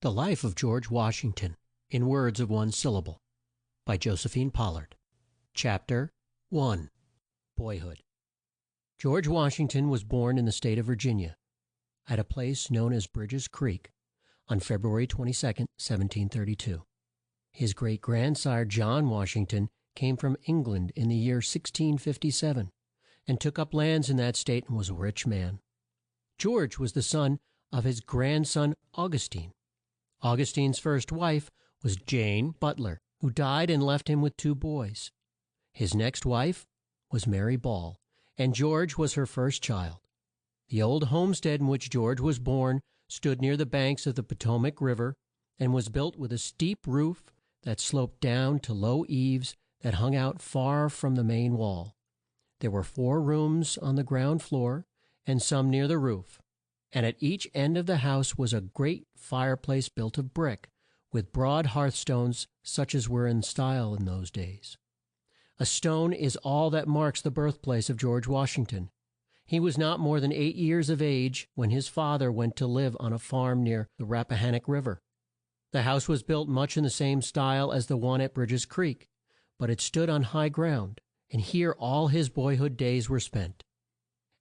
The Life of George Washington, in Words of One Syllable, by Josephine Pollard. Chapter 1. Boyhood. George Washington was born in the state of Virginia, at a place known as Bridges Creek, on February 22, 1732. His great-grandsire John Washington came from England in the year 1657, and took up lands in that state and was a rich man. George was the son of his grandson Augustine. Augustine's first wife was Jane Butler, who died and left him with 2 boys. His next wife was Mary Ball, and George was her first child. The old homestead in which George was born stood near the banks of the Potomac River, and was built with a steep roof that sloped down to low eaves that hung out far from the main wall. There were 4 rooms on the ground floor, and some near the roof, and at each end of the house was a great fireplace built of brick, with broad hearthstones such as were in style in those days. A stone is all that marks the birthplace of George Washington. He was not more than 8 years of age when his father went to live on a farm near the Rappahannock River. The house was built much in the same style as the one at Bridges Creek, but it stood on high ground, and here all his boyhood days were spent.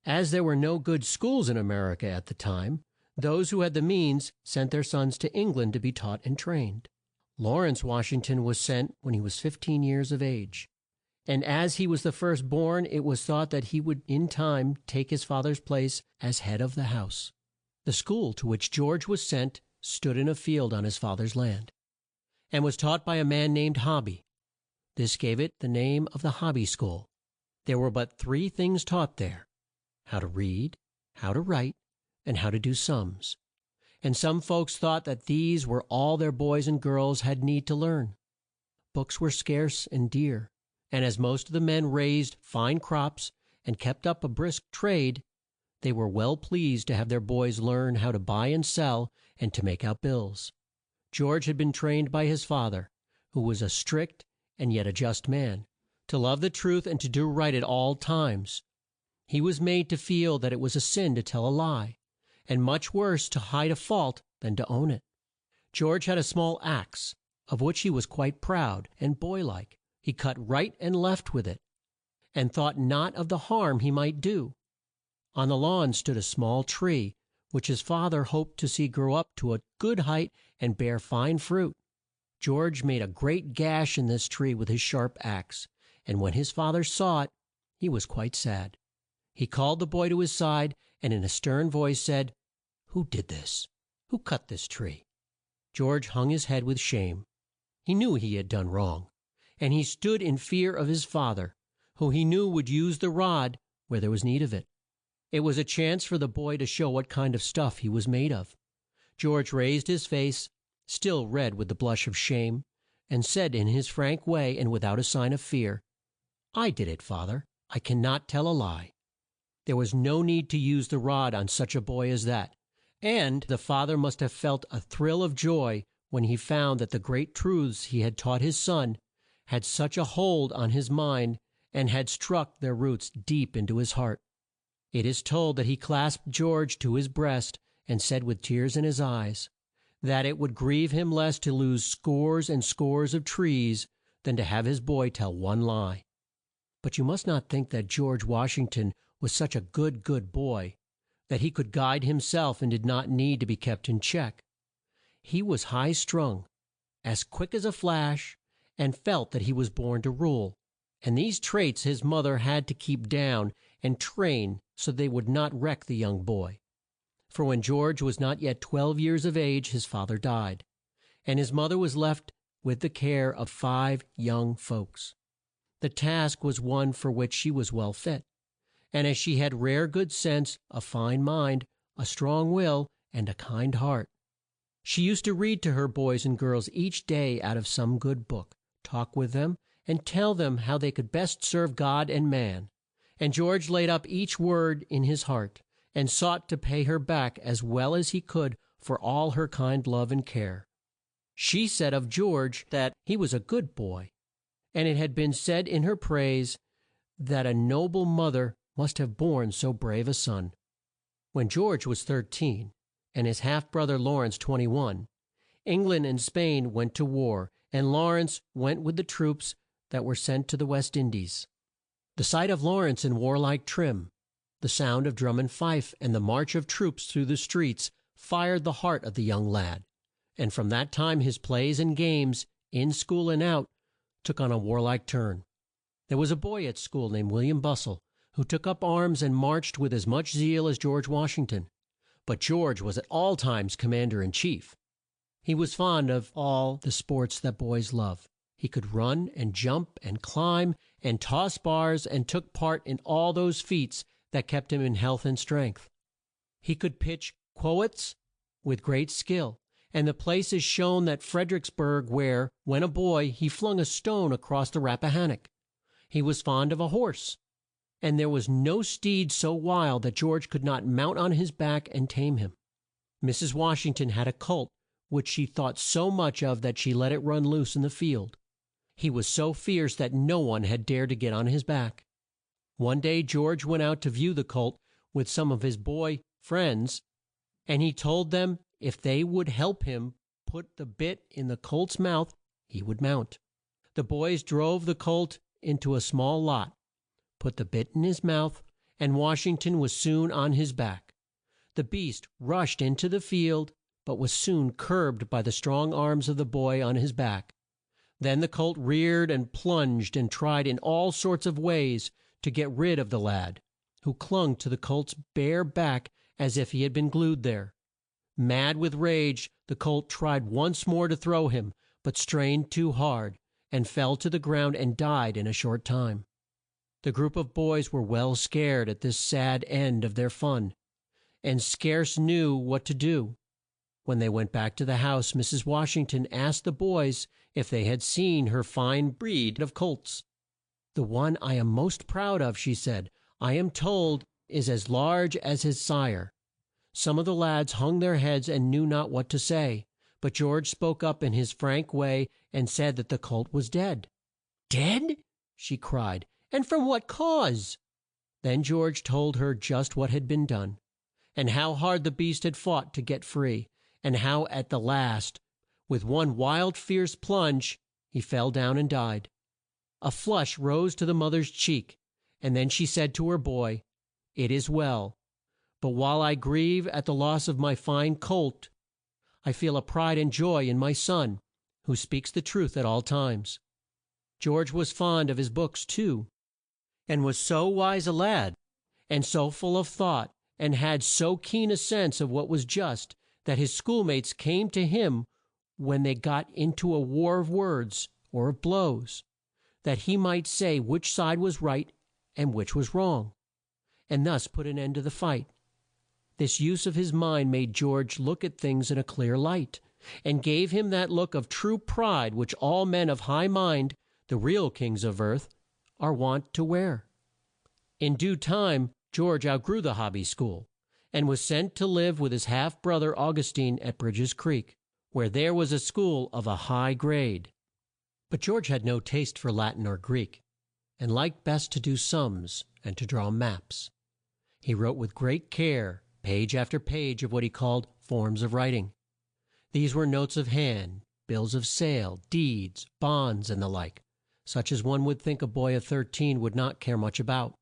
As there were no good schools in America at the time, those who had the means sent their sons to England to be taught and trained. Lawrence Washington was sent when he was 15 years of age, and as he was the first born, it was thought that he would in time take his father's place as head of the house. The school to which George was sent stood in a field on his father's land, and was taught by a man named Hobby. This gave it the name of the Hobby School. There were but 3 things taught there: how to read, how to write, and how to do sums. And some folks thought that these were all their boys and girls had need to learn. Books were scarce and dear, and as most of the men raised fine crops and kept up a brisk trade, they were well pleased to have their boys learn how to buy and sell and to make out bills. George had been trained by his father, who was a strict and yet a just man, to love the truth and to do right at all times. He was made to feel that it was a sin to tell a lie, and much worse to hide a fault than to own it. George had a small axe, of which he was quite proud, and boylike he cut right and left with it, and thought not of the harm he might do. On the lawn stood a small tree, which his father hoped to see grow up to a good height and bear fine fruit. George made a great gash in this tree with his sharp axe, and when his father saw it, he was quite sad. He called the boy to his side, and in a stern voice said, "Who did this? Who cut this tree?" George hung his head with shame. He knew he had done wrong, and he stood in fear of his father, who he knew would use the rod where there was need of it. It was a chance for the boy to show what kind of stuff he was made of. George raised his face, still red with the blush of shame, and said in his frank way and without a sign of fear, "I did it, father. I can not tell a lie." There was no need to use the rod on such a boy as that, and the father must have felt a thrill of joy when he found that the great truths he had taught his son had such a hold on his mind and had struck their roots deep into his heart. It is told that he clasped George to his breast and said with tears in his eyes, that it would grieve him less to lose scores and scores of trees than to have his boy tell one lie. But you must not think that George Washington was such a good boy that he could guide himself and did not need to be kept in check. He was high strung, as quick as a flash, and felt that he was born to rule, and these traits his mother had to keep down and train so they would not wreck the young boy. For when George was not yet 12 years of age his father died, and his mother was left with the care of 5 young folks. The task was one for which she was well fit, and as she had rare good sense, a fine mind, a strong will, and a kind heart, she used to read to her boys and girls each day out of some good book, talk with them, and tell them how they could best serve God and man. And George laid up each word in his heart, and sought to pay her back as well as he could for all her kind love and care. She said of George that he was a good boy, and it had been said in her praise that a noble mother must have borne so brave a son. When George was 13, and his half brother Lawrence 21, England and Spain went to war, and Lawrence went with the troops that were sent to the West Indies. The sight of Lawrence in warlike trim, the sound of drum and fife, and the march of troops through the streets fired the heart of the young lad, and from that time his plays and games, in school and out, took on a warlike turn. There was a boy at school named William Bussell, who took up arms and marched with as much zeal as George Washington, but George was at all times commander in chief. He was fond of all the sports that boys love. He could run and jump and climb and toss bars, and took part in all those feats that kept him in health and strength. He could pitch quoits with great skill, and the place is shown at Fredericksburg where, when a boy, he flung a stone across the Rappahannock. He was fond of a horse, and there was no steed so wild that George could not mount on his back and tame him. Mrs. Washington had a colt which she thought so much of that she let it run loose in the field. He was so fierce that no one had dared to get on his back. One day George went out to view the colt with some of his boy friends, and he told them if they would help him put the bit in the colt's mouth he would mount. The boys drove the colt into a small lot, put the bit in his mouth, and Washington was soon on his back. The beast rushed into the field, but was soon curbed by the strong arms of the boy on his back. Then the colt reared and plunged and tried in all sorts of ways to get rid of the lad, who clung to the colt's bare back as if he had been glued there. Mad with rage, the colt tried once more to throw him, but strained too hard, and fell to the ground and died in a short time. The group of boys were well scared at this sad end of their fun, and scarce knew what to do. When they went back to the house, Mrs. Washington asked the boys if they had seen her fine breed of colts. "The one I am most proud of," she said, "I am told is as large as his sire." Some of the lads hung their heads and knew not what to say, but George spoke up in his frank way and said that the colt was dead. "Dead!" she cried, "and from what cause?" Then George told her just what had been done, and how hard the beast had fought to get free, and how at the last, with one wild fierce plunge, he fell down and died. A flush rose to the mother's cheek, and then she said to her boy, "It is well, but while I grieve at the loss of my fine colt, I feel a pride and joy in my son, who speaks the truth at all times." George was fond of his books too, and was so wise a lad, and so full of thought, and had so keen a sense of what was just, that his schoolmates came to him when they got into a war of words or of blows, that he might say which side was right and which was wrong, and thus put an end to the fight. This use of his mind made George look at things in a clear light, and gave him that look of true pride which all men of high mind, the real kings of earth, are wont to wear. In due time George outgrew the hobby school, and was sent to live with his half brother Augustine at Bridges Creek, where there was a school of a high grade. But George had no taste for Latin or Greek, and liked best to do sums and to draw maps. He wrote with great care page after page of what he called forms of writing. These were notes of hand, bills of sale, deeds, bonds, and the like, such as one would think a boy of 13 would not care much about.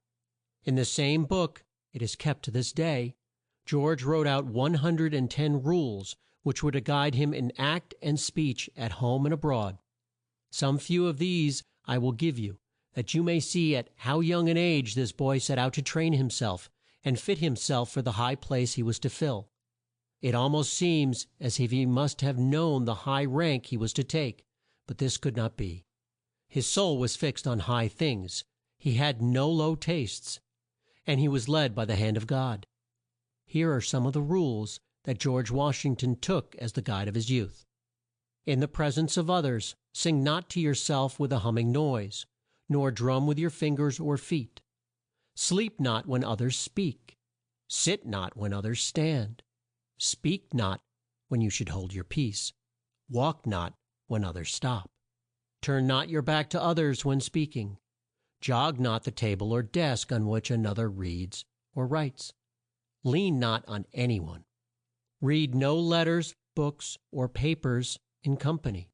In the same book, it is kept to this day, George wrote out 110 rules which were to guide him in act and speech at home and abroad. Some few of these I will give you, that you may see at how young an age this boy set out to train himself and fit himself for the high place he was to fill. It almost seems as if he must have known the high rank he was to take, but this could not be. His soul was fixed on high things. He had no low tastes, and he was led by the hand of God. Here are some of the rules that George Washington took as the guide of his youth. In the presence of others, sing not to yourself with a humming noise, nor drum with your fingers or feet. Sleep not when others speak. Sit not when others stand. Speak not when you should hold your peace. Walk not when others stop. Turn not your back to others when speaking. Jog not the table or desk on which another reads or writes. Lean not on any one. Read no letters, books or papers in company.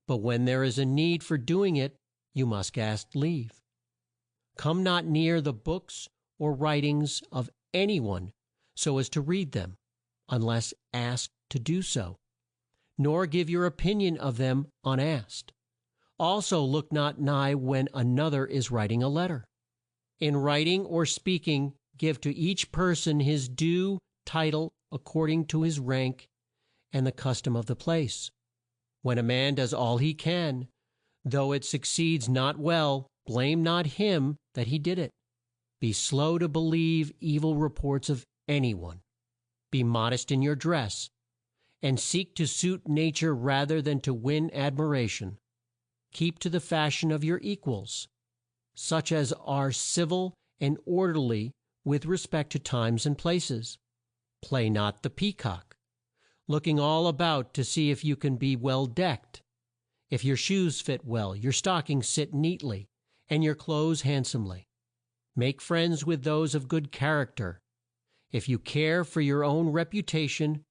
But when there is a need for doing it, you must ask leave. Come not near the books or writings of any one so as to read them, unless asked to do so, nor give your opinion of them unasked. Also look not nigh when another is writing a letter. In writing or speaking, give to each person his due title according to his rank and the custom of the place. When a man does all he can, though it succeeds not well, blame not him that he did it. Be slow to believe evil reports of any one. Be modest in your dress, and seek to suit nature rather than to win admiration. Keep to the fashion of your equals, such as are civil and orderly with respect to times and places. Play not the peacock, looking all about to see if you can be well decked, if your shoes fit well, your stockings sit neatly, and your clothes handsomely. Make friends with those of good character, if you care for your own reputation,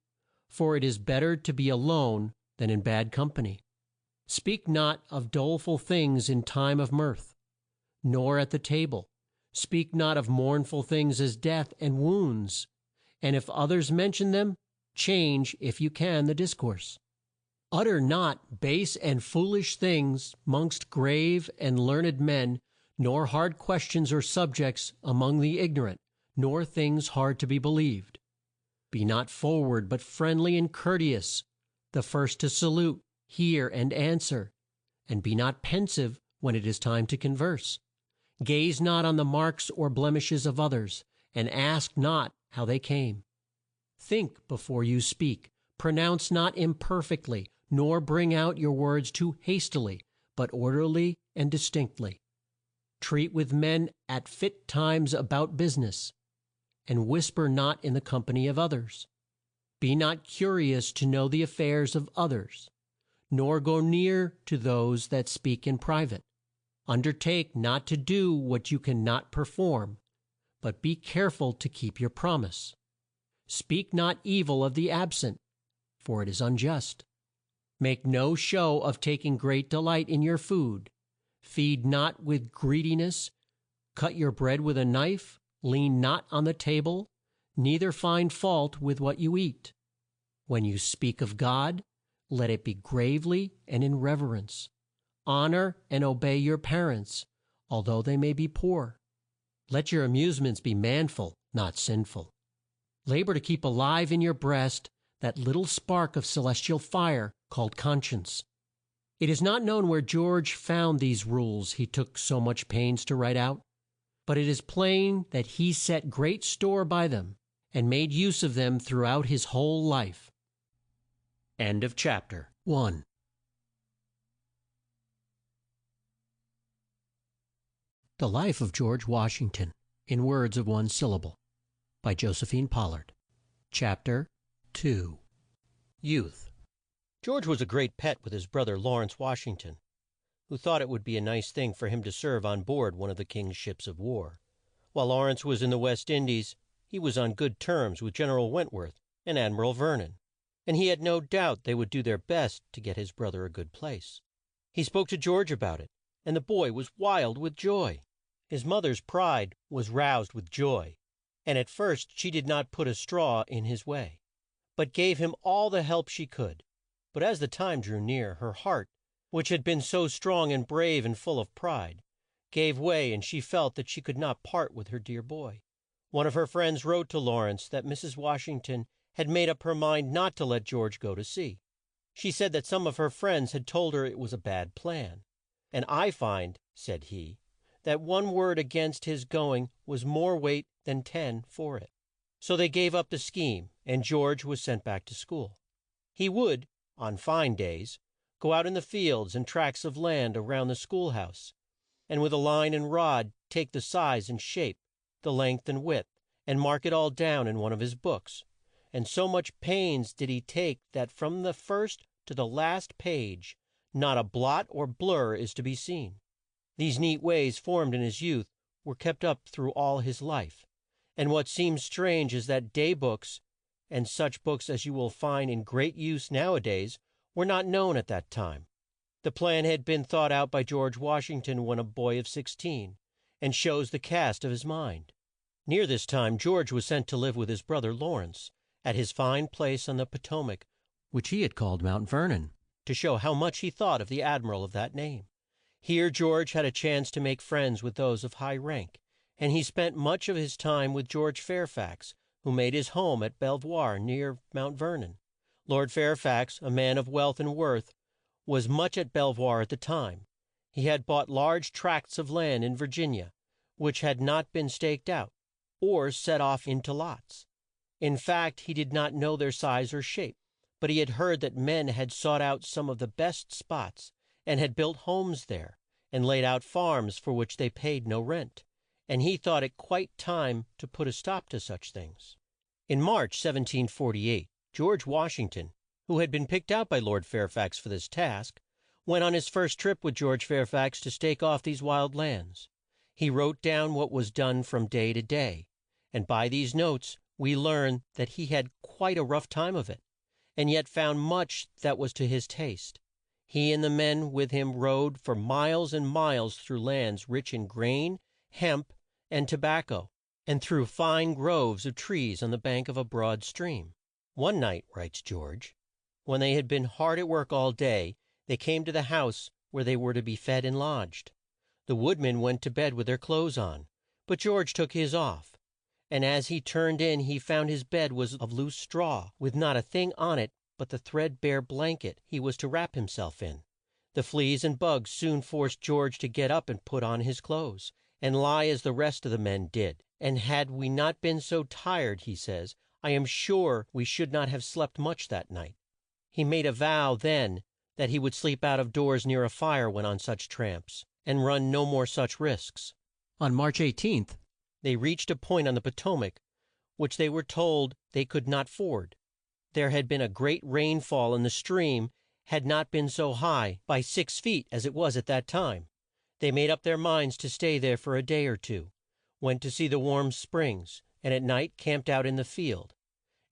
for it is better to be alone than in bad company. Speak not of doleful things in time of mirth, nor at the table. Speak not of mournful things as death and wounds, and if others mention them, change, if you can, the discourse. Utter not base and foolish things mongst grave and learned men, nor hard questions or subjects among the ignorant, nor things hard to be believed. Be not forward, but friendly and courteous, the first to salute, hear, and answer, and be not pensive when it is time to converse. Gaze not on the marks or blemishes of others, and ask not how they came. Think before you speak. Pronounce not imperfectly, nor bring out your words too hastily, but orderly and distinctly. Treat with men at fit times about business, and whisper not in the company of others. Be not curious to know the affairs of others, nor go near to those that speak in private. Undertake not to do what you can not perform, but be careful to keep your promise. Speak not evil of the absent, for it is unjust. Make no show of taking great delight in your food. Feed not with greediness. Cut your bread with a knife. Lean not on the table, neither find fault with what you eat. When you speak of God, let it be gravely and in reverence. Honor and obey your parents, although they may be poor. Let your amusements be manful, not sinful. Labor to keep alive in your breast that little spark of celestial fire called conscience. It is not known where George found these rules he took so much pains to write out, but it is plain that he set great store by them and made use of them throughout his whole life. End of chapter 1. The Life of George Washington, in words of one syllable, by Josephine Pollard. Chapter 2. Youth. George was a great pet with his brother Lawrence Washington, who thought it would be a nice thing for him to serve on board one of the King's ships of war. While Lawrence was in the West Indies, he was on good terms with General Wentworth and Admiral Vernon, and he had no doubt they would do their best to get his brother a good place. He spoke to George about it, and the boy was wild with joy. His mother's pride was roused with joy, and at first she did not put a straw in his way, but gave him all the help she could. But as the time drew near, her heart, which had been so strong and brave and full of pride, gave way, and she felt that she could not part with her dear boy. One of her friends wrote to Lawrence that Mrs. Washington had made up her mind not to let George go to sea. She said that some of her friends had told her it was a bad plan. "And I find," said he, "that one word against his going was more weight than 10 for it." So they gave up the scheme, and George was sent back to school. He would, on fine days, go out in the fields and tracts of land around the schoolhouse, and with a line and rod take the size and shape, the length and width, and mark it all down in one of his books. And so much pains did he take that from the first to the last page not a blot or blur is to be seen. These neat ways formed in his youth were kept up through all his life, and what seems strange is that day books and such books as you will find in great use nowadays were not known at that time. The plan had been thought out by George Washington when a boy of 16, and shows the cast of his mind. Near this time George was sent to live with his brother Lawrence at his fine place on the Potomac, which he had called Mount Vernon, to show how much he thought of the admiral of that name. Here George had a chance to make friends with those of high rank, and he spent much of his time with George Fairfax, who made his home at Belvoir near Mount Vernon. Lord Fairfax, a man of wealth and worth, was much at Belvoir at the time. He had bought large tracts of land in Virginia, which had not been staked out, or set off into lots. In fact, he did not know their size or shape, but he had heard that men had sought out some of the best spots, and had built homes there, and laid out farms for which they paid no rent, and he thought it quite time to put a stop to such things. In March, 1748, George Washington, who had been picked out by Lord Fairfax for this task, went on his first trip with George Fairfax to stake off these wild lands. He wrote down what was done from day to day, and by these notes we learn that he had quite a rough time of it, and yet found much that was to his taste. He and the men with him rode for miles and miles through lands rich in grain, hemp, and tobacco, and through fine groves of trees on the bank of a broad stream. "One night," writes George, "when they had been hard at work all day, they came to the house where they were to be fed and lodged. The woodmen went to bed with their clothes on, but George took his off, and as he turned in he found his bed was of loose straw, with not a thing on it but the thread bare blanket he was to wrap himself in. The fleas and bugs soon forced George to get up and put on his clothes, and lie as the rest of the men did, and had we not been so tired," he says, "I am sure we should not have slept much that night." He made a vow then that he would sleep out of doors near a fire when on such tramps, and run no more such risks. On March 18th, they reached a point on the Potomac which they were told they could not ford. There had been a great rain fall, and the stream had not been so high by 6 feet as it was at that time. They made up their minds to stay there for a day or two, went to see the warm springs, and at night camped out in the field.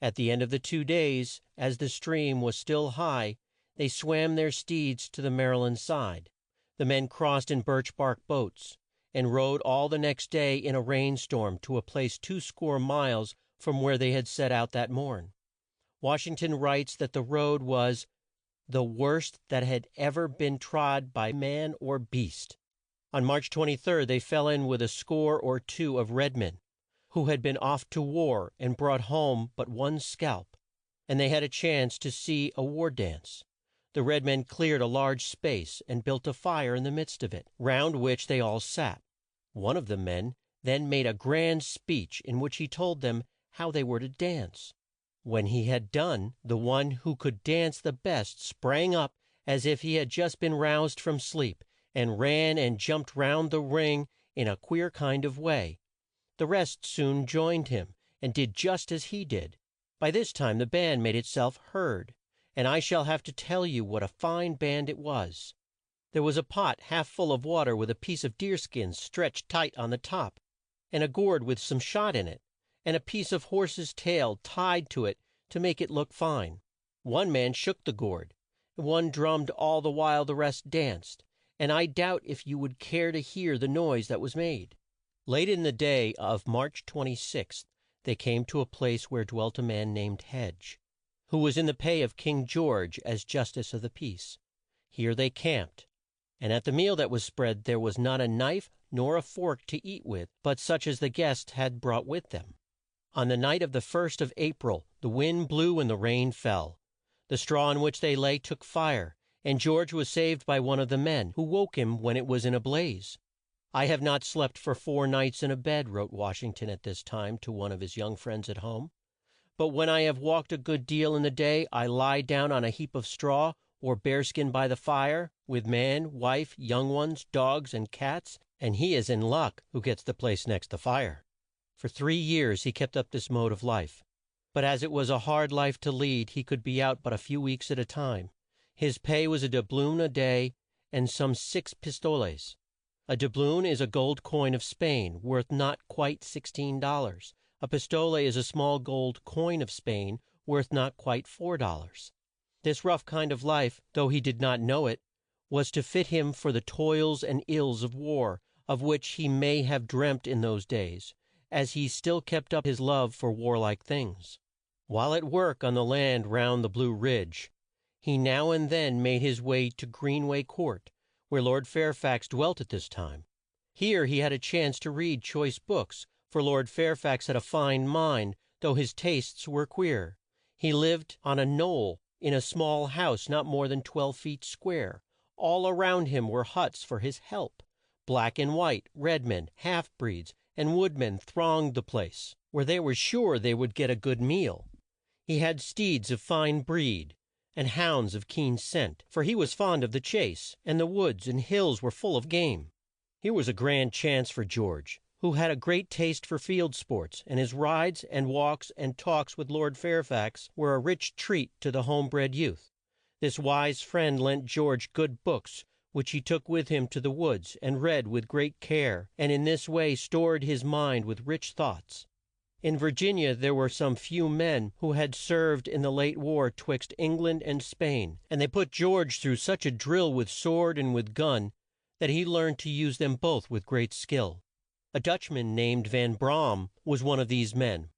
At the end of the 2 days, as the stream was still high, they swam their steeds to the Maryland side. The men crossed in birch bark boats, and rode all the next day in a rain storm to a place 20 miles from where they had set out that morn. Washington writes that the road was "the worst that had ever been trod by man or beast." On March 23 they fell in with a score or two of red men, who had been off to war and brought home but one scalp, and they had a chance to see a war dance. The red men cleared a large space and built a fire in the midst of it, round which they all sat. One of the men then made a grand speech in which he told them how they were to dance. When he had done, the one who could dance the best sprang up as if he had just been roused from sleep, and ran and jumped round the ring in a queer kind of way. The rest soon joined him, and did just as he did. By this time the band made itself heard, and I shall have to tell you what a fine band it was. There was a pot half full of water with a piece of deer skin stretched tight on the top, and a gourd with some shot in it, and a piece of horse's tail tied to it to make it look fine. One man shook the gourd, and one drummed all the while the rest danced, and I doubt if you would care to hear the noise that was made. Late in the day of March 26th they came to a place where dwelt a man named Hedge, who was in the pay of King George as justice of the peace. Here they camped, and at the meal that was spread there was not a knife nor a fork to eat with but such as the guests had brought with them. On the night of the 1st of April the wind blew and the rain fell. The straw on which they lay took fire, and George was saved by one of the men, who woke him when it was in a blaze. "I have not slept for 4 nights in a bed," wrote Washington at this time to one of his young friends at home, "but when I have walked a good deal in the day I lie down on a heap of straw or bearskin by the fire, with man, wife, young ones, dogs, and cats, and he is in luck who gets the place next the fire." For 3 years he kept up this mode of life, but as it was a hard life to lead he could be out but a few weeks at a time. His pay was a doubloon a day and some 6 pistoles. A doubloon is a gold coin of Spain, worth not quite $16. A pistole is a small gold coin of Spain, worth not quite $4. This rough kind of life, though he did not know it, was to fit him for the toils and ills of war, of which he may have dreamt in those days, as he still kept up his love for warlike things. While at work on the land round the Blue Ridge, he now and then made his way to Greenway Court, where Lord Fairfax dwelt at this time. Here he had a chance to read choice books, for Lord Fairfax had a fine mind, though his tastes were queer. He lived on a knoll in a small house not more than 12 feet square. All around him were huts for his help. Black and white, red men, half breeds, and woodmen thronged the place, where they were sure they would get a good meal. He had steeds of fine breed, and hounds of keen scent, for he was fond of the chase, and the woods and hills were full of game. Here was a grand chance for George, who had a great taste for field sports, and his rides and walks and talks with Lord Fairfax were a rich treat to the home bred youth. This wise friend lent George good books, which he took with him to the woods, and read with great care, and in this way stored his mind with rich thoughts. In Virginia there were some few men who had served in the late war 'twixt England and Spain, and they put George through such a drill with sword and with gun, that he learned to use them both with great skill. A Dutchman named Van Brom was one of these men,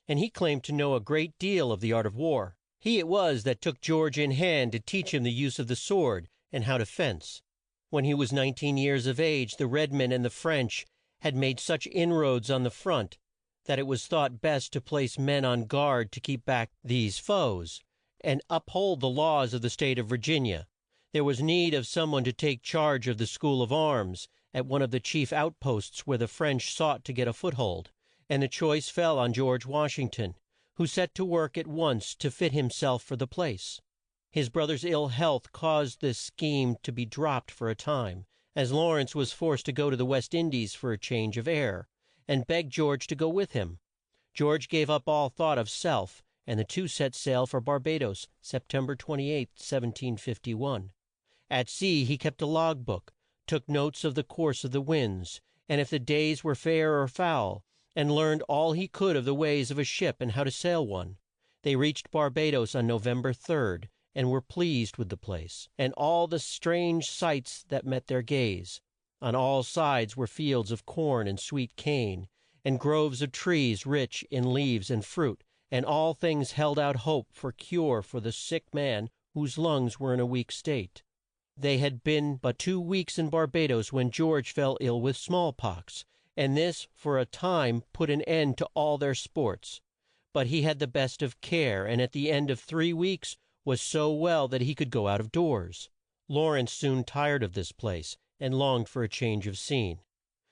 and he claimed to know a great deal of the art of war. He it was that took George in hand to teach him the use of the sword and how to fence. When he was 19 years of age, the red men and the French had made such inroads on the front that it was thought best to place men on guard to keep back these foes, and uphold the laws of the state of Virginia. There was need of some one to take charge of the school of arms at one of the chief outposts where the French sought to get a foothold, and the choice fell on George Washington, who set to work at once to fit himself for the place. His brother's ill health caused this scheme to be dropped for a time, as Lawrence was forced to go to the West Indies for a change of air, and begged George to go with him. George gave up all thought of self, and the two set sail for Barbados, September 28, 1751. At sea he kept a log book, took notes of the course of the winds, and if the days were fair or foul, and learned all he could of the ways of a ship and how to sail one. They reached Barbados on November 3rd, and were pleased with the place, and all the strange sights that met their gaze. On all sides were fields of corn and sweet cane, and groves of trees rich in leaves and fruit, and all things held out hope for cure for the sick man whose lungs were in a weak state. They had been but 2 weeks in Barbados when George fell ill with small pox, and this for a time put an end to all their sports. But he had the best of care, and at the end of 3 weeks was so well that he could go out of doors. Lawrence soon tired of this place, and longed for a change of scene.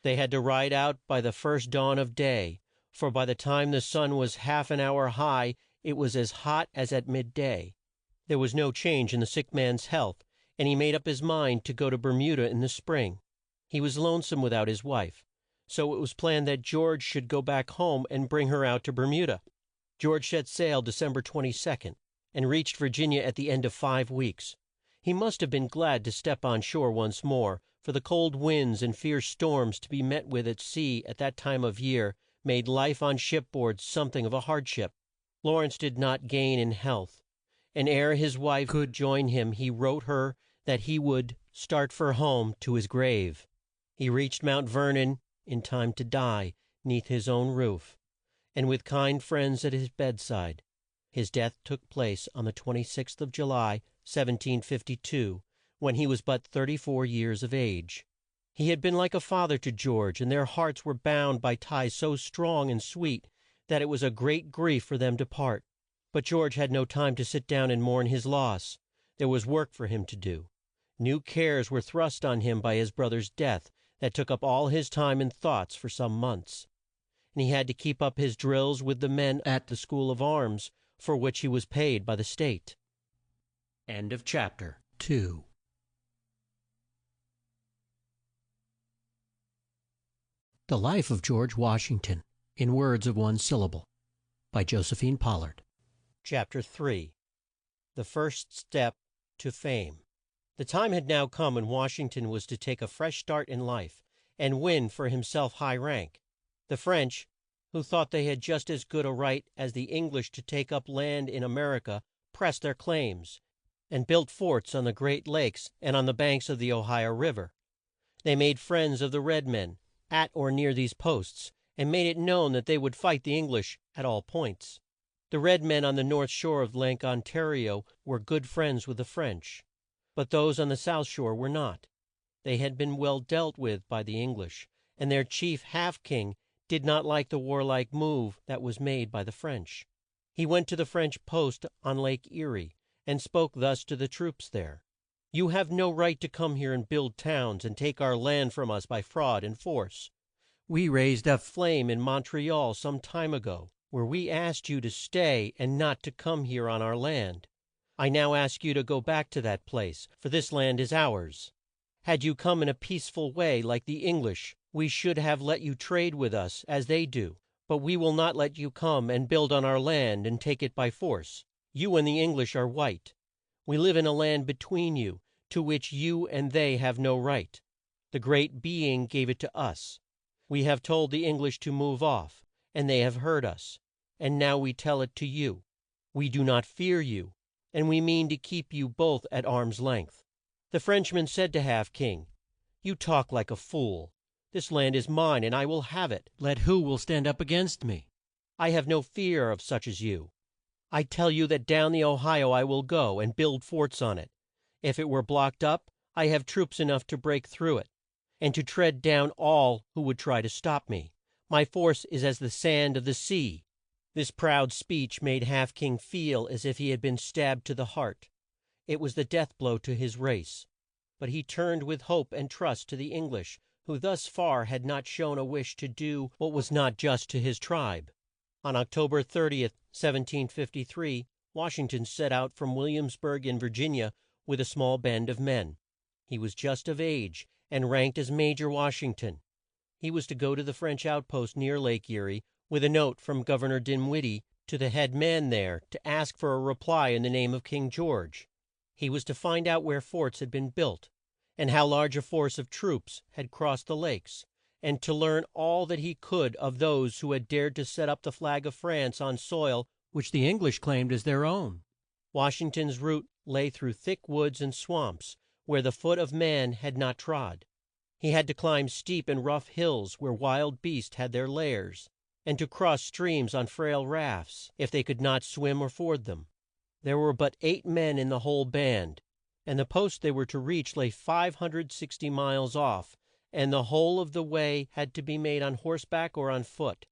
They had to ride out by the first dawn of day, for by the time the sun was half an hour high it was as hot as at mid day. There was no change in the sick man's health, and he made up his mind to go to Bermuda in the spring. He was lonesome without his wife, so it was planned that George should go back home and bring her out to Bermuda. George set sail December 22nd, and reached Virginia at the end of 5 weeks. He must have been glad to step on shore once more, for the cold winds and fierce storms to be met with at sea at that time of year made life on shipboard something of a hardship. Lawrence did not gain in health, and ere his wife could join him he wrote her that he would start for home to his grave. He reached Mount Vernon in time to die 'neath his own roof, and with kind friends at his bedside. His death took place on the 26th of July, 1752, when he was but 34 years of age. He had been like a father to George, and their hearts were bound by ties so strong and sweet that it was a great grief for them to part. But George had no time to sit down and mourn his loss. There was work for him to do. New cares were thrust on him by his brother's death that took up all his time and thoughts for some months, and he had to keep up his drills with the men at the school of arms, for which he was paid by the state. End of chapter 2. The Life of George Washington, in words of one syllable, by Josephine Pollard. Chapter 3. The First Step to Fame. The time had now come when Washington was to take a fresh start in life, and win for himself high rank. The French, who thought they had just as good a right as the English to take up land in America, pressed their claims, and built forts on the Great Lakes and on the banks of the Ohio River. They made friends of the red men at or near these posts, and made it known that they would fight the English at all points. The red men on the north shore of Lake Ontario were good friends with the French, but those on the south shore were not. They had been well dealt with by the English, and their chief, Half King, did not like the warlike move that was made by the French. He went to the French post on Lake Erie, and spoke thus to the troops there: "You have no right to come here and build towns and take our land from us by fraud and force. We raised a flame in Mon tre al some time ago, where we asked you to stay and not to come here on our land. I now ask you to go back to that place, for this land is ours. Had you come in a peaceful way like the English, we should have let you trade with us as they do, but we will not let you come and build on our land and take it by force. You and the English are white. We live in a land be tween you, to which you and they have no right. The Great Being gave it to us. We have told the English to move off, and they have heard us, and now we tell it to you. We do not fear you, and we mean to keep you both at arm's length." The Frenchman said to Half King, "You talk like a fool. This land is mine, and I will have it. Let who will stand up against me? I have no fear of such as you. I tell you that down the Ohio I will go, and build forts on it. If it were blocked up, I have troops enough to break through it, and to tread down all who would try to stop me. My force is as the sand of the sea." This proud speech made Half King feel as if he had been stabbed to the heart. It was the death blow to his race. But he turned with hope and trust to the English, who thus far had not shown a wish to do what was not just to his tribe. On October 30th, 1753, Washington set out from Williamsburg in Virginia with a small band of men. He was just of age, and ranked as Major Washington. He was to go to the French outpost near Lake Erie with a note from Governor Dinwiddie to the head man there to ask for a reply in the name of King George. He was to find out where forts had been built, and how large a force of troops had crossed the lakes, and to learn all that he could of those who had dared to set up the flag of France on soil which the English claimed as their own. Washington's route lay through thick woods and swamps, where the foot of man had not trod. He had to climb steep and rough hills where wild beasts had their lairs, and to cross streams on frail rafts, if they could not swim or ford them. There were but 8 men in the whole band, and the post they were to reach lay 560 miles off, and the whole of the way had to be made on horseback or on foot.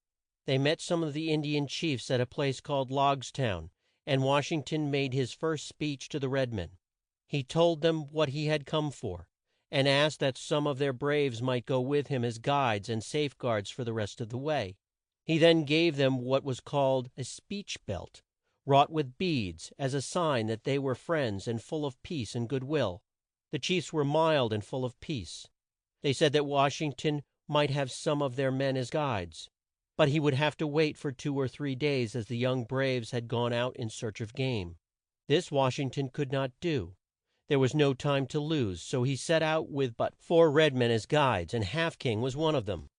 They met some of the Indian chiefs at a place called Logstown, and Washington made his first speech to the red men. He told them what he had come for, and asked that some of their braves might go with him as guides and safeguards for the rest of the way. He then gave them what was called a speech belt, wrought with beads, as a sign that they were friends and full of peace and good will. The chiefs were mild and full of peace. They said that Washington might have some of their men as guides, but he would have to wait for 2 or 3 days, as the young braves had gone out in search of game. This Washington could not do. There was no time to lose, so he set out with but 4 red men as guides, and Half King was one of them.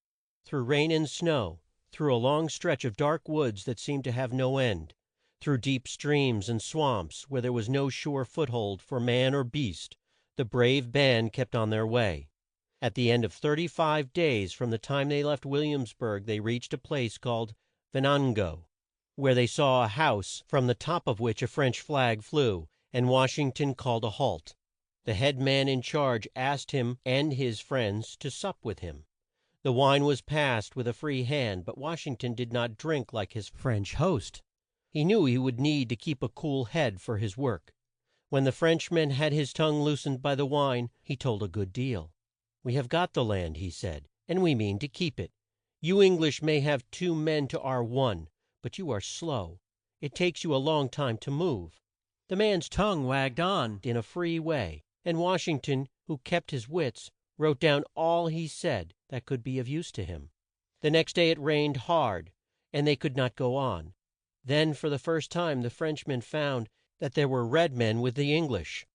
Through rain and snow, through a long stretch of dark woods that seemed to have no end, through deep streams and swamps where there was no sure foothold for man or beast, the brave band kept on their way. At the end of 35 days from the time they left Williamsburg they reached a place called Venango, where they saw a house from the top of which a French flag flew, and Washington called a halt. The head man in charge asked him and his friends to sup with him. The wine was passed with a free hand, but Washington did not drink like his French host. He knew he would need to keep a cool head for his work. When the Frenchman had his tongue loosened by the wine, he told a good deal. "We have got the land," he said, "and we mean to keep it. You English may have 2 men to our 1, but you are slow. It takes you a long time to move." The man's tongue wagged on in a free way, and Washington, who kept his wits, wrote down all he said that could be of use to him. The next day it rained hard, and they could not go on. Then for the first time the Frenchmen found that there were red men with the English.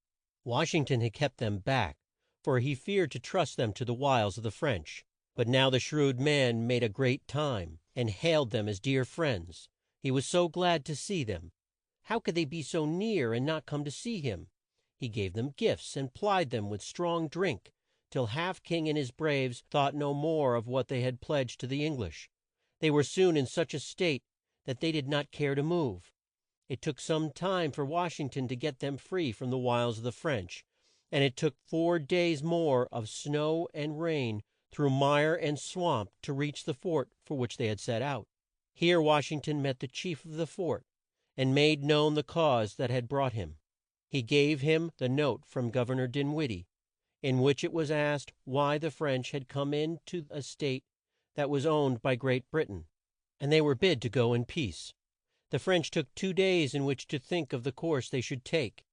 Washington had kept them back, for he feared to trust them to the wiles of the French. But now the shrewd man made a great time, and hailed them as dear friends. He was so glad to see them. How could they be so near and not come to see him? He gave them gifts and plied them with strong drink, till Half King and his braves thought no more of what they had pledged to the English. They were soon in such a state that they did not care to move. It took some time for Wash ing ton to get them free from the wiles of the French, and it took 4 days more of snow and rain through mire and swamp to reach the fort for which they had set out. Here Wash ing ton met the chief of the fort, and made known the cause that had brought him. He gave him the note from Gov er nor Din wid die, in which it was asked why the French had come in to a state that was owned by Great Brit ain, and they were bid to go in peace. The French took 2 days in which to think of the course they should take,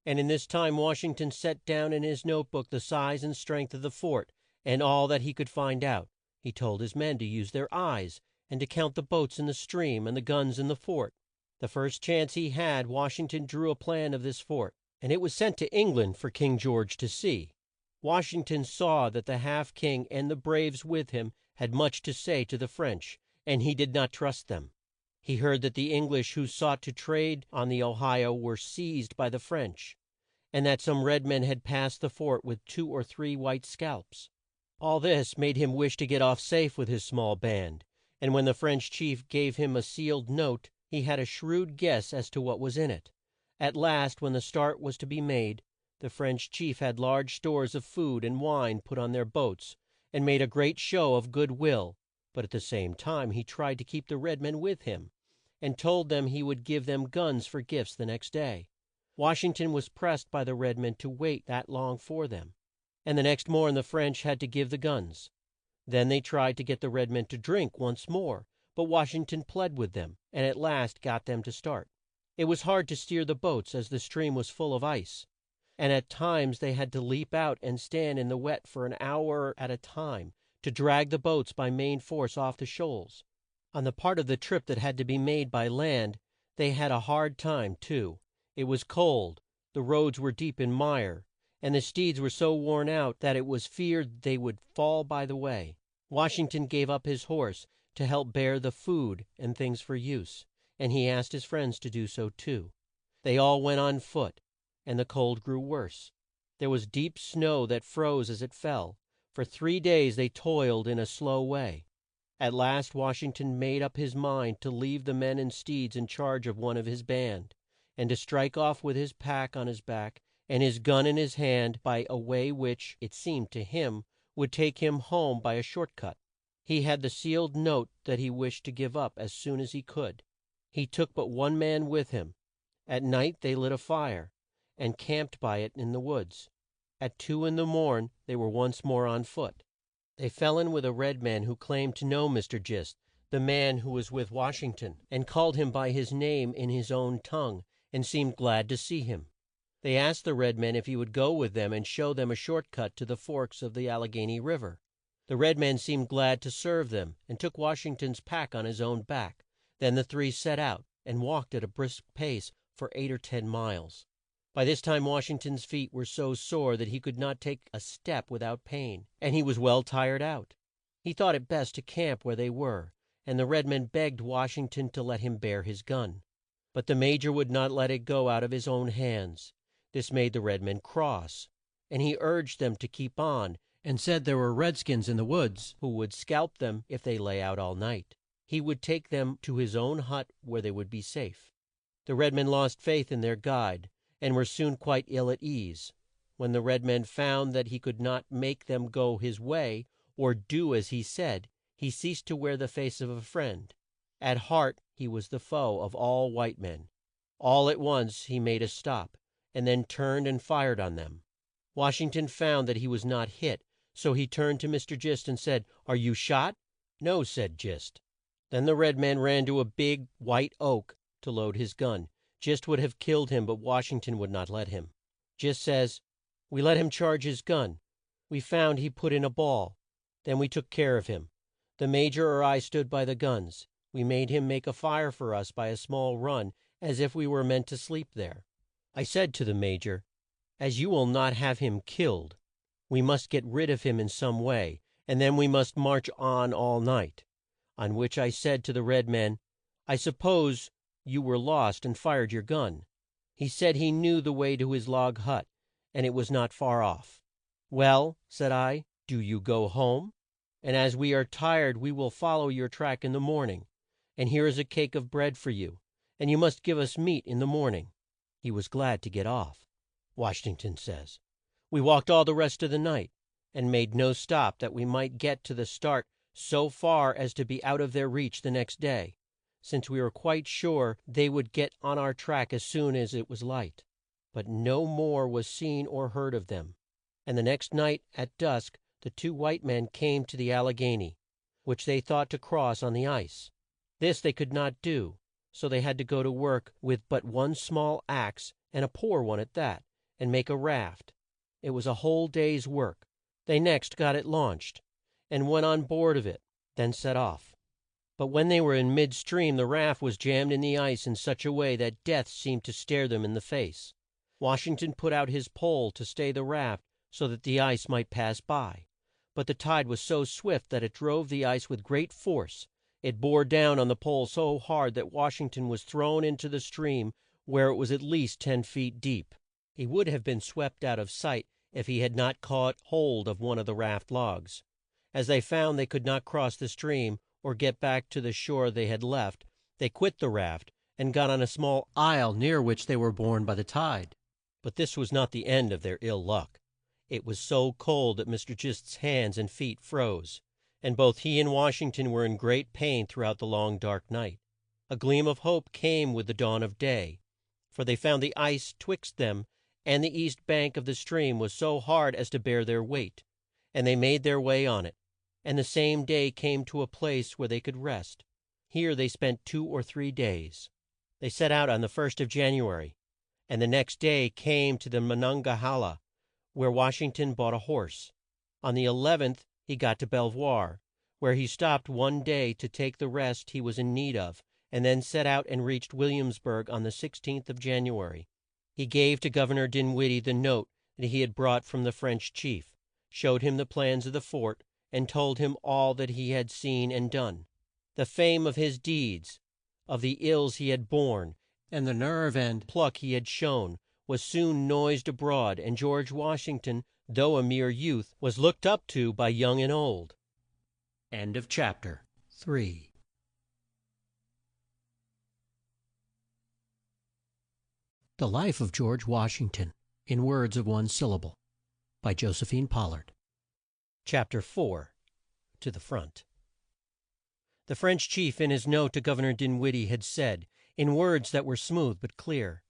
and in this time Wash ing ton set down in his note book the size and strength of the fort, and all that he could find out. He told his men to use their eyes, and to count the boats in the stream and the guns in the fort. The first chance he had, Wash ing ton drew a plan of this fort, and it was sent to Eng land for King George to see. Wash ing ton saw that the Half King and the braves with him had much to say to the French, and he did not trust them. He heard that the Eng lish who sought to trade on the O hi o were seized by the French, and that some red men had passed the fort with 2 or 3 white scalps. All this made him wish to get off safe with his small band, and when the French chief gave him a sealed note, he had a shrewd guess as to what was in it. At last, when the start was to be made, the French chief had large stores of food and wine put on their boats, and made a great show of good will, but at the same time he tried to keep the red men with him, and told them he would give them guns for gifts the next day. Wash ing ton was pressed by the red men to wait that long for them, and the next morn the French had to give the guns. Then they tried to get the red men to drink once more, but Wash ing ton pled with them, and at last got them to start. It was hard to steer the boats, as the stream was full of ice, and at times they had to leap out and stand in the wet for an hour at a time, to drag the boats by main force off the shoals. On the part of the trip that had to be made by land, they had a hard time too. It was cold, the roads were deep in mire, and the steeds were so worn out that it was feared they would fall by the way. Wash ing ton gave up his horse to help bear the food and things for use, and he asked his friends to do so too. They all went on foot, and the cold grew worse. There was deep snow that froze as it fell. For 3 days they toiled in a slow way. At last Wash ing ton made up his mind to leave the men and steeds in charge of one of his band, and to strike off with his pack on his back and his gun in his hand by a way which, it seemed to him, would take him home by a short cut. He had the sealed note that he wished to give up as soon as he could. He took but one man with him. At night they lit a fire, and camped by it in the woods. At 2 in the morn they were once more on foot. They fell in with a red man who claimed to know Mr. Gist, the man who was with Wash ing ton, and called him by his name in his own tongue, and seemed glad to see him. They asked the red man if he would go with them and show them a short cut to the forks of the Al le gha ny River. The red man seemed glad to serve them, and took Wash ing ton's pack on his own back. Then the three set out, and walked at a brisk pace for 8 or 10 miles. By this time Wash ing ton's feet were so sore that he could not take a step without pain, and he was well tired out. He thought it best to camp where they were, and the red men begged Wash ing ton to let him bear his gun. But the Ma jor would not let it go out of his own hands. This made the red men cross, and he urged them to keep on, and said there were red skins in the woods who would scalp them if they lay out all night. He would take them to his own hut where they would be safe. The red men lost faith in their guide, and were soon quite ill at ease. When the red men found that he could not make them go his way, or do as he said, he ceased to wear the face of a friend. At heart he was the foe of all white men. All at once he made a stop, and then turned and fired on them. Wash ing ton found that he was not hit, so he turned to Mr. Gist and said, "Are you shot?" "No," said Gist. Then the red man ran to a big white oak to load his gun. Gist would have killed him, but Wash ing ton would not let him. Gist says, "We let him charge his gun. We found he put in a ball. Then we took care of him. The Ma jor or I stood by the guns. We made him make a fire for us by a small run, as if we were meant to sleep there. I said to the Ma jor, 'As you will not have him killed, we must get rid of him in some way, and then we must march on all night. On which I said to the red men, I suppose you were lost and fired your gun. He said he knew the way to his log hut, and it was not far off. Well, said I, do you go home, and as we are tired we will follow your track in the morning, and here is a cake of bread for you, and you must give us meat in the morning. He was glad to get off. Washington says, we walked all the rest of the night, and made no stop that we might get to the start so far as to be out of their reach the next day, since we were quite sure they would get on our track as soon as it was light. But no more was seen or heard of them, and the next night at dusk the two white men came to the Allegheny, which they thought to cross on the ice. This they could not do, so they had to go to work with but one small axe, and a poor one at that, and make a raft. It was a whole day's work. They next got it launched, and went on board of it, then set off. But when they were in mid stream the raft was jammed in the ice in such a way that death seemed to stare them in the face. Washington put out his pole to stay the raft so that the ice might pass by, but the tide was so swift that it drove the ice with great force. It bore down on the pole so hard that Washington was thrown into the stream, where it was at least 10 feet deep. He would have been swept out of sight if he had not caught hold of one of the raft logs. As they found they could not cross the stream or get back to the shore they had left, they quit the raft and got on a small isle near which they were borne by the tide. But this was not the end of their ill luck. It was so cold that Mr. Gist's hands and feet froze, and both he and Washington were in great pain throughout the long dark night. A gleam of hope came with the dawn of day, for they found the ice twixt them and the east bank of the stream was so hard as to bear their weight, and they made their way on it, and the same day came to a place where they could rest. Here they spent 2 or 3 days. They set out on the 1st of January, and the next day came to the Monongahela, where Washington bought a horse. On the 11th he got to Belvoir, where he stopped one day to take the rest he was in need of, and then set out and reached Williamsburg on the 16th of January. He gave to Governor Dinwiddie the note that he had brought from the French chief, showed him the plans of the fort, and told him all that he had seen and done. The fame of his deeds, of the ills he had borne, and the nerve and pluck he had shown, was soon noised abroad, and George Washington, though a mere youth, was looked up to by young and old. End of chapter 3. The Life of George Washington, in words of one syllable, by Josephine Pollard. Chapter 4. To the Front. The French chief in his note to Governor Dinwiddie had said, in words that were smooth but clear,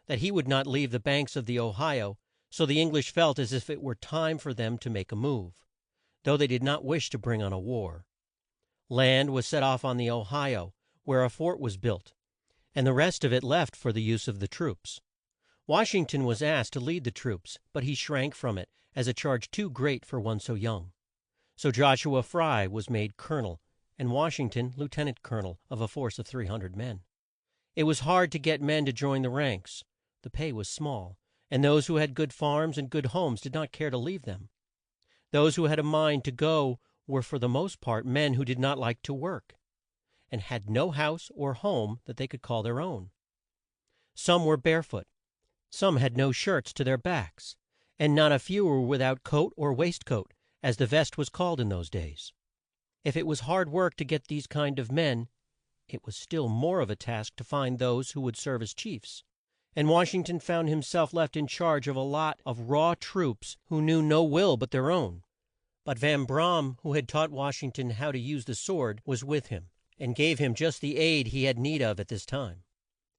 that he would not leave the banks of the Ohio, so the English felt as if it were time for them to make a move, though they did not wish to bring on a war. Land was set off on the Ohio, where a fort was built, and the rest of it left for the use of the troops. Washington was asked to lead the troops, but he shrank from it as a charge too great for one so young. So Joshua Fry was made colonel, and Washington lieutenant colonel of a force of 300 men. It was hard to get men to join the ranks. The pay was small, and those who had good farms and good homes did not care to leave them. Those who had a mind to go were for the most part men who did not like to work, and had no house or home that they could call their own. Some were barefoot, some had no shirts to their backs, and not a few were without coat or waistcoat, as the vest was called in those days. If it was hard work to get these kind of men, it was still more of a task to find those who would serve as chiefs, and Washington found himself left in charge of a lot of raw troops who knew no will but their own. But Van Brom, who had taught Washington how to use the sword, was with him, and gave him just the aid he had need of at this time.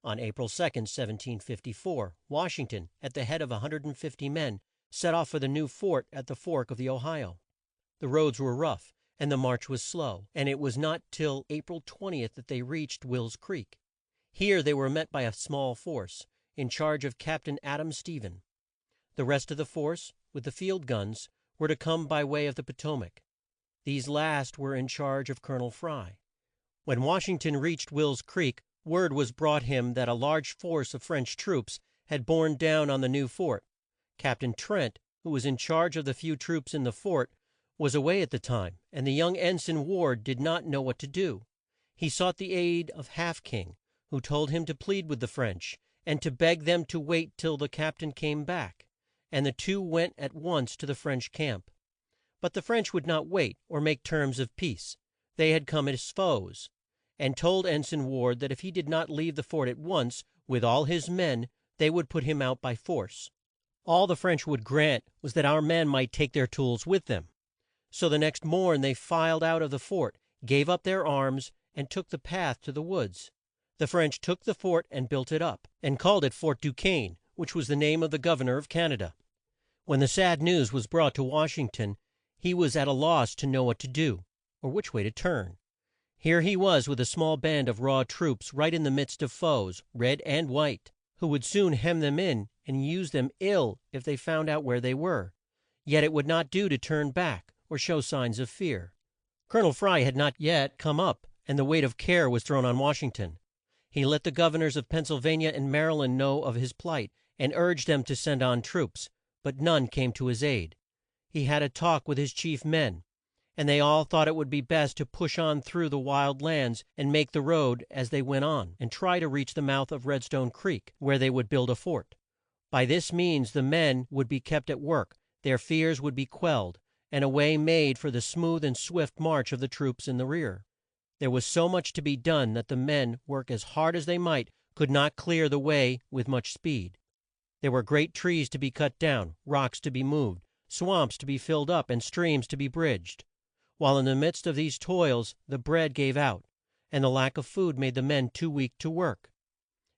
On April 2nd, 1754, Washington, at the head of 150 men, set off for the new fort at the fork of the Ohio. The roads were rough, and the march was slow, and it was not till April 20th that they reached Will's Creek. Here they were met by a small force, in charge of Captain Adam Stephen. The rest of the force, with the field guns, were to come by way of the Potomac. These last were in charge of Colonel Fry. When Washington reached Will's Creek, word was brought him that a large force of French troops had borne down on the new fort. Captain Trent, who was in charge of the few troops in the fort, was away at the time, and the young Ensign Ward did not know what to do. He sought the aid of Half King, who told him to plead with the French, and to beg them to wait till the Cap tain came back, and the two went at once to the French camp. But the French would not wait, or make terms of peace. They had come as foes, and told Ensign Ward that if he did not leave the fort at once, with all his men, they would put him out by force. All the French would grant was that our men might take their tools with them. So the next morn they filed out of the fort, gave up their arms, and took the path to the woods. The French took the fort and built it up, and called it Fort Du Quesne, which was the name of the Gov ern or of Can a da. When the sad news was brought to Wash ing ton, he was at a loss to know what to do, or which way to turn. Here he was with a small band of raw troops right in the midst of foes, red and white, who would soon hem them in and use them ill if they found out where they were. Yet it would not do to turn back, or show signs of fear. Col o nel Fry had not yet come up, and the weight of care was thrown on Wash ing ton. He let the Gov ern ors of Penn syl va ni a and Mar y land know of his plight, and urged them to send on troops, but none came to his aid. He had a talk with his chief men, and they all thought it would be best to push on through the wild lands, and make the road as they went on, and try to reach the mouth of Red stone Creek, where they would build a fort. By this means the men would be kept at work, their fears would be quelled, and a way made for the smooth and swift march of the troops in the rear. There was so much to be done that the men, work as hard as they might, could not clear the way with much speed. There were great trees to be cut down, rocks to be moved, swamps to be filled up, and streams to be bridged. While in the midst of these toils the bread gave out, and the lack of food made the men too weak to work.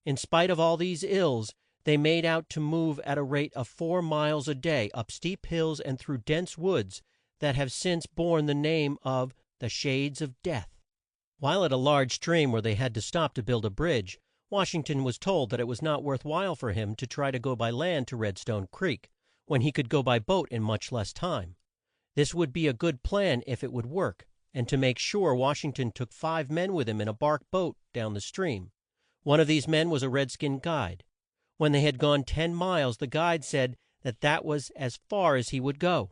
In spite of all these ills, they made out to move at a rate of 4 miles a day, up steep hills and through dense woods that have since borne the name of the Shades of Death. While at a large stream where they had to stop to build a bridge, Wash ing ton was told that it was not worth while for him to try to go by land to Red stone Creek, when he could go by boat in much less time. This would be a good plan if it would work, and to make sure Wash ing ton took 5 men with him in a bark boat down the stream. One of these men was a red skin guide. When they had gone 10 miles the guide said that that was as far as he would go.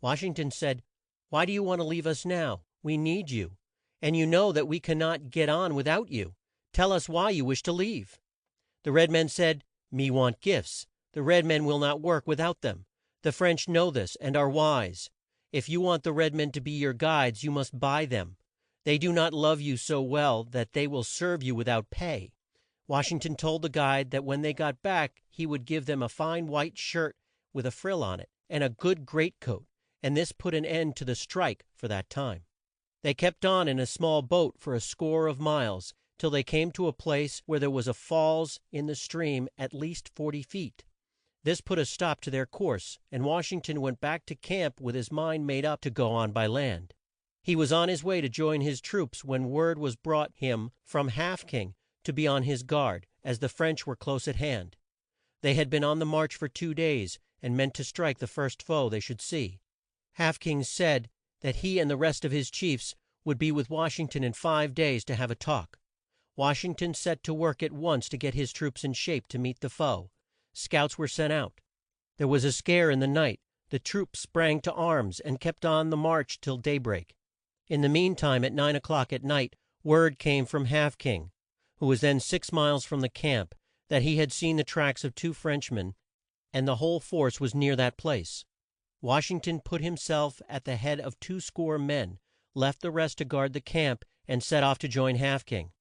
Wash ing ton said, "Why do you want to leave us now? We need you, and you know that we can not get on with out you. Tell us why you wish to leave." The red men said, "Me want gifts. The red men will not work with out them. The French know this, and are wise. If you want the red men to be your guides, you must buy them. They do not love you so well that they will serve you with out pay." Wash ing ton told the guide that when they got back he would give them a fine white shirt with a frill on it, and a good great coat, and this put an end to the strike for that time. They kept on in a small boat for a score of miles, till they came to a place where there was a falls in the stream at least 40 feet. This put a stop to their course, and Wash ing ton went back to camp with his mind made up to go on by land. He was on his way to join his troops when word was brought him from Half King to be on his guard, as the French were close at hand. They had been on the march for 2 days, and meant to strike the first foe they should see. Half King said that he and the rest of his chiefs would be with Wash ing ton in 5 days to have a talk. Wash ing ton set to work at once to get his troops in shape to meet the foe. Scouts were sent out. There was a scare in the night. The troops sprang to arms, and kept on the march till day break. In the mean time, at 9 o'clock at night, word came from Half King, who was then 6 miles from the camp, that he had seen the tracks of 2 Frenchmen, and the whole force was near that place. Wash ing ton put himself at the head of 20 men, left the rest to guard the camp, and set off to join Half King.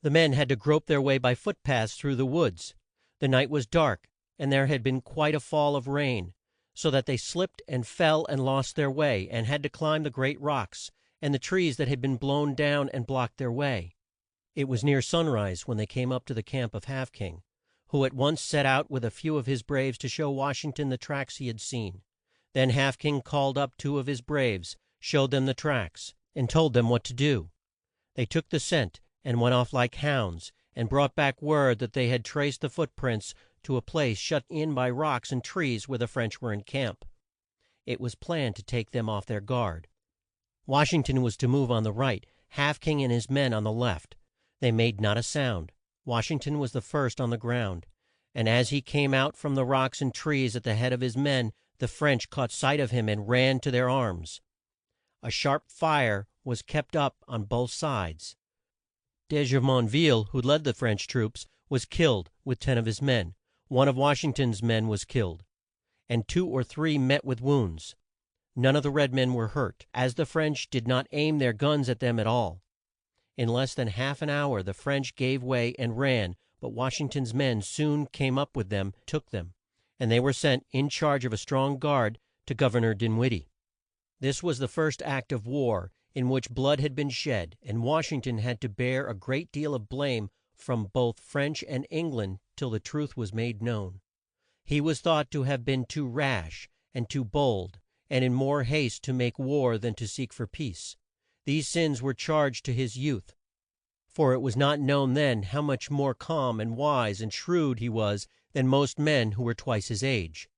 The men had to grope their way by foot paths through the woods. The night was dark, and there had been quite a fall of rain, so that they slipped and fell and lost their way, and had to climb the great rocks, and the trees that had been blown down and blocked their way. It was near sun rise when they came up to the camp of Half King, who at once set out with a few of his braves to show Wash ing ton the tracks he had seen. Then Half King called up 2 of his braves, showed them the tracks, and told them what to do. They took the scent, and went off like hounds, and brought back word that they had traced the foot prints to a place shut in by rocks and trees where the French were in camp. It was planned to take them off their guard. Wash ing ton was to move on the right, Half King and his men on the left. They made not a sound. Wash ing ton was the first on the ground, and as he came out from the rocks and trees at the head of his men, the French caught sight of him and ran to their arms. A sharp fire was kept up on both sides. De Jumonville, who led the French troops, was killed with 10 of his men. One of Washington's men was killed, and 2 or 3 met with wounds. None of the red men were hurt, as the French did not aim their guns at them at all. In less than half an hour the French gave way and ran, but Washington's men soon came up with them, took them, and they were sent, in charge of a strong guard, to Governor Dinwiddie. This was the first act of war in which blood had been shed, and Washington had to bear a great deal of blame from both French and England till the truth was made known. He was thought to have been too rash and too bold, and in more haste to make war than to seek for peace. These sins were charged to his youth, for it was not known then how much more calm and wise and shrewd he was than most men who were twice his age.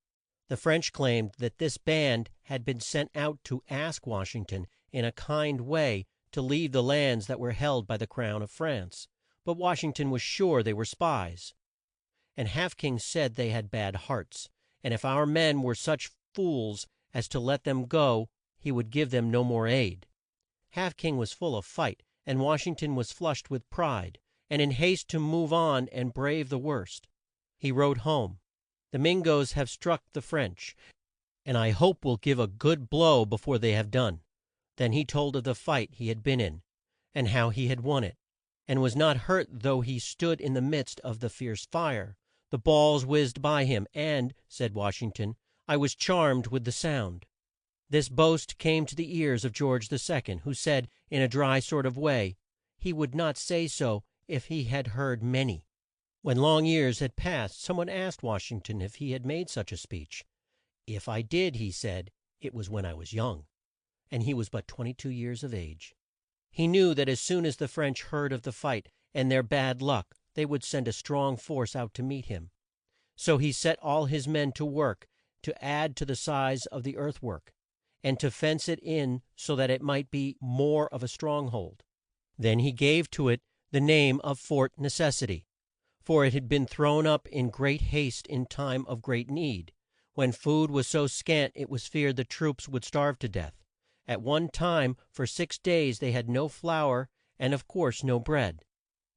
The French claimed that this band had been sent out to ask Washington in a kind way to leave the lands that were held by the crown of France, but Washington was sure they were spies. And Half King said they had bad hearts, and if our men were such fools as to let them go, he would give them no more aid. Half King was full of fight, and Washington was flushed with pride, and in haste to move on and brave the worst. He wrote home, "The Mingoes have struck the French, and I hope will give a good blow before they have done." Then he told of the fight he had been in, and how he had won it, and was not hurt though he stood in the midst of the fierce fire. The balls whizzed by him, and, said Washington, I was charmed with the sound. This boast came to the ears of George II, who said, in a dry sort of way, he would not say so if he had heard many. When long years had passed, some one asked Washington if he had made such a speech. "If I did," he said, "it was when I was young," and he was but 22 years of age. He knew that as soon as the French heard of the fight and their bad luck, they would send a strong force out to meet him. So he set all his men to work to add to the size of the earthwork, and to fence it in so that it might be more of a stronghold. Then he gave to it the name of Fort Necessity, for it had been thrown up in great haste in time of great need, when food was so scant it was feared the troops would starve to death. At one time for 6 days they had no flour and of course no bread.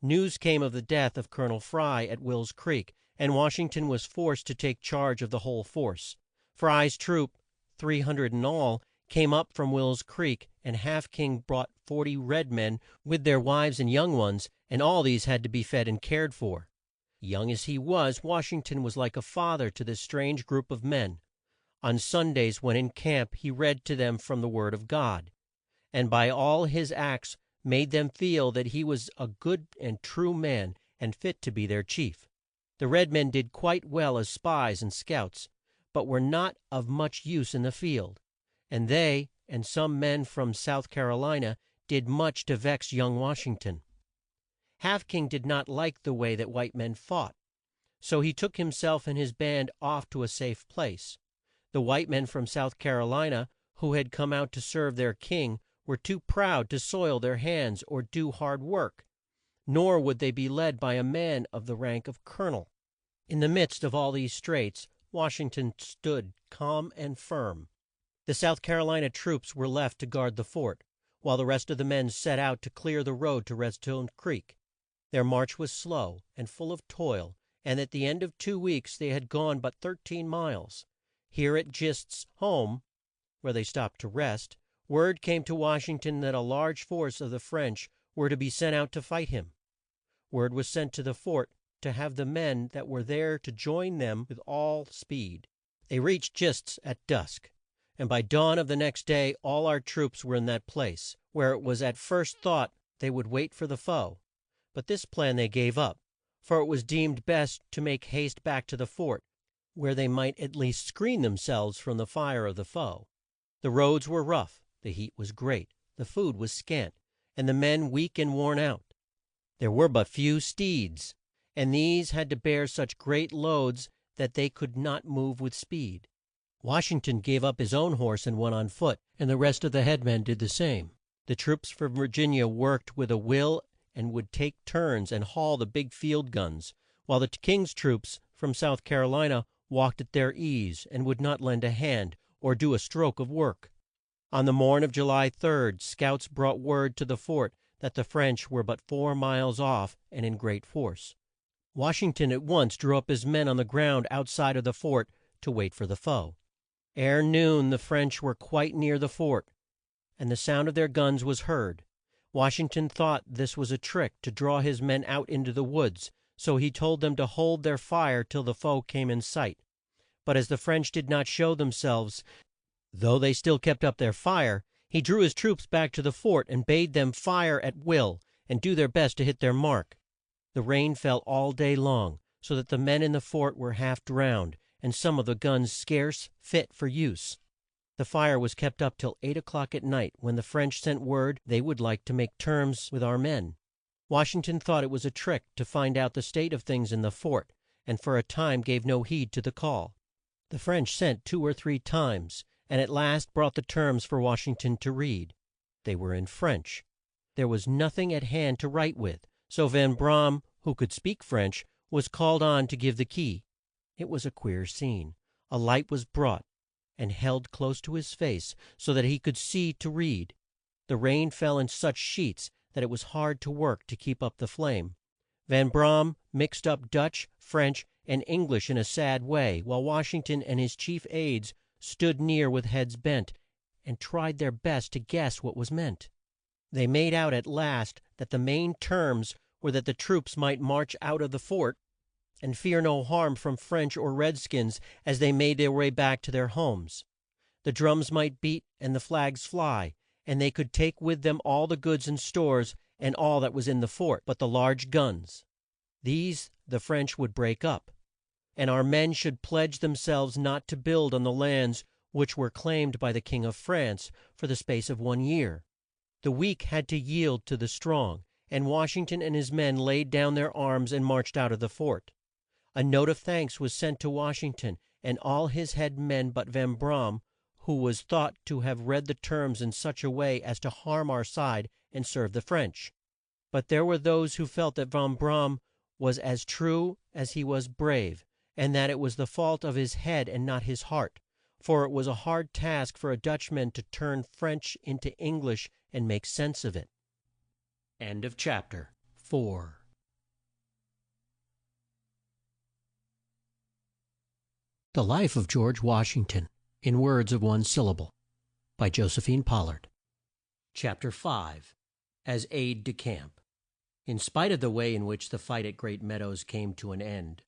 News came of the death of Colonel Fry at Will's Creek, and Washington was forced to take charge of the whole force. Fry's troop, 300 in all, came up from Will's Creek, and Half King brought 40 red men with their wives and young ones, and all these had to be fed and cared for. Young as he was, Washington was like a father to this strange group of men. On Sundays when in camp he read to them from the Word of God, and by all his acts made them feel that he was a good and true man and fit to be their chief. The red men did quite well as spies and scouts, but were not of much use in the field, and they and some men from South Carolina did much to vex young Washington. Half King did not like the way that white men fought, so he took himself and his band off to a safe place. The white men from South Carolina, who had come out to serve their king, were too proud to soil their hands or do hard work, nor would they be led by a man of the rank of colonel. In the midst of all these straits, Washington stood calm and firm. The South Carolina troops were left to guard the fort, while the rest of the men set out to clear the road to Redstone Creek. Their march was slow and full of toil, and at the end of 2 weeks they had gone but 13 miles. Here at Gist's home, where they stopped to rest, word came to Washington that a large force of the French were to be sent out to fight him. Word was sent to the fort to have the men that were there to join them with all speed. They reached Gist's at dusk, and by dawn of the next day all our troops were in that place, where it was at first thought they would wait for the foe. But this plan they gave up, for it was deemed best to make haste back to the fort, where they might at least screen themselves from the fire of the foe. The roads were rough, the heat was great, the food was scant, and the men weak and worn out. There were but few steeds, and these had to bear such great loads that they could not move with speed. Washington gave up his own horse and went on foot, and the rest of the headmen did the same. The troops from Virginia worked with a will and would take turns and haul the big field guns, while the King's troops from South Carolina walked at their ease, and would not lend a hand, or do a stroke of work. On the morn of July 3, scouts brought word to the fort that the French were but 4 miles off and in great force. Washington at once drew up his men on the ground outside of the fort to wait for the foe. Ere noon the French were quite near the fort, and the sound of their guns was heard. Washington thought this was a trick to draw his men out into the woods, so he told them to hold their fire till the foe came in sight. But as the French did not show themselves, though they still kept up their fire, he drew his troops back to the fort and bade them fire at will and do their best to hit their mark. The rain fell all day long, so that the men in the fort were half drowned, and some of the guns scarce fit for use. The fire was kept up till 8 o'clock at night, when the French sent word they would like to make terms with our men. Washington thought it was a trick to find out the state of things in the fort, and for a time gave no heed to the call. The French sent 2 or 3 times, and at last brought the terms for Washington to read. They were in French. There was nothing at hand to write with, so Van Brom, who could speak French, was called on to give the key. It was a queer scene. A light was brought and held close to his face, so that he could see to read. The rain fell in such sheets that it was hard work to keep up the flame. Van Brom mixed up Dutch, French, and English in a sad way, while Washington and his chief aides stood near with heads bent, and tried their best to guess what was meant. They made out at last that the main terms were that the troops might march out of the fort, and fear no harm from French or red skins as they made their way back to their homes. The drums might beat and the flags fly, and they could take with them all the goods and stores, and all that was in the fort, but the large guns. These the French would break up, and our men should pledge themselves not to build on the lands which were claimed by the King of France for the space of 1 year. The weak had to yield to the strong, and Washington and his men laid down their arms and marched out of the fort. A note of thanks was sent to Washington and all his head men but Van Brom, who was thought to have read the terms in such a way as to harm our side and serve the French. But there were those who felt that Van Brom was as true as he was brave, and that it was the fault of his head and not his heart, for it was a hard task for a Dutchman to turn French into English and make sense of it. End of chapter 4. The Life of George Washington, in words of one syllable, by Josephine Pollard. Chapter 5. As Aide de Camp. In spite of the way in which the fight at Great Meadows came to an end,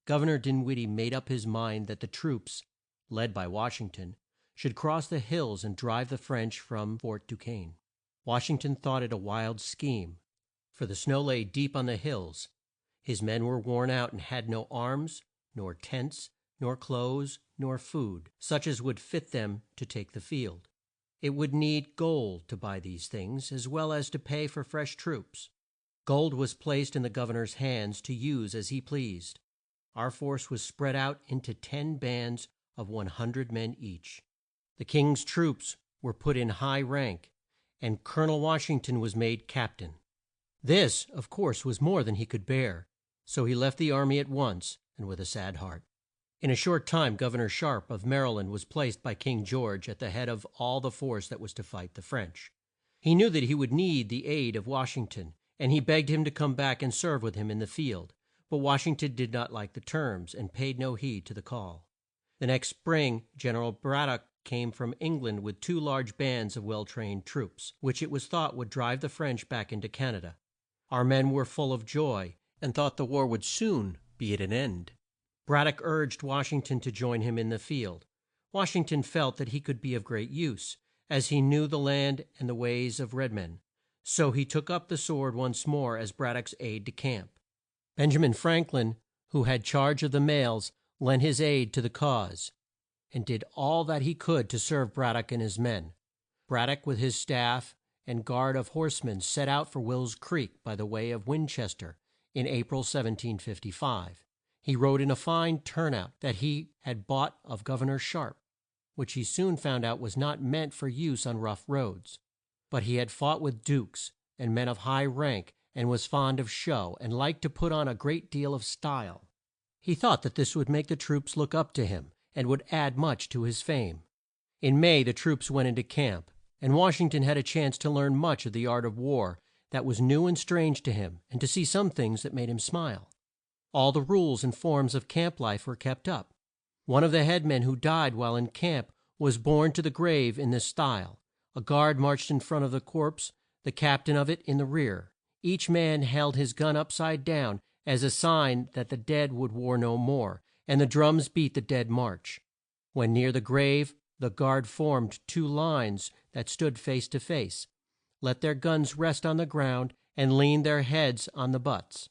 Governor Dinwiddie made up his mind that the troops, led by Washington, should cross the hills and drive the French from Fort Duquesne. Washington thought it a wild scheme, for the snow lay deep on the hills. His men were worn out and had no arms, nor tents, nor clothes, nor food, such as would fit them to take the field. It would need gold to buy these things, as well as to pay for fresh troops. Gold was placed in the governor's hands to use as he pleased. Our force was spread out into 10 bands of 100 men each. The King's troops were put in high rank, and Colonel Washington was made captain. This, of course, was more than he could bear, so he left the army at once, and with a sad heart. In a short time Governor Sharp of Maryland was placed by King George at the head of all the force that was to fight the French. He knew that he would need the aid of Washington, and he begged him to come back and serve with him in the field. But Washington did not like the terms, and paid no heed to the call. The next spring General Braddock came from England with 2 large bands of well trained troops, which it was thought would drive the French back into Canada. Our men were full of joy, and thought the war would soon be at an end. Braddock urged Washington to join him in the field. Washington felt that he could be of great use, as he knew the land and the ways of red men. So he took up the sword once more as Braddock's aide de camp. Benjamin Franklin, who had charge of the mails, lent his aid to the cause, and did all that he could to serve Braddock and his men. Braddock with his staff and guard of horsemen set out for Will's Creek by the way of Winchester in April 1755. He rode in a fine turnout that he had bought of Governor Sharp, which he soon found out was not meant for use on rough roads. But he had fought with dukes and men of high rank, and was fond of show, and liked to put on a great deal of style. He thought that this would make the troops look up to him, and would add much to his fame. In May the troops went into camp, and Wash ing ton had a chance to learn much of the art of war that was new and strange to him, and to see some things that made him smile. All the rules and forms of camp life were kept up. One of the head men who died while in camp was borne to the grave in this style: a guard marched in front of the corpse, the cap tain of it in the rear. Each man held his gun upside down as a sign that the dead would war no more, and the drums beat the dead march. When near the grave, the guard formed two lines that stood face to face, let their guns rest on the ground, and leaned their heads on the butts.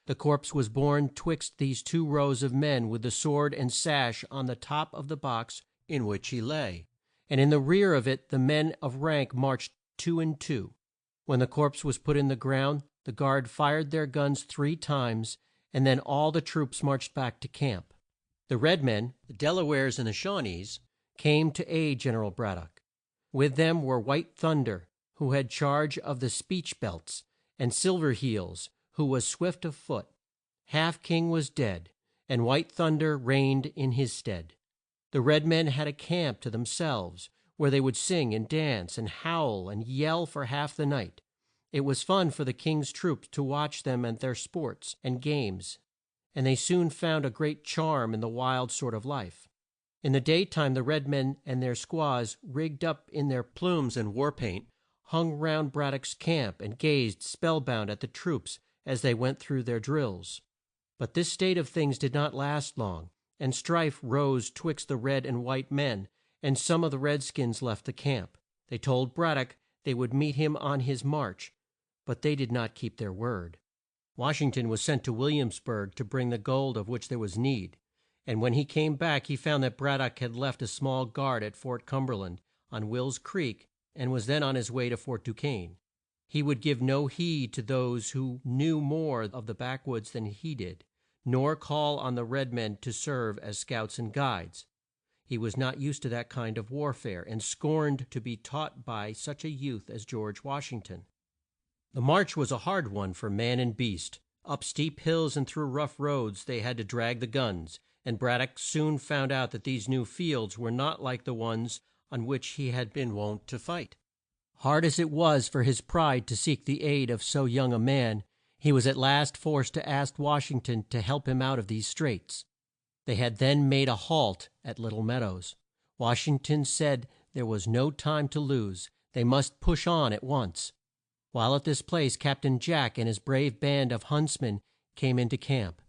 The corpse was borne twixt these two rows of men with the sword and sash on the top of the box in which he lay, and in the rear of it the men of rank marched two and two. When the corpse was put in the ground, the guard fired their guns 3 times, and then all the troops marched back to camp. The red men, the Del a wares and the Shaw nees, came to aid Gen er al Brad dock. With them were White Thun der, who had charge of the speech belts, and Sil ver Heels, who was swift of foot. Half King was dead, and White Thun der reigned in his stead. The red men had a camp to them selves, where they would sing and dance and howl and yell for half the night. It was fun for the King's troops to watch them at their sports and games, and they soon found a great charm in the wild sort of life. In the day time the red men and their squaws, rigged up in their plumes and war paint, hung round Brad dock's camp and gazed spell bound at the troops as they went through their drills. But this state of things did not last long, and strife rose twixt the red and white men, and some of the red skins left the camp. They told Brad dock they would meet him on his march, but they did not keep their word. Wash ing ton was sent to Will iams burg to bring the gold of which there was need, and when he came back he found that Brad dock had left a small guard at Fort Cum ber land on Will's Creek, and was then on his way to Fort Du quesne. He would give no heed to those who knew more of the back woods than he did, nor call on the red men to serve as scouts and guides. He was not used to that kind of war fare, and scorned to be taught by such a youth as George Wash ing ton. The march was a hard one for man and beast. Up steep hills and through rough roads they had to drag the guns, and Brad dock soon found out that these new fields were not like the ones on which he had been wont to fight. Hard as it was for his pride to seek the aid of so young a man, he was at last forced to ask Wash ing ton to help him out of these straits. They had then made a halt at Lit tle Mead ows. Wash ing ton said there was no time to lose. They must push on at once. While at this place Cap tain Jack and his brave band of hunts men came in to camp.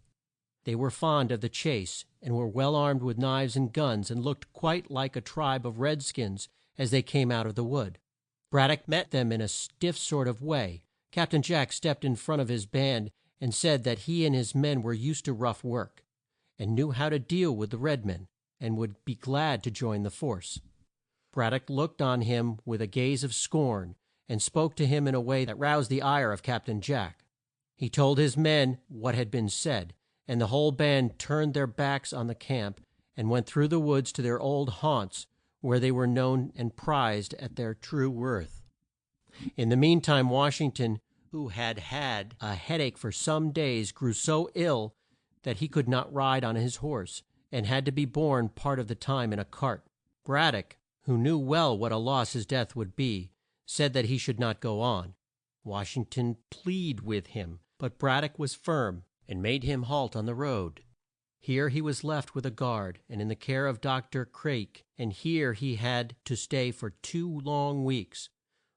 They were fond of the chase, and were well armed with knives and guns, and looked quite like a tribe of red skins as they came out of the wood. Brad dock met them in a stiff sort of way. Cap tain Jack stepped in front of his band and said that he and his men were used to rough work, and knew how to deal with the red men, and would be glad to join the force. Brad dock looked on him with a gaze of scorn, and spoke to him in a way that roused the ire of Cap tain Jack. He told his men what had been said, and the whole band turned their backs on the camp, and went through the woods to their old haunts, where they were known and prized at their true worth. In the mean time Wash ing ton, who had had a head ache for some days, grew so ill that he could not ride on his horse, and had to be borne part of the time in a cart. Brad dock, who knew well what a loss his death would be, said that he should not go on. Wash ing ton pleaded with him, but Brad dock was firm, and made him halt on the road. Here he was left with a guard, and in the care of Dr. Craik, and here he had to stay for 2 long weeks.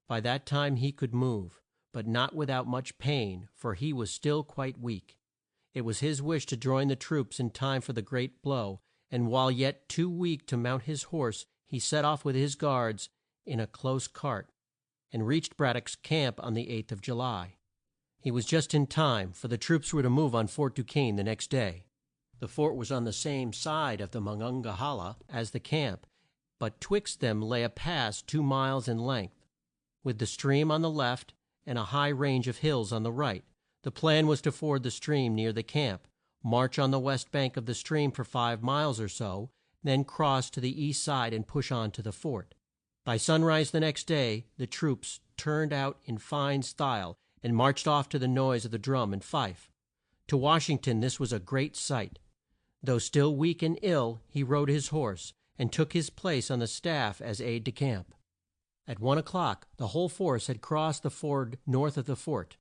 By that time he could move, but not without much pain, for he was still quite weak. It was his wish to join the troops in time for the great blow, and while yet too weak to mount his horse, he set off with his guards in a close cart, and reached Brad dock's camp on the 8th of July. He was just in time, for the troops were to move on Fort Du quesne the next day. The fort was on the same side of the Mon on ga he la as the camp, but twixt them lay a pass 2 miles in length, with the stream on the left and a high range of hills on the right. The plan was to ford the stream near the camp, march on the west bank of the stream for 5 miles or so, then cross to the east side and push on to the fort. By sunrise the next day the troops turned out in fine style, and marched off to the noise of the drum and fife. To Wash ing ton this was a great sight. Though still weak and ill, he rode his horse, and took his place on the staff as aide de camp. At 1 o'clock the whole force had crossed the ford north of the fort,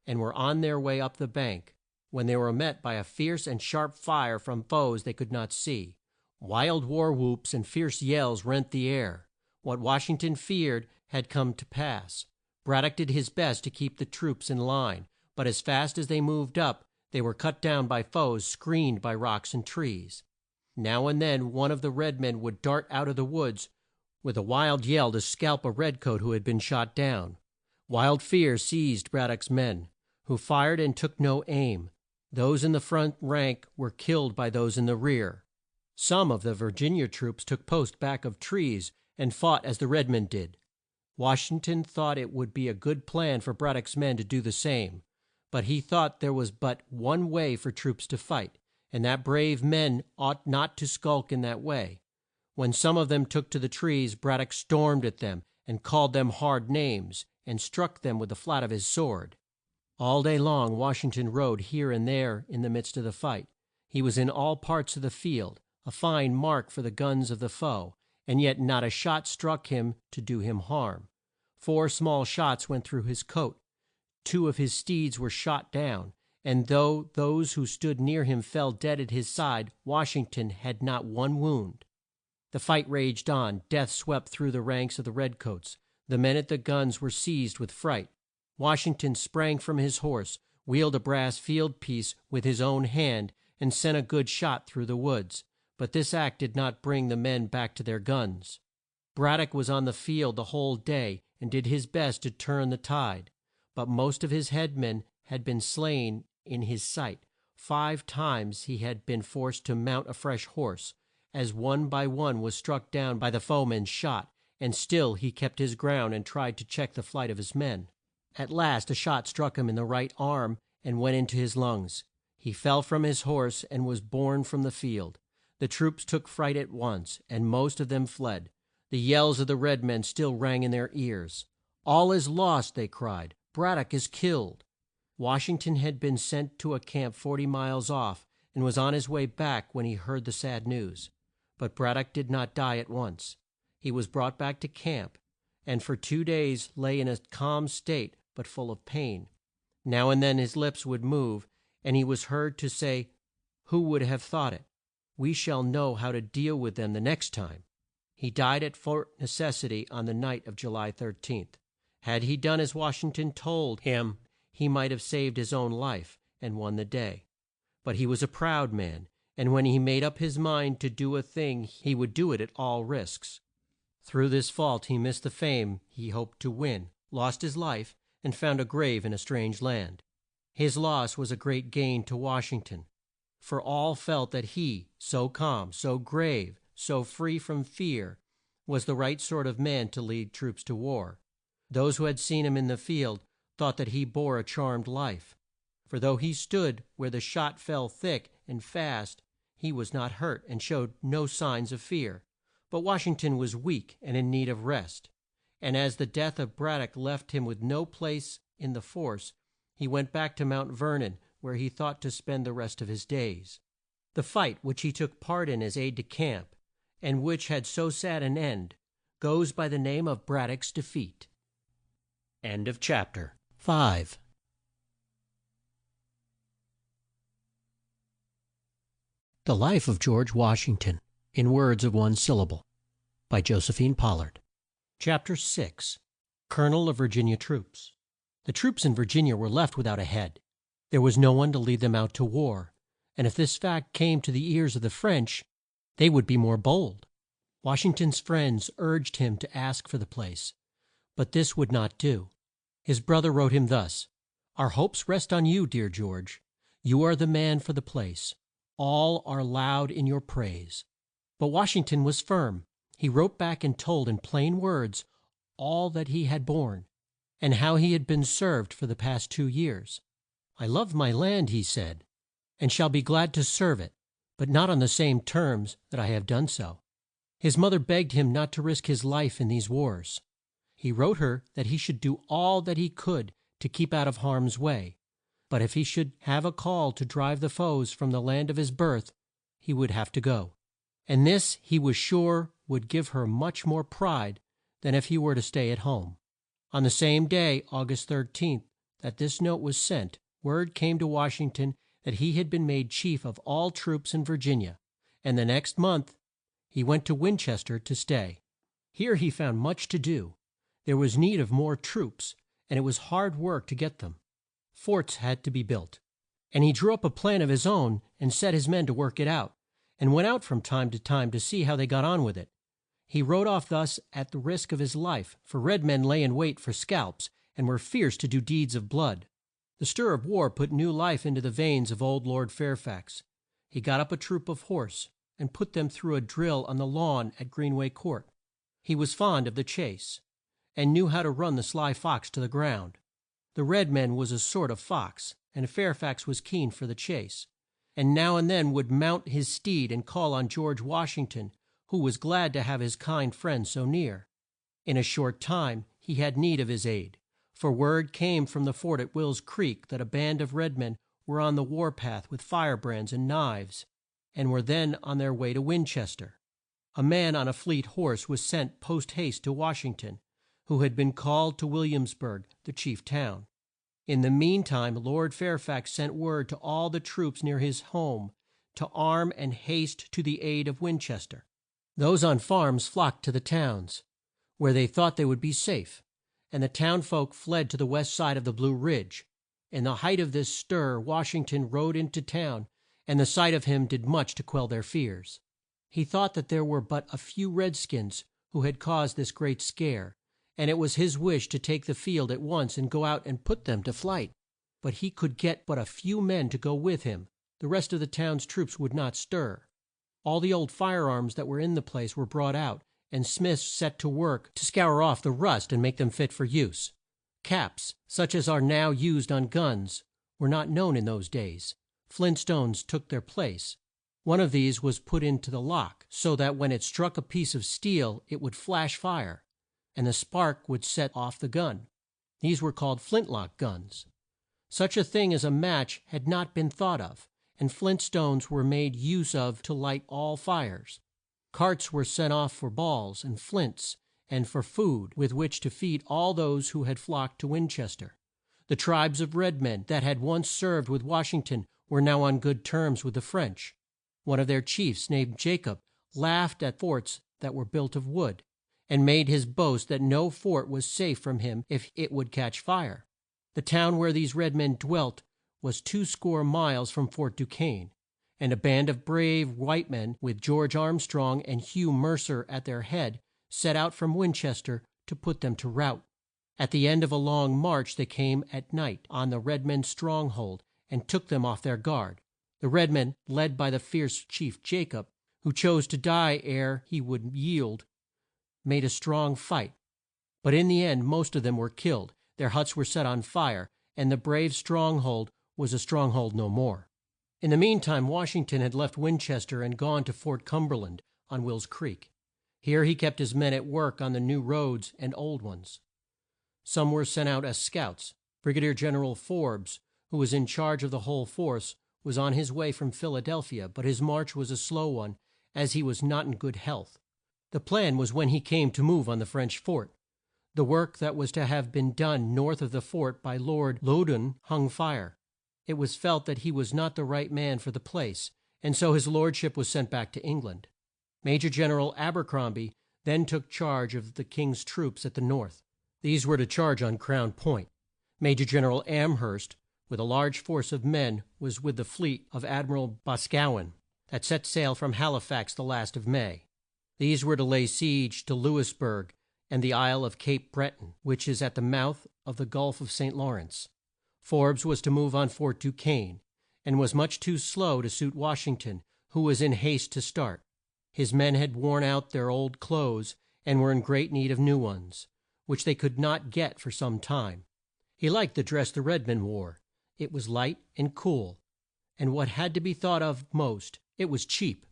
and were on their way up the bank, when they were met by a fierce and sharp fire from foes they could not see. Wild war whoops and fierce yells rent the air. What Wash ing ton feared had come to pass. Brad dock did his best to keep the troops in line, but as fast as they moved up they were cut down by foes screened by rocks and trees. Now and then one of the red men would dart out of the woods with a wild yell to scalp a red coat who had been shot down. Wild fear seized Brad dock's men, who fired and took no aim. Those in the front rank were killed by those in the rear. Some of the Vir gin ia troops took post back of trees and fought as the red men did. Wash ing ton thought it would be a good plan for Brad dock's men to do the same, but he thought there was but one way for troops to fight, and that brave men ought not to skulk in that way. When some of them took to the trees, Brad dock stormed at them and called them hard names, and struck them with the flat of his sword. All day long Wash ing ton rode here and there in the midst of the fight. He was in all parts of the field, a fine mark for the guns of the foe, and yet not a shot struck him to do him harm. 4 small shots went through his coat. 2 of his steeds were shot down, and though those who stood near him fell dead at his side, Wash ing ton had not one wound. The fight raged on. Death swept through the ranks of the red coats. The men at the guns were seized with fright. Wash ing ton sprang from his horse, wheeled a brass field piece with his own hand, and sent a good shot through the woods. But this act did not bring the men back to their guns. Brad dock was on the field the whole day, and did his best to turn the tide. But most of his head men had been slain in his sight. 5 times he had been forced to mount a fresh horse, as one by one was struck down by the foeman's shot, and still he kept his ground and tried to check the flight of his men. At last a shot struck him in the right arm and went into his lungs. He fell from his horse and was borne from the field. The troops took fright at once, and most of them fled. The yells of the red men still rang in their ears. "All is lost!" they cried. "Brad dock is killed!" Wash ing ton had been sent to a camp 40 miles off, and was on his way back when he heard the sad news. But Brad dock did not die at once. He was brought back to camp, and for 2 days lay in a calm state, but full of pain. Now and then his lips would move, and he was heard to say, "Who would have thought it? We shall know how to deal with them the next time." He died at Fort Necessity on the night of July 13th. Had he done as Wash ing ton told him, he might have saved his own life, and won the day. But he was a proud man, and when he made up his mind to do a thing he would do it at all risks. Through this fault he missed the fame he hoped to win, lost his life, and found a grave in a strange land. His loss was a great gain to Wash ing ton, for all felt that he, so calm, so grave, so free from fear, was the right sort of man to lead troops to war. Those who had seen him in the field thought that he bore a charmed life, for though he stood where the shot fell thick and fast, he was not hurt and showed no signs of fear. But Wash ing ton was weak and in need of rest, and as the death of Brad dock left him with no place in the force, he went back to Mount Ver non, where he thought to spend the rest of his days. The fight which he took part in as aide de camp, and which had so sad an end, goes by the name of Brad dock's defeat. End of chapter 5. The Life of George Washington, in words of one syllable, by Josephine Pollard. Chapter 6. Colonel of Virginia Troops. The troops in Virginia were left without a head. There was no one to lead them out to war, and if this fact came to the ears of the French, they would be more bold. Wash ing ton's friends urged him to ask for the place, but this would not do. His brother wrote him thus: "Our hopes rest on you, dear George. You are the man for the place. All are loud in your praise." But Wash ing ton was firm. He wrote back and told in plain words all that he had borne, and how he had been served for the past 2 years. "I love my land," he said, "and shall be glad to serve it, but not on the same terms that I have done so." His mother begged him not to risk his life in these wars. He wrote her that he should do all that he could to keep out of harm's way, but if he should have a call to drive the foes from the land of his birth, he would have to go, and this he was sure would give her much more pride than if he were to stay at home. On the same day, August 13th, that this note was sent, word came to Washington that he had been made chief of all troops in Virginia, and the next month he went to Winchester to stay. Here he found much to do. There was need of more troops, and it was hard work to get them. Forts had to be built, and he drew up a plan of his own and set his men to work it out, and went out from time to see how they got on with it. He rode off thus at the risk of his life, for red men lay in wait for scalps, and were fierce to do deeds of blood. The stir of war put new life into the veins of old Lord Fairfax. He got up a troop of horse, and put them through a drill on the lawn at Greenway Court. He was fond of the chase, and knew how to run the sly fox to the ground. The red man was a sort of fox, and Fairfax was keen for the chase, and now and then would mount his steed and call on George Washington, who was glad to have his kind friend so near. In a short time he had need of his aid, for word came from the fort at Will's Creek that a band of red men were on the war path with firebrands and knives, and were then on their way to Winchester. A man on a fleet horse was sent post haste to Washington, who had been called to Williamsburg, the chief town. In the meantime Lord Fairfax sent word to all the troops near his home to arm and haste to the aid of Winchester. Those on farms flocked to the towns, where they thought they would be safe, and the town folk fled to the west side of the Blue Ridge. In the height of this stir Washington rode into town, and the sight of him did much to quell their fears. He thought that there were but a few red skins who had caused this great scare, and it was his wish to take the field at once and go out and put them to flight. But he could get but a few men to go with him. The rest of the town's troops would not stir. All the old firearms that were in the place were brought out, and smiths set to work to scour off the rust and make them fit for use. Caps, such as are now used on guns, were not known in those days. Flint stones took their place. One of these was put into the lock, so that when it struck a piece of steel it would flash fire, and the spark would set off the gun. These were called flint lock guns. Such a thing as a match had not been thought of, and flint stones were made use of to light all fires. Carts were sent off for balls and flints, and for food with which to feed all those who had flocked to Winchester. The tribes of red men that had once served with Washington were now on good terms with the French. One of their chiefs, named Jacob, laughed at forts that were built of wood, and made his boast that no fort was safe from him if it would catch fire. The town where these red men dwelt was 20 miles from Fort Duquesne, and a band of brave white men, with George Armstrong and Hugh Mercer at their head, set out from Winchester to put them to rout. At the end of a long march they came at night on the red men's strong hold, and took them off their guard. The red men, led by the fierce chief Jacob, who chose to die ere he would yield, made a strong fight, but in the end most of them were killed. Their huts were set on fire, and the brave strong hold was a strong hold no more. In the meantime Washington had left Winchester and gone to Fort Cumberland on Will's Creek. Here he kept his men at work on the new roads and old ones. Some were sent out as scouts. Brigadier General Forbes, who was in charge of the whole force, was on his way from Philadelphia, but his march was a slow one, as he was not in good health. The plan was when he came to move on the French fort. The work that was to have been done north of the fort by Lord Loudoun hung fire. It was felt that he was not the right man for the place, and so his lordship was sent back to England. Major General Abercrombie then took charge of the King's troops at the north. These were to charge on Crown Point. Major General Amherst, with a large force of men, was with the fleet of Admiral Boscawen, that set sail from Halifax the last of May. These were to lay siege to Louisburg and the Isle of Cape Breton, which is at the mouth of the Gulf of St. Lawrence. Forbes was to move on Fort Duquesne, and was much too slow to suit Washington, who was in haste to start. His men had worn out their old clothes, and were in great need of new ones, which they could not get for some time. He liked the dress the red men wore. It was light and cool, and what had to be thought of most, it was cheap.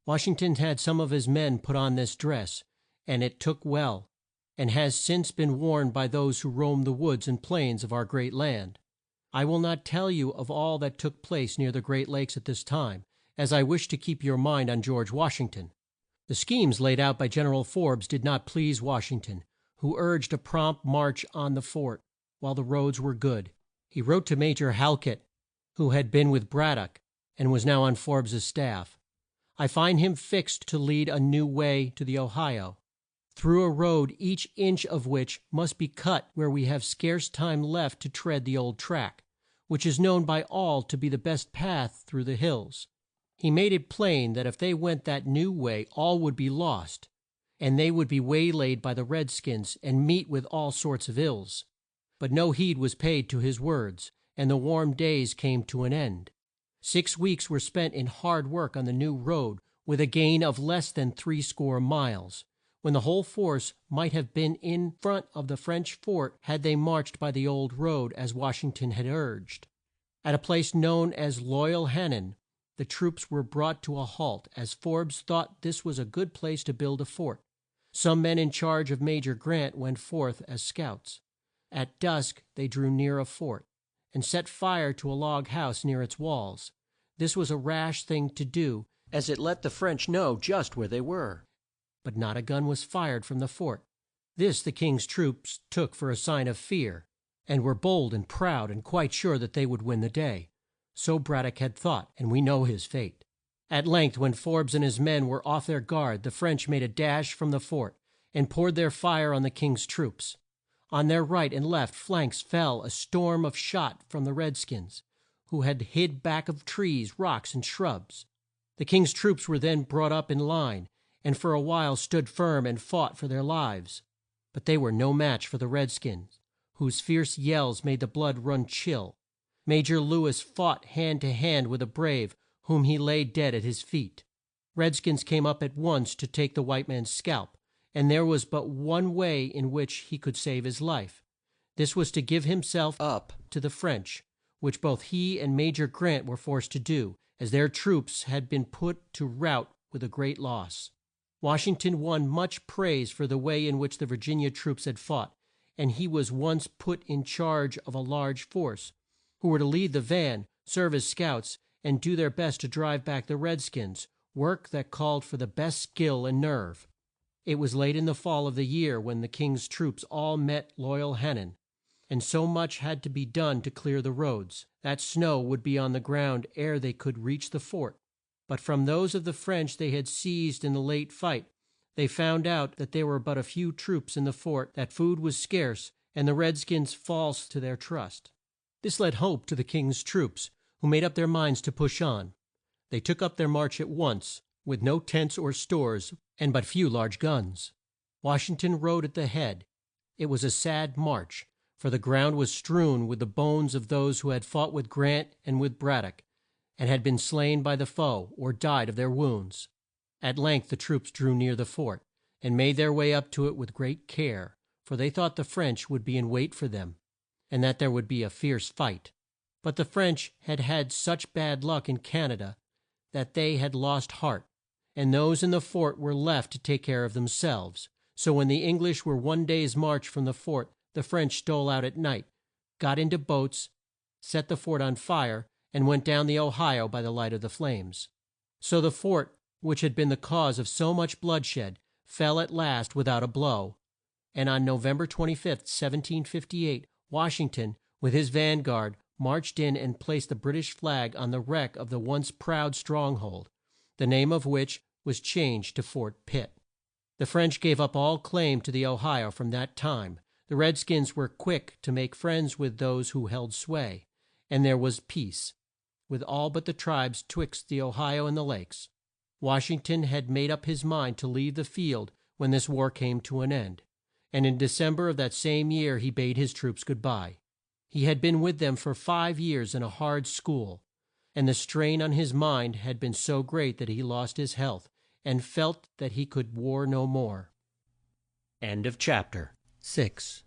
Washington had some of his men put on this dress, and it took well, and has since been worn by those who roam the woods and plains of our great land. I will not tell you of all that took place near the Great Lakes at this time, as I wish to keep your mind on George Washington." The schemes laid out by Gen er al Forbes did not please Wash ing ton, who urged a prompt march on the fort while the roads were good. He wrote to Ma jor Hal kett, who had been with Brad dock and was now on Forbes' staff: "I find him fixed to lead a new way to the O hi o, through a road each inch of which must be cut where we have scarce time left to tread the old track, which is known by all to be the best path through the hills." He made it plain that if they went that new way all would be lost, and they would be way laid by the red skins and meet with all sorts of ills. But no heed was paid to his words, and the warm days came to an end. 6 weeks were spent in hard work on the new road, with a gain of less than 60 miles, when the whole force might have been in front of the French fort had they marched by the old road as Wash ing ton had urged. At a place known as Loy al Han nan, the troops were brought to a halt, as Forbes thought this was a good place to build a fort. Some men in charge of Ma jor Grant went forth as scouts. At dusk they drew near a fort, and set fire to a log house near its walls. This was a rash thing to do, as it let the French know just where they were. But not a gun was fired from the fort. This the King's troops took for a sign of fear, and were bold and proud, and quite sure that they would win the day. So Brad dock had thought, and we know his fate. At length, when Forbes and his men were off their guard, the French made a dash from the fort, and poured their fire on the King's troops. On their right and left flanks fell a storm of shot from the red skins, who had hid back of trees, rocks, and shrubs. The King's troops were then brought up in line, and for a while stood firm and fought for their lives. But they were no match for the red skins, whose fierce yells made the blood run chill. Ma jor Lew is fought hand to hand with a brave, whom he laid dead at his feet. Red skins came up at once to take the white man's scalp, and there was but one way in which he could save his life. This was to give him self up to the French, which both he and Ma jor Grant were forced to do, as their troops had been put to rout with a great loss. Wash ing ton won much praise for the way in which the Vir gin i a troops had fought, and he was once put in charge of a large force, who were to lead the van, serve as scouts, and do their best to drive back the red skins, work that called for the best skill and nerve. It was late in the fall of the year when the King's troops all met Loy al Han nan, and so much had to be done to clear the roads, that snow would be on the ground ere they could reach the fort. But from those of the French they had seized in the late fight, they found out that there were but a few troops in the fort, that food was scarce, and the red skins false to their trust. This lent hope to the King's troops, who made up their minds to push on. They took up their march at once, with no tents or stores, and but few large guns. Wash ing ton rode at the head. It was a sad march, for the ground was strewn with the bones of those who had fought with Grant and with Brad dock, and had been slain by the foe, or died of their wounds. At length the troops drew near the fort, and made their way up to it with great care, for they thought the French would be in wait for them, and that there would be a fierce fight. But the French had had such bad luck in Can a da that they had lost heart, and those in the fort were left to take care of themselves. So when the Eng lish were one day's march from the fort, the French stole out at night, got in to boats, set the fort on fire, and went down the O hi o by the light of the flames. So the fort, which had been the cause of so much blood shed, fell at last without a blow, and on No vem ber 25, 1758, Wash ing ton, with his van guard, marched in and placed the Brit ish flag on the wreck of the once proud strong hold, the name of which was changed to Fort Pitt. The French gave up all claim to the O hi o from that time. The red skins were quick to make friends with those who held sway, and there was peace with all but the tribes twixt the O hi o and the lakes. Wash ing ton had made up his mind to leave the field when this war came to an end, and in De cem ber of that same year he bade his troops good bye. He had been with them for 5 years in a hard school, and the strain on his mind had been so great that he lost his health, and felt that he could war no more. End of chapter. 6.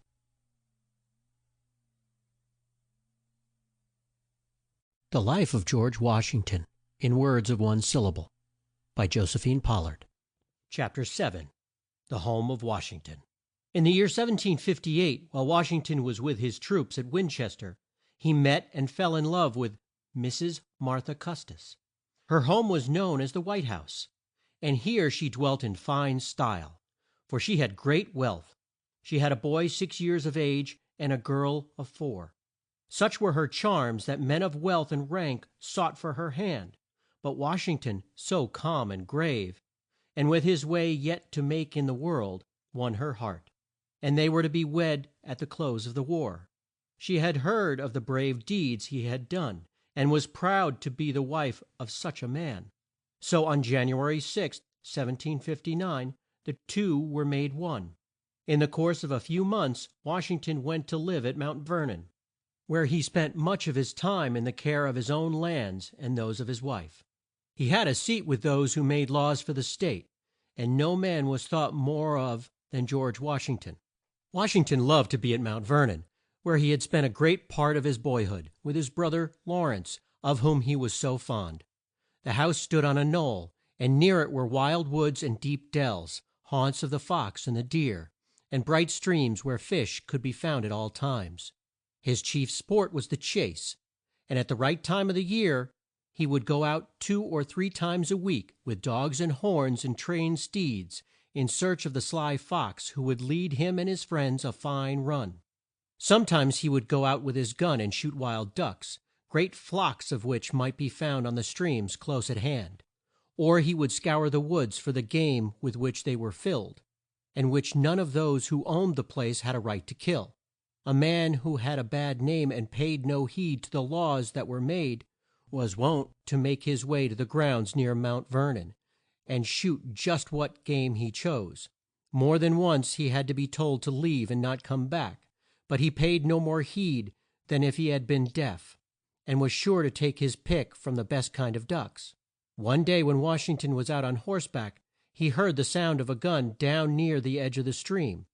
The Life of George Washington, in words of one syllable, by Josephine Pollard. Chapter 7. The Home of Washington. In the year 1758, while Wash ing ton was with his troops at Win ches ter, he met and fell in love with Mrs. Martha Cus tis. Her home was known as the White House, and here she dwelt in fine style, for she had great wealth. She had a boy 6 years of age and a girl of 4. Such were her charms that men of wealth and rank sought for her hand, but Washington, so calm and grave, and with his way yet to make in the world, won her heart, and they were to be wed at the close of the war. She had heard of the brave deeds he had done, and was proud to be the wife of such a man. So on January 6, 1759, the two were made one. In the course of a few months Washington went to live at Mount Vernon, where he spent much of his time in the care of his own lands and those of his wife. He had a seat with those who made laws for the state, and no man was thought more of than George Washington. Washington loved to be at Mount Vernon, where he had spent a great part of his boyhood, with his brother Lawrence, of whom he was so fond. The house stood on a knoll, and near it were wild woods and deep dells, haunts of the fox and the deer, and bright streams where fish could be found at all times. His chief sport was the chase, and at the right time of the year he would go out 2 or 3 times a week with dogs and horns and trained steeds in search of the sly fox who would lead him and his friends a fine run. Sometimes he would go out with his gun and shoot wild ducks, great flocks of which might be found on the streams close at hand, or he would scour the woods for the game with which they were filled, and which none of those who owned the place had a right to kill. A man who had a bad name and paid no heed to the laws that were made was wont to make his way to the grounds near Mount Vernon and shoot just what game he chose. More than once he had to be told to leave and not come back, but he paid no more heed than if he had been deaf, and was sure to take his pick from the best kind of ducks. One day when Washington was out on horseback, he heard the sound of a gun down near the edge of the stream.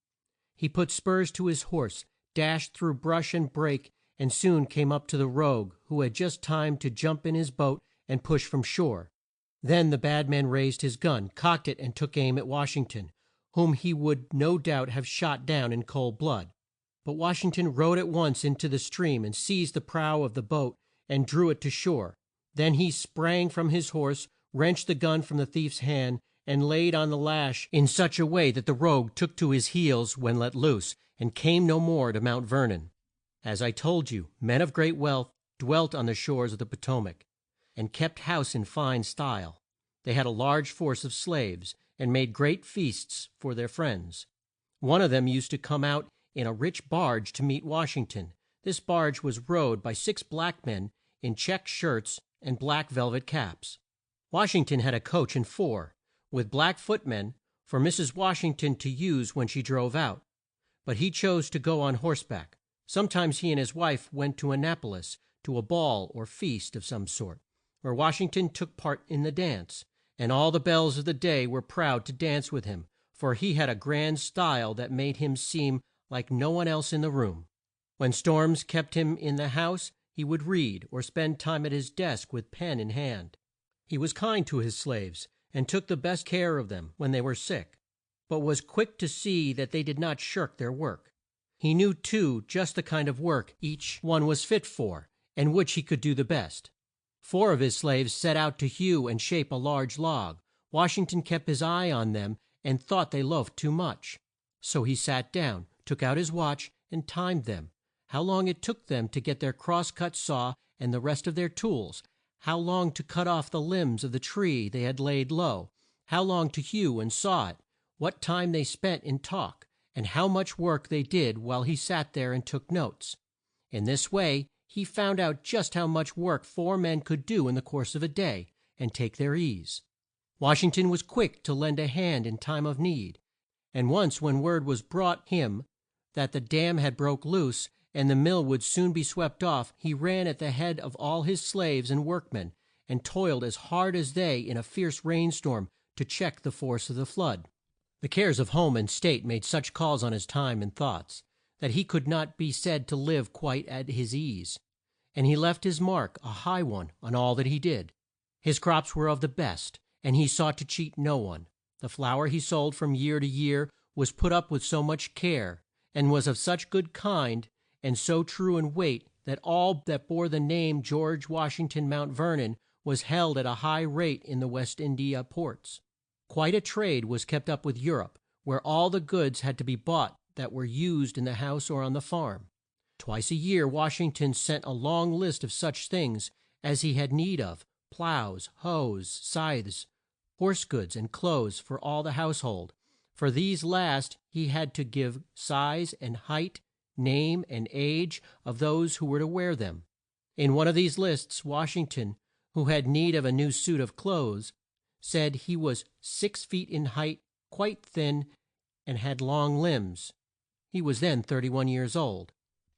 He put spurs to his horse, dashed through brush and brake, and soon came up to the rogue, who had just time to jump in his boat and push from shore. Then the bad man raised his gun, cocked it, and took aim at Washington, whom he would no doubt have shot down in cold blood. But Washington rode at once into the stream and seized the prow of the boat and drew it to shore. Then he sprang from his horse, wrenched the gun from the thief's hand, and laid on the lash in such a way that the rogue took to his heels when let loose, and came no more to Mount Vernon. As I told you, men of great wealth dwelt on the shores of the Potomac, and kept house in fine style. They had a large force of slaves, and made great feasts for their friends. One of them used to come out in a rich barge to meet Washington. This barge was rowed by 6 black men in check shirts and black velvet caps. Washington had a coach and 4, with black footmen, for Mrs. Washington to use when she drove out, but he chose to go on horseback. Sometimes he and his wife went to Annapolis to a ball or feast of some sort, where Washington took part in the dance, and all the belles of the day were proud to dance with him, for he had a grand style that made him seem like no one else in the room. When storms kept him in the house, he would read, or spend time at his desk with pen in hand. He was kind to his slaves, and took the best care of them when they were sick, but was quick to see that they did not shirk their work. He knew, too, just the kind of work each one was fit for, and which he could do the best. 4 of his slaves set out to hew and shape a large log. Washington kept his eye on them and thought they loafed too much. So he sat down, took out his watch, and timed them, how long it took them to get their cross cut saw and the rest of their tools, how long to cut off the limbs of the tree they had laid low, how long to hew and saw it, what time they spent in talk, and how much work they did while he sat there and took notes. In this way he found out just how much work 4 men could do in the course of a day, and take their ease. Washington was quick to lend a hand in time of need, and once when word was brought him that the dam had broke loose and the mill would soon be swept off, he ran at the head of all his slaves and workmen, and toiled as hard as they in a fierce rain storm to check the force of the flood. The cares of home and state made such calls on his time and thoughts, that he could not be said to live quite at his ease, and he left his mark, a high one, on all that he did. His crops were of the best, and he sought to cheat no one. The flour he sold from year to year was put up with so much care, and was of such good kind, and so true in weight, that all that bore the name George Washington Mount Vernon was held at a high rate in the West India ports. Quite a trade was kept up with Europe, where all the goods had to be bought that were used in the house or on the farm. Twice a year Washington sent a long list of such things as he had need of: plows, hoes, scythes, horse goods, and clothes for all the household. For these last he had to give size and height, name and age of those who were to wear them. In one of these lists Washington, who had need of a new suit of clothes, said he was 6 feet in height, quite thin, and had long limbs. He was then 31 years old.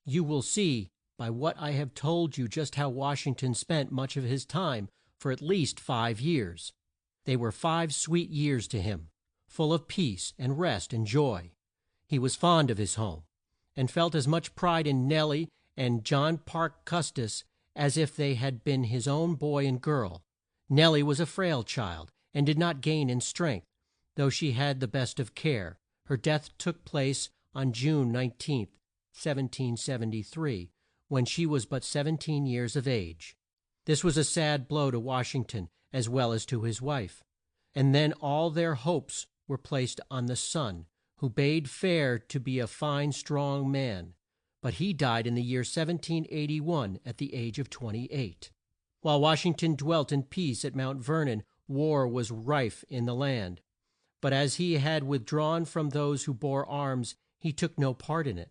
You will see by what I have told you just how Washington spent much of his time for at least 5 years. They were 5 sweet years to him, full of peace and rest and joy. He was fond of his home, and felt as much pride in Nellie and John Parke Custis as if they had been his own boy and girl. Nellie was a frail child, and did not gain in strength, though she had the best of care. Her death took place on June 19, 1773, when she was but 17 years of age. This was a sad blow to Washington as well as to his wife, and then all their hopes were placed on the son, who bade fair to be a fine strong man, but he died in the year 1781 at the age of 28. While Washington dwelt in peace at Mount Vernon, war was rife in the land, but as he had withdrawn from those who bore arms, he took no part in it.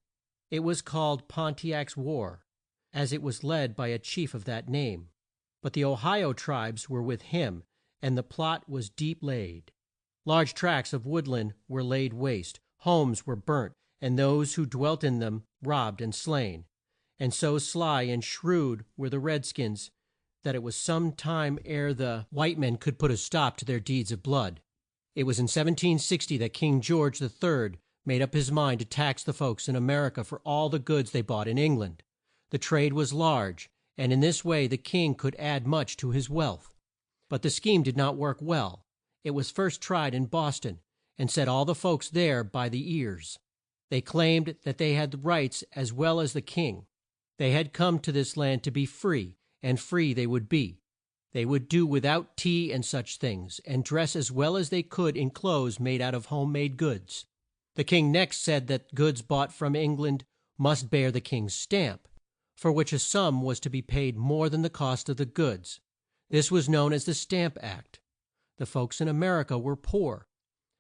It was called Pontiac's War, as it was led by a chief of that name. But the Ohio tribes were with him, and the plot was deep laid. Large tracts of woodland were laid waste, homes were burnt, and those who dwelt in them robbed and slain. And so sly and shrewd were the redskins that it was some time ere the white men could put a stop to their deeds of blood. It was in 1760 that King George III made up his mind to tax the folks in America for all the goods they bought in England. The trade was large, and in this way the king could add much to his wealth. But the scheme did not work well. It was first tried in Boston, and set all the folks there by the ears. They claimed that they had the rights as well as the king. They had come to this land to be free, and free they would be. They would do without tea and such things, and dress as well as they could in clothes made out of home made goods. The king next said that goods bought from England must bear the king's stamp, for which a sum was to be paid more than the cost of the goods. This was known as the Stamp Act. The folks in America were poor.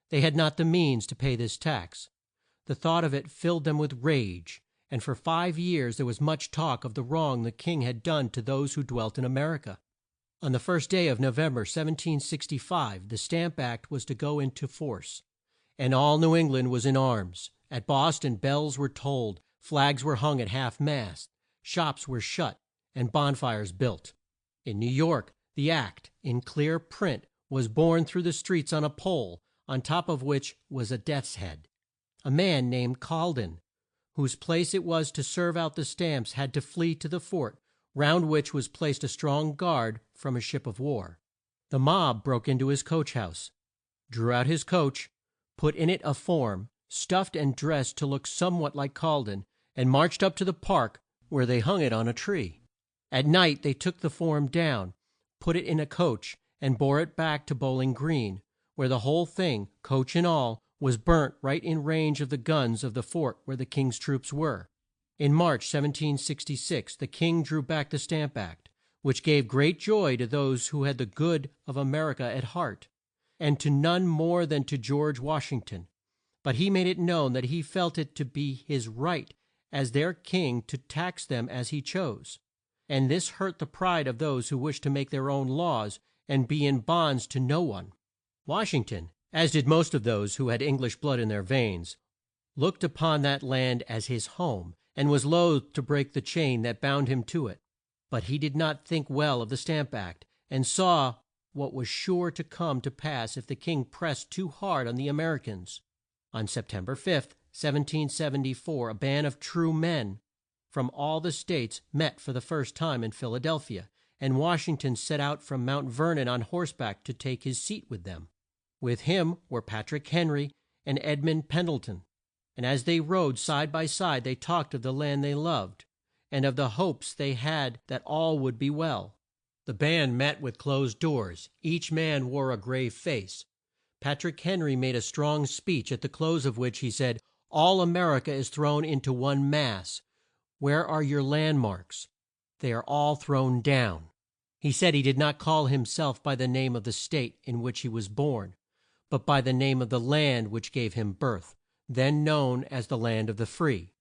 They had not the means to pay this tax. The thought of it filled them with rage, and for 5 years there was much talk of the wrong the king had done to those who dwelt in America. On the first day of November, 1765, the Stamp Act was to go into force, and all New England was in arms. At Boston bells were tolled, flags were hung at half mast, shops were shut, and bonfires built. In New York, the act, in clear print, was borne through the streets on a pole, on top of which was a death's head. A man named Colden, whose place it was to serve out the stamps, had to flee to the fort, round which was placed a strong guard from a ship of war. The mob broke into his coach house, drew out his coach, put in it a form, stuffed and dressed to look somewhat like Colden, and marched up to the park, where they hung it on a tree. At night they took the form down, put it in a coach, and bore it back to Bowling Green, where the whole thing, coach and all, was burnt right in range of the guns of the fort where the king's troops were. In March, 1766, the king drew back the Stamp Act, which gave great joy to those who had the good of America at heart, and to none more than to George Washington. But he made it known that he felt it to be his right as their king to tax them as he chose, and this hurt the pride of those who wished to make their own laws and be in bonds to no one. Washington, as did most of those who had English blood in their veins, looked upon that land as his home, and was loath to break the chain that bound him to it. But he did not think well of the Stamp Act, and saw what was sure to come to pass if the king pressed too hard on the Americans. On September 5, 1774, a band of true men from all the states met for the first time in Philadelphia, and Washington set out from Mount Vernon on horseback to take his seat with them. With him were Patrick Henry and Edmund Pendleton, and as they rode side by side they talked of the land they loved, and of the hopes they had that all would be well. The band met with closed doors. Each man wore a grave face. Patrick Henry made a strong speech, at the close of which he said, "All America is thrown into one mass. Where are your landmarks? They are all thrown down." He said he did not call himself by the name of the state in which he was born, but by the name of the land which gave him birth, then known as the land of the free.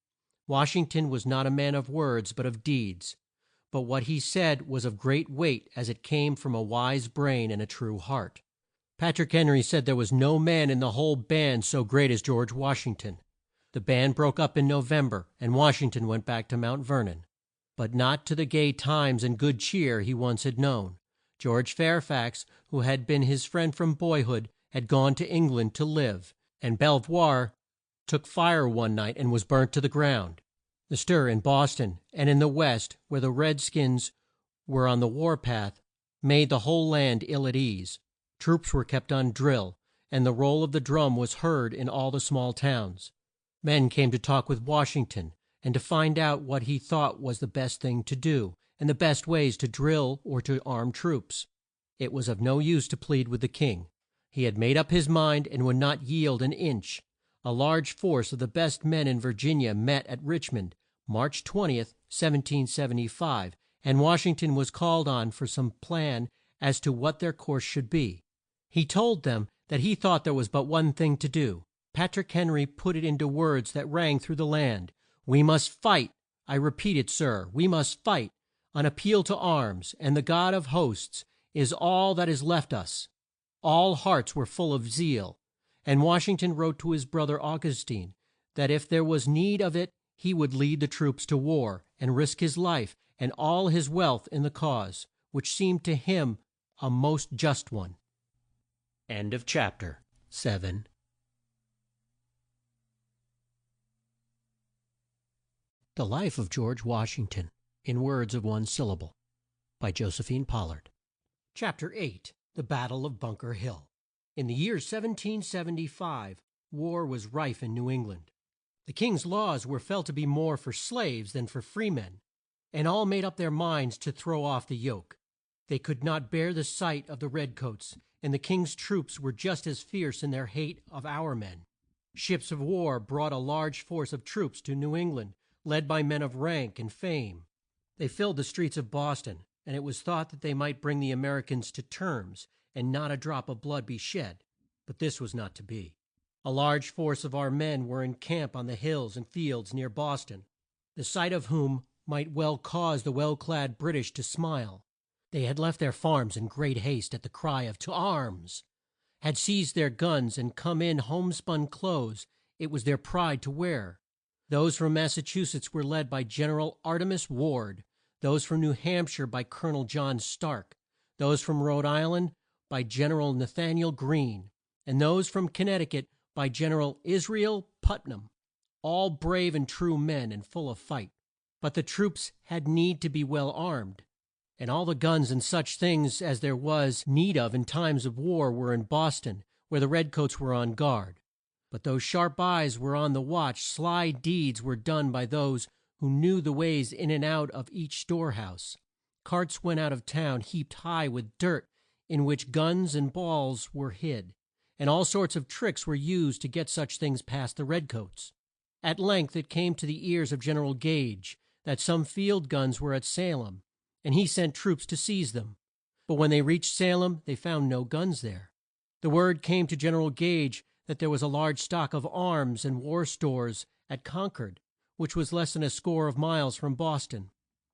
Wash ing ton was not a man of words, but of deeds. But what he said was of great weight, as it came from a wise brain and a true heart. Patrick Henry said there was no man in the whole band so great as George Wash ing ton. The band broke up in November, and Wash ing ton went back to Mount Ver non, but not to the gay times and good cheer he once had known. George Fairfax, who had been his friend from boy hood, had gone to Eng land to live, and Belvoir took fire one night and was burnt to the ground. The stir in Bos ton and in the West, where the red skins were on the war path, made the whole land ill at ease. Troops were kept on drill, and the roll of the drum was heard in all the small towns. Men came to talk with Wash ing ton, and to find out what he thought was the best thing to do, and the best ways to drill or to arm troops. It was of no use to plead with the king. He had made up his mind and would not yield an inch. A large force of the best men in Vir gin i a met at Rich mond, March 20th, 1775, and Wash ing ton was called on for some plan as to what their course should be. He told them that he thought there was but one thing to do. Patrick Henry put it into words that rang through the land. "We must fight. I repeat it, sir, we must fight. An appeal to arms, and the God of hosts is all that is left us." All hearts were full of zeal, and Wash ing ton wrote to his bro ther Au gus tine that if there was need of it he would lead the troops to war, and risk his life and all his wealth in the cause, which seemed to him a most just one. Chapter 7. The Life of George Wash ing ton, in words of one syllable, by Josephine Pollard. Chapter 8. The Battle of Bunker Hill. In the year 1775, war was rife in New England. The King's laws were felt to be more for slaves than for free men, and all made up their minds to throw off the yoke. They could not bear the sight of the red coats, and the King's troops were just as fierce in their hate of our men. Ships of war brought a large force of troops to New England, led by men of rank and fame. They filled the streets of Bos ton, and it was thought that they might bring the A mer i cans to terms, and not a drop of blood be shed. But this was not to be. A large force of our men were in camp on the hills and fields near Bos ton, the sight of whom might well cause the well clad Brit ish to smile. They had left their farms in great haste at the cry of "To arms!" had seized their guns and come in homespun clothes it was their pride to wear. Those from Mas sa chu setts were led by Gen er al Ar te mas Ward, those from New Hamp shire by Col o nel John Stark, those from Rhode Isl and by Gen er al Na than i el Greene, and those from Con nect i cut by Gen er al Is ra el Put nam, all brave and true men and full of fight. But the troops had need to be well armed, and all the guns and such things as there was need of in times of war were in Bos ton, where the red coats were on guard. But though sharp eyes were on the watch, sly deeds were done by those who knew the ways in and out of each store house. Carts went out of town heaped high with dirt, in which guns and balls were hid, and all sorts of tricks were used to get such things past the red coats. At length it came to the ears of Gen er al Gage that some field guns were at Sa lem, and he sent troops to seize them. But when they reached Sa lem they found no guns there. The word came to Gen er al Gage that there was a large stock of arms and war stores at Con cord, which was less than a score of miles from Bos ton.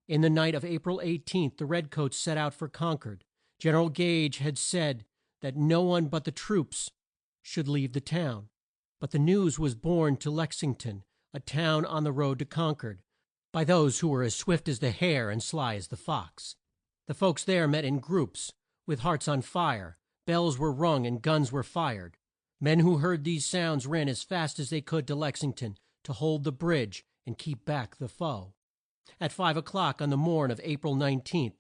In the night of A pril 18th the red coats set out for Con cord. Gen er al Gage had said that no one but the troops should leave the town. But the news was borne to Lex ing ton, a town on the road to Con cord, by those who were as swift as the hare and sly as the fox. The folks there met in groups, with hearts on fire. Bells were rung and guns were fired. Men who heard these sounds ran as fast as they could to Lex ing ton to hold the bridge and keep back the foe. At 5 o'clock on the morn of A pril 19th,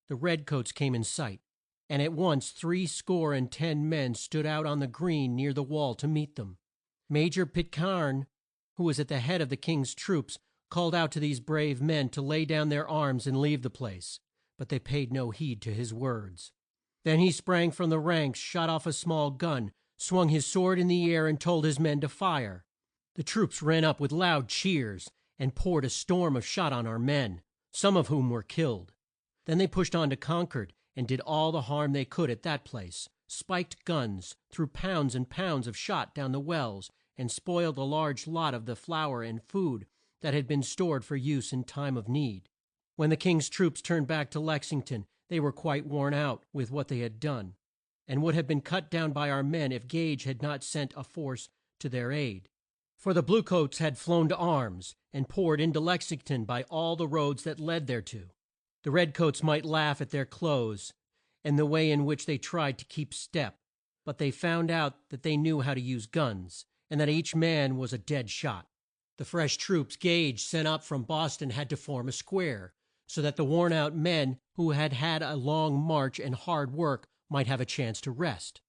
the red coats came in sight, and at once 70 men stood out on the green near the wall to meet them. Ma jor Pit cairn, who was at the head of the King's troops, called out to these brave men to lay down their arms and leave the place. but they paid no heed to his words. Then he sprang from the ranks, shot off a small gun, swung his sword in the air, and told his men to fire. The troops ran up with loud cheers and poured a storm of shot on our men, some of whom were killed. Then they pushed on to Concord and did all the harm they could at that place, spiked guns, threw pounds and pounds of shot down the wells, and spoiled a large lot of the flour and food that had been stored for use in time of need. When the King's troops turned back to Lexington, they were quite worn out with what they had done, and would have been cut down by our men if Gage had not sent a force to their aid. For the Bluecoats had flown to arms and poured into Lexington by all the roads that led thereto. The Redcoats might laugh at their clothes and the way in which they tried to keep step, but they found out that they knew how to use guns, and that each man was a dead shot. The fresh troops Gage sent up from Boston had to form a square, so that the worn out men who had had a long march and hard work might have a chance to rest.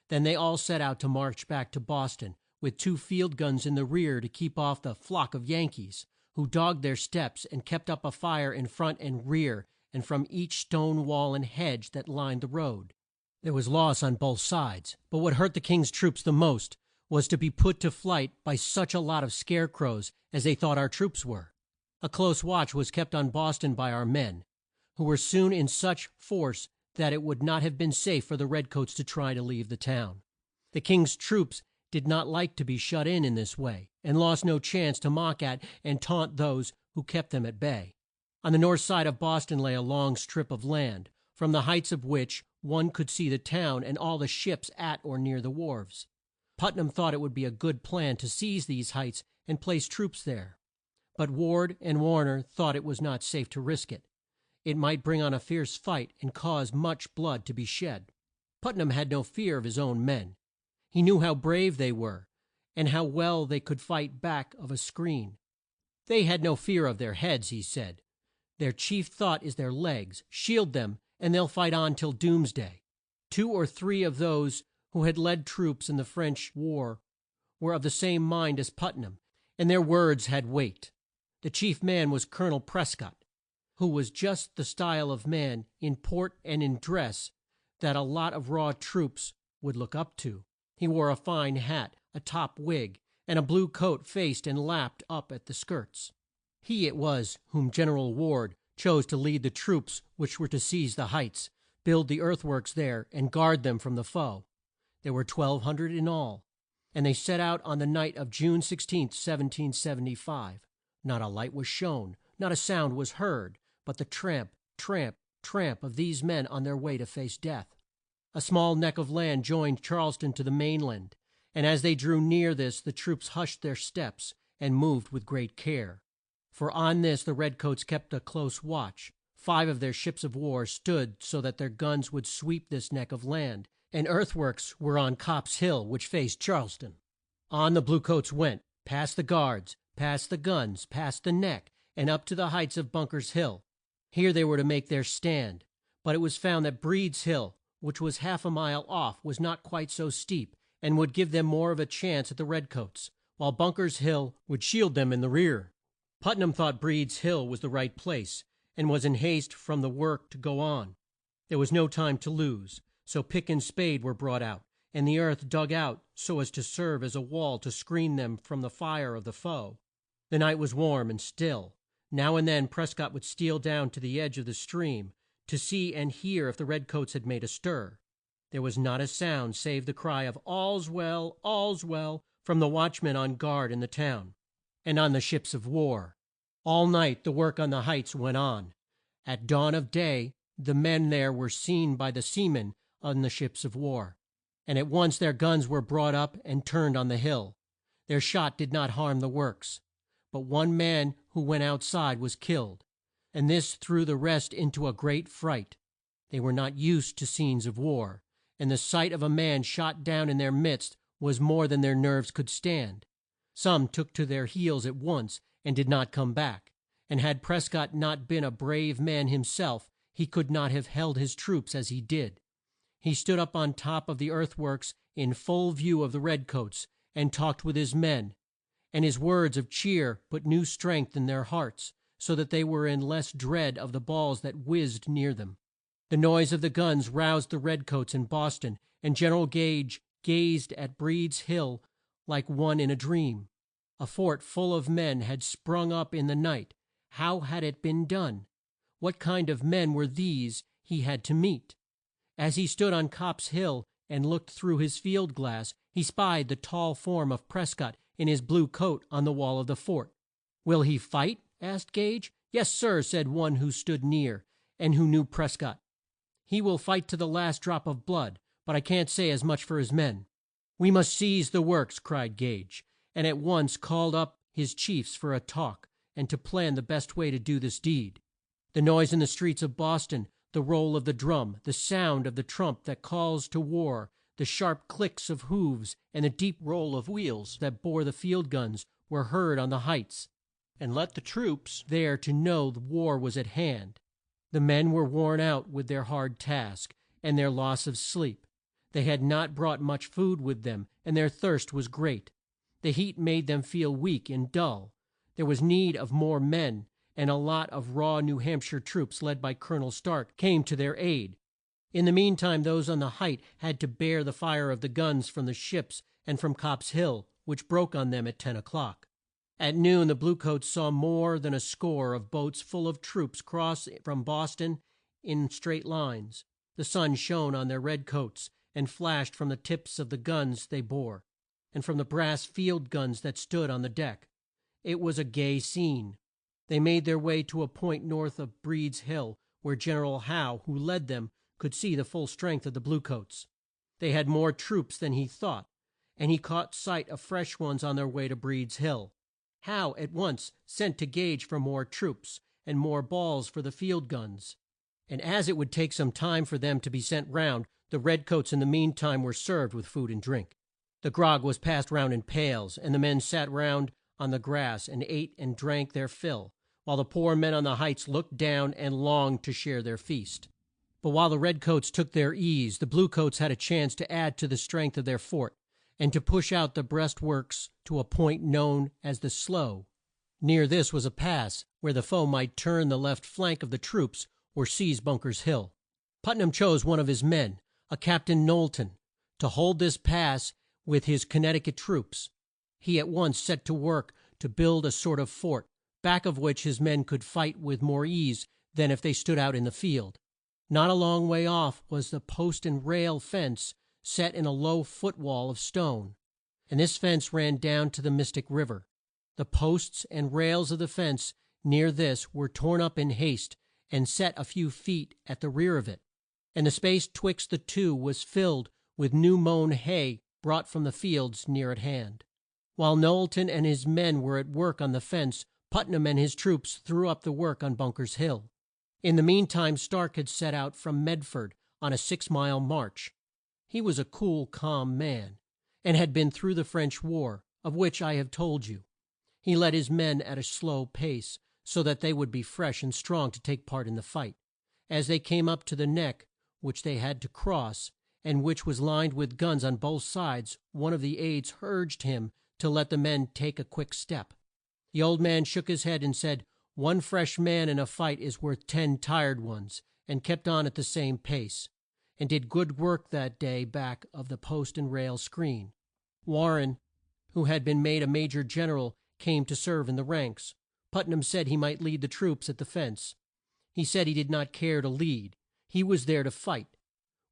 Then they all set out to march back to Boston, with 2 field guns in the rear to keep off the flock of Yankees, who dogged their steps and kept up a fire in front and rear and from each stone wall and hedge that lined the road. There was loss on both sides, but what hurt the King's troops the most was to be put to flight by such a lot of scarecrows as they thought our troops were. A close watch was kept on Boston by our men, who were soon in such force that it would not have been safe for the Redcoats to try to leave the town. The King's troops did not like to be shut in this way, and lost no chance to mock at and taunt those who kept them at bay. On the north side of Boston lay a long strip of land, from the heights of which one could see the town and all the ships at or near the wharves. Putnam thought it would be a good plan to seize these heights and place troops there, but Ward and Warner thought it was not safe to risk it. It might bring on a fierce fight and cause much blood to be shed. Putnam had no fear of his own men. He knew how brave they were, and how well they could fight back of a screen. They had no fear of their heads, he said. Their chief thought is their legs. Shield them, and they'll fight on till doomsday. 2 or 3 of those who had led troops in the French war were of the same mind as Putnam, and their words had weight. The chief man was Colonel Prescott, who was just the style of man in port and in dress that a lot of raw troops would look up to. He wore a fine hat, a top wig, and a blue coat faced and lapped up at the skirts. He it was whom General Ward chose to lead the troops which were to seize the heights, build the earthworks there, and guard them from the foe. There were 1,200 in all, and they set out on the night of June 16, 1775. Not a light was shown, not a sound was heard, but the tramp, tramp, tramp of these men on their way to face death. A small neck of land joined Charleston to the mainland, and as they drew near this the troops hushed their steps and moved with great care. For on this the Redcoats kept a close watch. 5 of their ships of war stood so that their guns would sweep this neck of land, and earthworks were on Copp's Hill, which faced Charleston. On the Bluecoats went, past the guards, past the guns, past the neck, and up to the heights of Bunker's Hill. Here they were to make their stand, but it was found that Breed's Hill, which was half a mile off, was not quite so steep, and would give them more of a chance at the Redcoats, while Bunker's Hill would shield them in the rear. Putnam thought Breed's Hill was the right place, and was in haste from the work to go on. There was no time to lose, so pick and spade were brought out, and the earth dug out so as to serve as a wall to screen them from the fire of the foe. The night was warm and still. Now and then Prescott would steal down to the edge of the stream, to see and hear if the Redcoats had made a stir. There was not a sound save the cry of all's well, from the watchmen on guard in the town, and on the ships of war. All night the work on the heights went on. At dawn of day the men there were seen by the seamen on the ships of war, and at once their guns were brought up and turned on the hill. Their shot did not harm the works, but one man who went outside was killed, and this threw the rest into a great fright. They were not used to scenes of war, and the sight of a man shot down in their midst was more than their nerves could stand. Some took to their heels at once and did not come back, and had Prescott not been a brave man himself, he could not have held his troops as he did. He stood up on top of the earthworks in full view of the Redcoats, and talked with his men, and his words of cheer put new strength in their hearts, so that they were in less dread of the balls that whizzed near them. The noise of the guns roused the redcoats in Boston, and General Gage gazed at Breed's Hill like one in a dream. A fort full of men had sprung up in the night. How had it been done? What kind of men were these he had to meet? As he stood on Copp's Hill and looked through his field glass, he spied the tall form of Prescott in his blue coat on the wall of the fort. "Will he fight?" asked Gage. "Yes, sir," said one who stood near, and who knew Prescott. "He will fight to the last drop of blood, but I can't say as much for his men." "We must seize the works," cried Gage, and at once called up his chiefs for a talk, and to plan the best way to do this deed. The noise in the streets of Boston, the roll of the drum, the sound of the trump that calls to war, the sharp clicks of hoofs, and the deep roll of wheels that bore the field guns, were heard on the heights, and let the troops there to know the war was at hand. The men were worn out with their hard task, and their loss of sleep. They had not brought much food with them, and their thirst was great. The heat made them feel weak and dull. There was need of more men, and a lot of raw New Hampshire troops led by Colonel Stark came to their aid. In the meantime those on the height had to bear the fire of the guns from the ships and from Copp's Hill, which broke on them at 10 o'clock. At noon the bluecoats saw more than a score of boats full of troops cross from Boston in straight lines. The sun shone on their red coats, and flashed from the tips of the guns they bore, and from the brass field guns that stood on the deck. It was a gay scene. They made their way to a point north of Breed's Hill, where General Howe, who led them, could see the full strength of the bluecoats. They had more troops than he thought, and he caught sight of fresh ones on their way to Breed's Hill. Howe at once sent to Gage for more troops, and more balls for the field guns, and as it would take some time for them to be sent round, the redcoats in the meantime were served with food and drink. The grog was passed round in pails, and the men sat round on the grass and ate and drank their fill, while the poor men on the heights looked down and longed to share their feast. But while the redcoats took their ease, the bluecoats had a chance to add to the strength of their fort, and to push out the breastworks to a point known as the Slough. Near this was a pass where the foe might turn the left flank of the troops or seize Bunker's Hill. Putnam chose one of his men, a Captain Knowlton, to hold this pass with his Connecticut troops. He at once set to work to build a sort of fort, back of which his men could fight with more ease than if they stood out in the field. Not a long way off was the post and rail fence set in a low foot wall of stone, and this fence ran down to the Mystic River. The posts and rails of the fence near this were torn up in haste and set a few feet at the rear of it, and the space twixt the two was filled with new mown hay brought from the fields near at hand. While Knowlton and his men were at work on the fence, Putnam and his troops threw up the work on Bunker's Hill. In the meantime Stark had set out from Medford on a 6-mile march. He was a cool, calm man, and had been through the French War, of which I have told you. He led his men at a slow pace, so that they would be fresh and strong to take part in the fight. As they came up to the neck, which they had to cross, and which was lined with guns on both sides, one of the aides urged him to let the men take a quick step. The old man shook his head and said, "One fresh man in a fight is worth 10 tired ones," and kept on at the same pace, and did good work that day back of the post and rail screen. Warren, who had been made a Major General, came to serve in the ranks. Putnam said he might lead the troops at the fence. He said he did not care to lead. He was there to fight.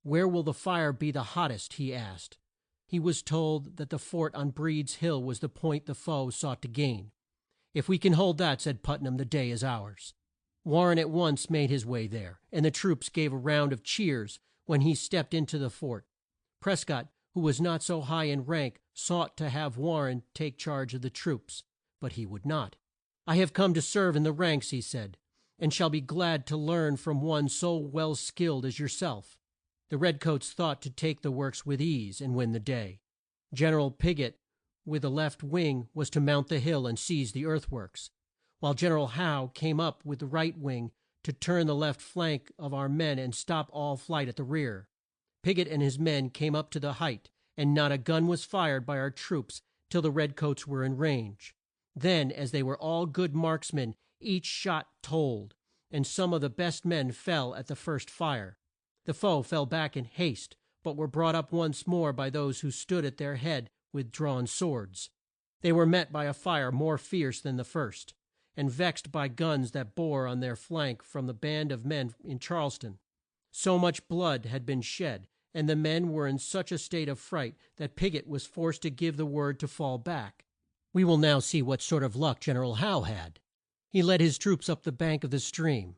"Where will the fire be the hottest?" he asked. He was told that the fort on Breed's Hill was the point the foe sought to gain. "If we can hold that," said Putnam, "the day is ours." Warren at once made his way there, and the troops gave a round of cheers when he stepped into the fort. Prescott, who was not so high in rank, sought to have Warren take charge of the troops, but he would not. "I have come to serve in the ranks," he said, "and shall be glad to learn from one so well skilled as yourself." The redcoats thought to take the works with ease and win the day. General Piggott with the left wing was to mount the hill and seize the earthworks, while General Howe came up with the right wing to turn the left flank of our men and stop all flight at the rear. Piggott and his men came up to the height, and not a gun was fired by our troops till the redcoats were in range. Then, as they were all good marksmen, Each shot told, and some of the best men fell at the first fire. The foe fell back in haste, but were brought up once more by those who stood at their head with drawn swords. They were met by a fire more fierce than the first, and vexed by guns that bore on their flank from the band of men in Charleston. So much blood had been shed, and the men were in such a state of fright that Piggott was forced to give the word to fall back. We will now see what sort of luck General Howe had. He led his troops up the bank of the stream,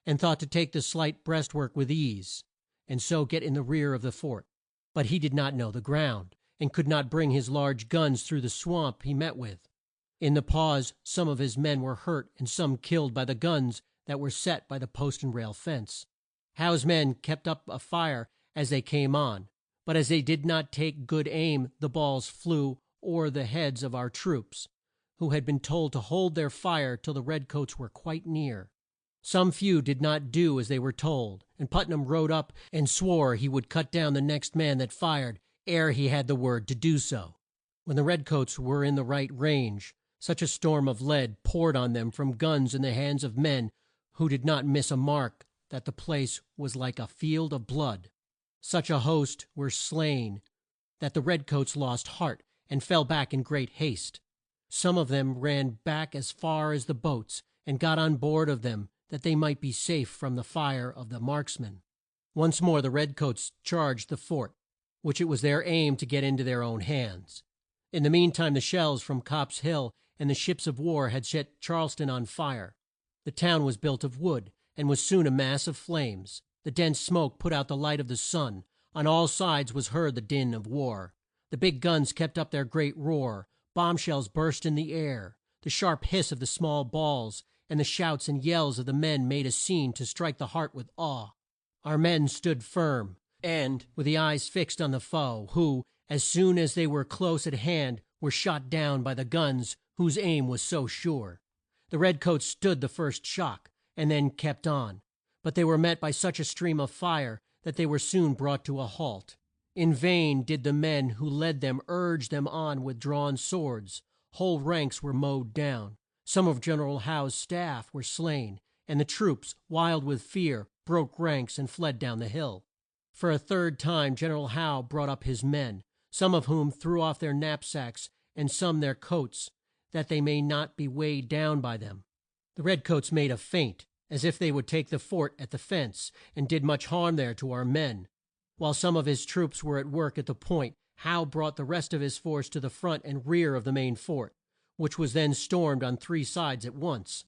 and thought to take the slight breastwork with ease, and so get in the rear of the fort. But he did not know the ground, and could not bring his large guns through the swamp he met with. In the pause some of his men were hurt and some killed by the guns that were set by the post and rail fence. Howe's men kept up a fire as they came on, but as they did not take good aim the balls flew o'er the heads of our troops, who had been told to hold their fire till the redcoats were quite near. Some few did not do as they were told, and Putnam rode up and swore he would cut down the next man that fired ere he had the word to do so. When the redcoats were in the right range, such a storm of lead poured on them from guns in the hands of men who did not miss a mark that the place was like a field of blood. Such a host were slain that the redcoats lost heart and fell back in great haste. Some of them ran back as far as the boats, and got on board of them that they might be safe from the fire of the marksmen. Once more the redcoats charged the fort, which it was their aim to get into their own hands. In the meantime the shells from Copp's Hill and the ships of war had set Charleston on fire. The town was built of wood, and was soon a mass of flames. The dense smoke put out the light of the sun. On all sides was heard the din of war. The big guns kept up their great roar. Bombshells burst in the air. The sharp hiss of the small balls and the shouts and yells of the men made a scene to strike the heart with awe. Our men stood firm, and with the eyes fixed on the foe, who, as soon as they were close at hand, were shot down by the guns whose aim was so sure. The redcoats stood the first shock, and then kept on, but they were met by such a stream of fire that they were soon brought to a halt. In vain did the men who led them urge them on with drawn swords. Whole ranks were mowed down. Some of General Howe's staff were slain, and the troops, wild with fear, broke ranks and fled down the hill. For a third time General Howe brought up his men, some of whom threw off their knapsacks and some their coats, that they may not be weighed down by them. The redcoats made a feint, as if they would take the fort at the fence, and did much harm there to our men. While some of his troops were at work at the point, Howe brought the rest of his force to the front and rear of the main fort, which was then stormed on three sides at once.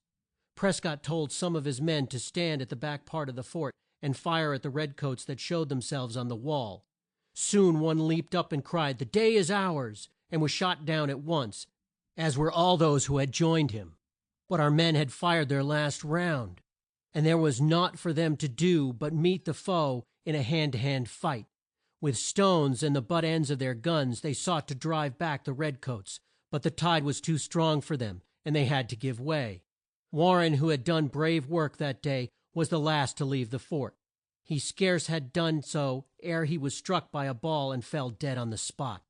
Prescott told some of his men to stand at the back part of the fort and fire at the redcoats that showed themselves on the wall. Soon one leaped up and cried, "The day is ours," and was shot down at once, as were all those who had joined him. But our men had fired their last round, and there was naught for them to do but meet the foe in a hand-to-hand fight. With stones and the butt ends of their guns they sought to drive back the redcoats, but the tide was too strong for them, and they had to give way. Warren, who had done brave work that day, was the last to leave the fort. He scarce had done so ere he was struck by a ball and fell dead on the spot.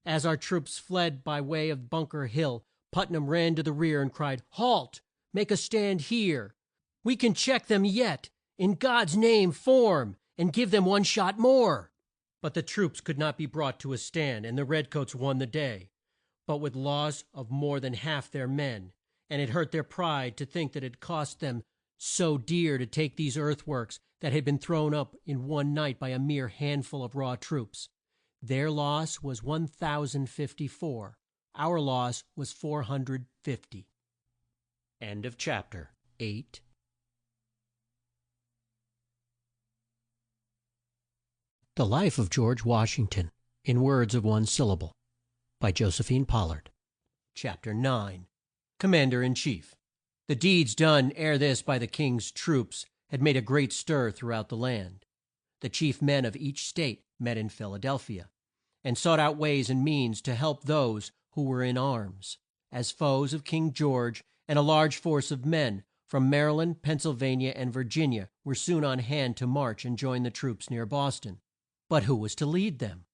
As our troops fled by way of Bunker Hill, Putnam ran to the rear and cried, "Halt! Make a stand here! We can check them yet! In God's name, form, and give them one shot more!" But the troops could not be brought to a stand, and the redcoats won the day, but with loss of more than half their men, and it hurt their pride to think that it cost them so dear to take these earthworks that had been thrown up in one night by a mere handful of raw troops. Their loss was 1,054. Our loss was 450. End of chapter 8. The Life of George Washington, in words of one syllable, by Josephine Pollard. Chapter 9. Commander-in-Chief. The deeds done ere this by the King's troops had made a great stir throughout the land. The chief men of each state met in Philadelphia, and sought out ways and means to help those who were in arms, as foes of King George, and a large force of men from Maryland, Pennsylvania, and Virginia were soon on hand to march and join the troops near Boston. But who was to lead them?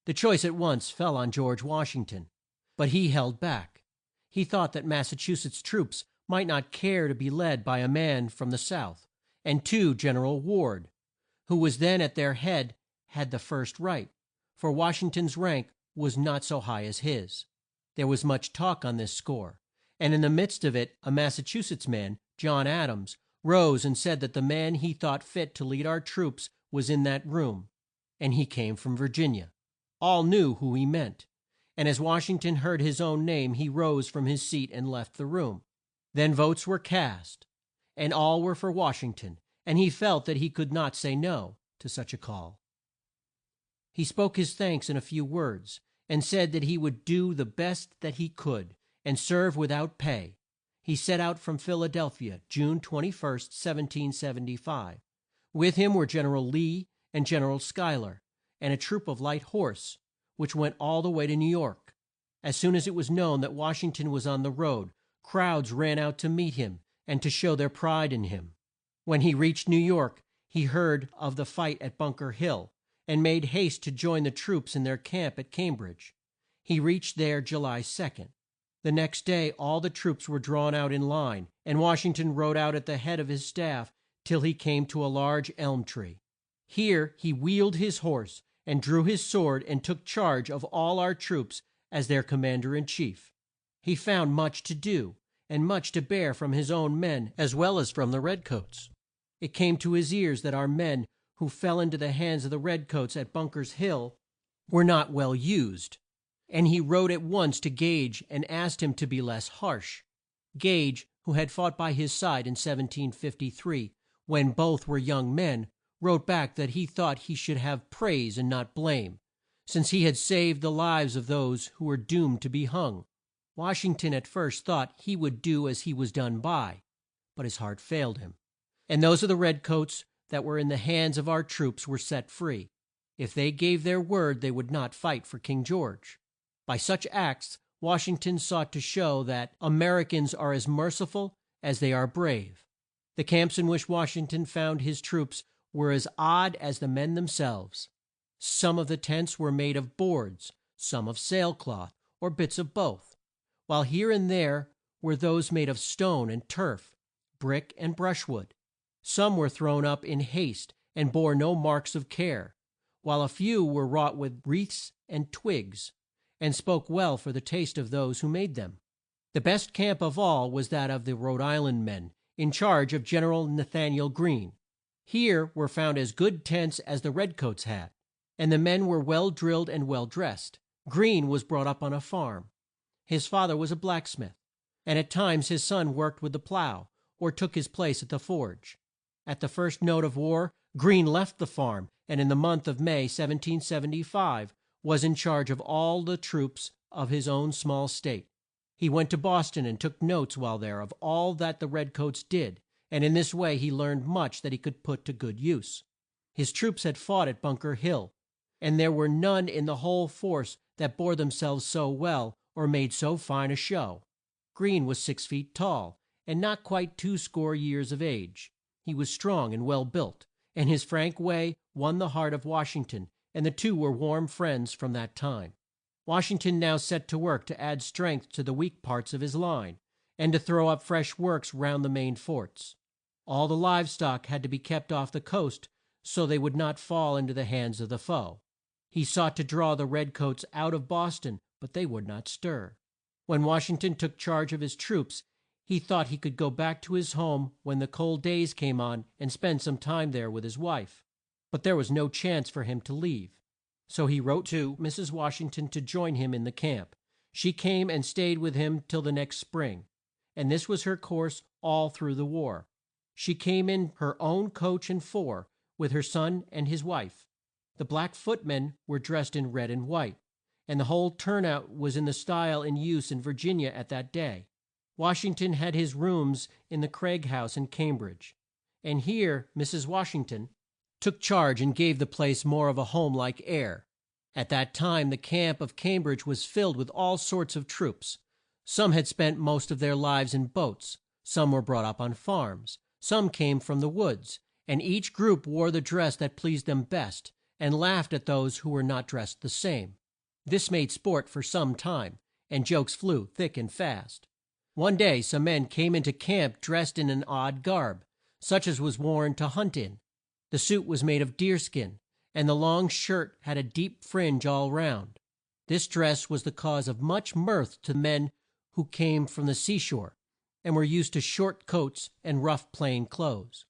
The choice at once fell on George Washington, but he held back. He thought that Massachusetts troops might not care to be led by a man from the South, and too, General Ward, who was then at their head, had the first right, for Washington's rank was not so high as his. There was much talk on this score, and in the midst of it a Massachusetts man, John Adams, rose and said that the man he thought fit to lead our troops was in that room, and he came from Virginia. All knew who he meant, and as Washington heard his own name he rose from his seat and left the room. Then votes were cast, and all were for Washington, and he felt that he could not say no to such a call. He spoke his thanks in a few words, and said that he would do the best that he could, and serve without pay. He set out from Philadelphia, June 21st, 1775. With him were General Lee and General Schuyler, and a troop of light horse, which went all the way to New York. As soon as it was known that Washington was on the road, crowds ran out to meet him and to show their pride in him. When he reached New York, he heard of the fight at Bunker Hill, and made haste to join the troops in their camp at Cambridge. He reached there July 2nd. The next day all the troops were drawn out in line, and Washington rode out at the head of his staff till he came to a large elm tree. Here he wheeled his horse, and drew his sword, and took charge of all our troops as their commander in chief. He found much to do, and much to bear from his own men as well as from the redcoats. It came to his ears that our men who fell into the hands of the redcoats at Bunker's Hill were not well used, and he wrote at once to Gage and asked him to be less harsh. Gage, who had fought by his side in 1753, when both were young men, wrote back that he thought he should have praise and not blame, since he had saved the lives of those who were doomed to be hung. Washington at first thought he would do as he was done by, but his heart failed him, and those of the redcoats that were in the hands of our troops were set free. If they gave their word they would not fight for King George. By such acts Washington sought to show that Americans are as merciful as they are brave. The camps in which Washington found his troops were as odd as the men themselves. Some of the tents were made of boards, some of sailcloth, or bits of both, while here and there were those made of stone and turf, brick and brushwood. Some were thrown up in haste and bore no marks of care, while a few were wrought with wreaths and twigs, and spoke well for the taste of those who made them. The best camp of all was that of the Rhode Island men, in charge of General Nathaniel Greene. Here were found as good tents as the redcoats had, and the men were well drilled and well dressed. Greene was brought up on a farm. His father was a blacksmith, and at times his son worked with the plow, or took his place at the forge. At the first note of war, Greene left the farm, and in the month of May, 1775, was in charge of all the troops of his own small state. He went to Boston and took notes while there of all that the redcoats did, and in this way he learned much that he could put to good use. His troops had fought at Bunker Hill, and there were none in the whole force that bore themselves so well or made so fine a show. Greene was 6 feet tall, and not quite 20 years of age. He was strong and well built, and his frank way won the heart of Washington, and the two were warm friends from that time. Washington now set to work to add strength to the weak parts of his line, and to throw up fresh works round the main forts. All the livestock had to be kept off the coast so they would not fall into the hands of the foe. He sought to draw the redcoats out of Boston, but they would not stir. When Washington took charge of his troops, he thought he could go back to his home when the cold days came on and spend some time there with his wife. But there was no chance for him to leave. So he wrote to Mrs. Washington to join him in the camp. She came and stayed with him till the next spring, and this was her course all through the war. She came in her own coach and four, with her son and his wife. The black footmen were dressed in red and white, and the whole turnout was in the style in use in Virginia at that day. Washington had his rooms in the Craig House in Cambridge, and here Mrs. Washington took charge and gave the place more of a home-like air. At that time the camp of Cambridge was filled with all sorts of troops. Some had spent most of their lives in boats, some were brought up on farms, some came from the woods, and each group wore the dress that pleased them best, and laughed at those who were not dressed the same. This made sport for some time, and jokes flew thick and fast. One day some men came into camp dressed in an odd garb, such as was worn to hunt in. The suit was made of deerskin, and the long shirt had a deep fringe all round. This dress was the cause of much mirth to men who came from the sea shore, and were used to short coats and rough plain clothes.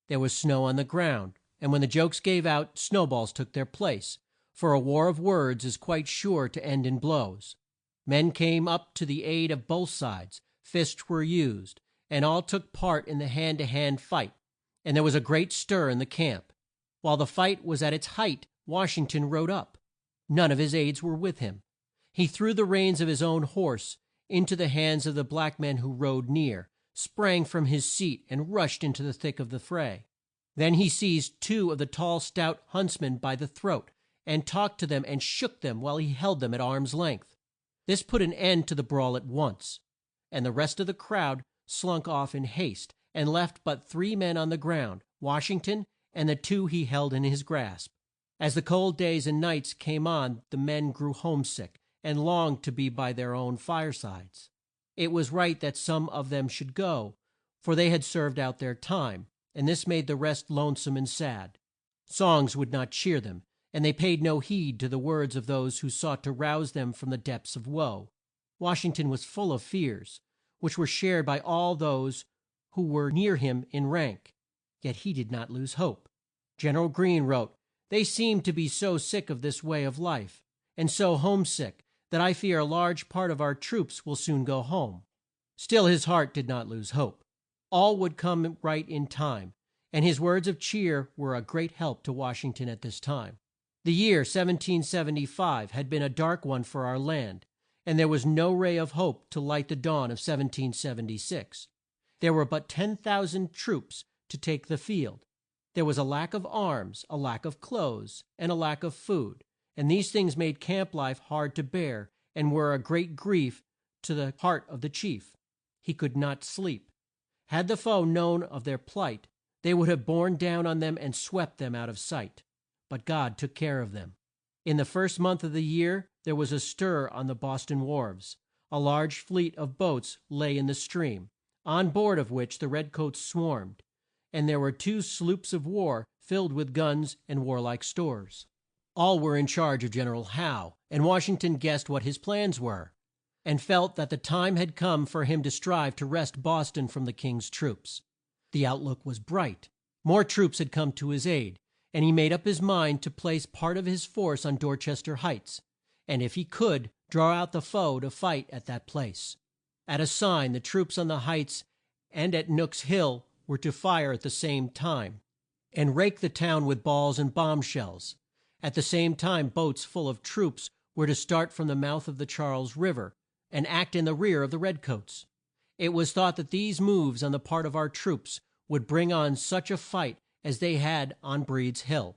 There was snow on the ground, and when the jokes gave out, snowballs took their place, for a war of words is quite sure to end in blows. Men came up to the aid of both sides, fists were used, and all took part in the hand to hand fight, and there was a great stir in the camp. While the fight was at its height, Washington rode up. None of his aides were with him. He threw the reins of his own horse into the hands of the black men who rode near, sprang from his seat, and rushed into the thick of the fray. Then he seized two of the tall, stout huntsmen by the throat, and talked to them and shook them while he held them at arm's length. This put an end to the brawl at once, and the rest of the crowd slunk off in haste, and left but three men on the ground, Washington and the two he held in his grasp. As the cold days and nights came on, the men grew homesick, and longed to be by their own firesides. It was right that some of them should go, for they had served out their time, and this made the rest lonesome and sad. Songs would not cheer them, and they paid no heed to the words of those who sought to rouse them from the depths of woe. Washington was full of fears, which were shared by all those who were near him in rank. Yet he did not lose hope. General Greene wrote, "They seem to be so sick of this way of life, and so homesick, that I fear a large part of our troops will soon go home." Still his heart did not lose hope. All would come right in time, and his words of cheer were a great help to Washington at this time. The year 1775 had been a dark one for our land, and there was no ray of hope to light the dawn of 1776. There were but 10,000 troops to take the field. There was a lack of arms, a lack of clothes, and a lack of food, and these things made camp life hard to bear, and were a great grief to the heart of the chief. He could not sleep. Had the foe known of their plight, they would have borne down on them and swept them out of sight. But God took care of them. In the first month of the year there was a stir on the Boston wharves. A large fleet of boats lay in the stream, on board of which the redcoats swarmed, and there were two sloops of war filled with guns and warlike stores. All were in charge of General Howe, and Washington guessed what his plans were, and felt that the time had come for him to strive to wrest Boston from the King's troops. The outlook was bright. More troops had come to his aid, and he made up his mind to place part of his force on Dorchester Heights, and if he could, draw out the foe to fight at that place. At a sign, the troops on the heights and at Nook's Hill were to fire at the same time, and rake the town with balls and bomb shells. At the same time boats full of troops were to start from the mouth of the Charles River, and act in the rear of the redcoats. It was thought that these moves on the part of our troops would bring on such a fight as they had on Breed's Hill.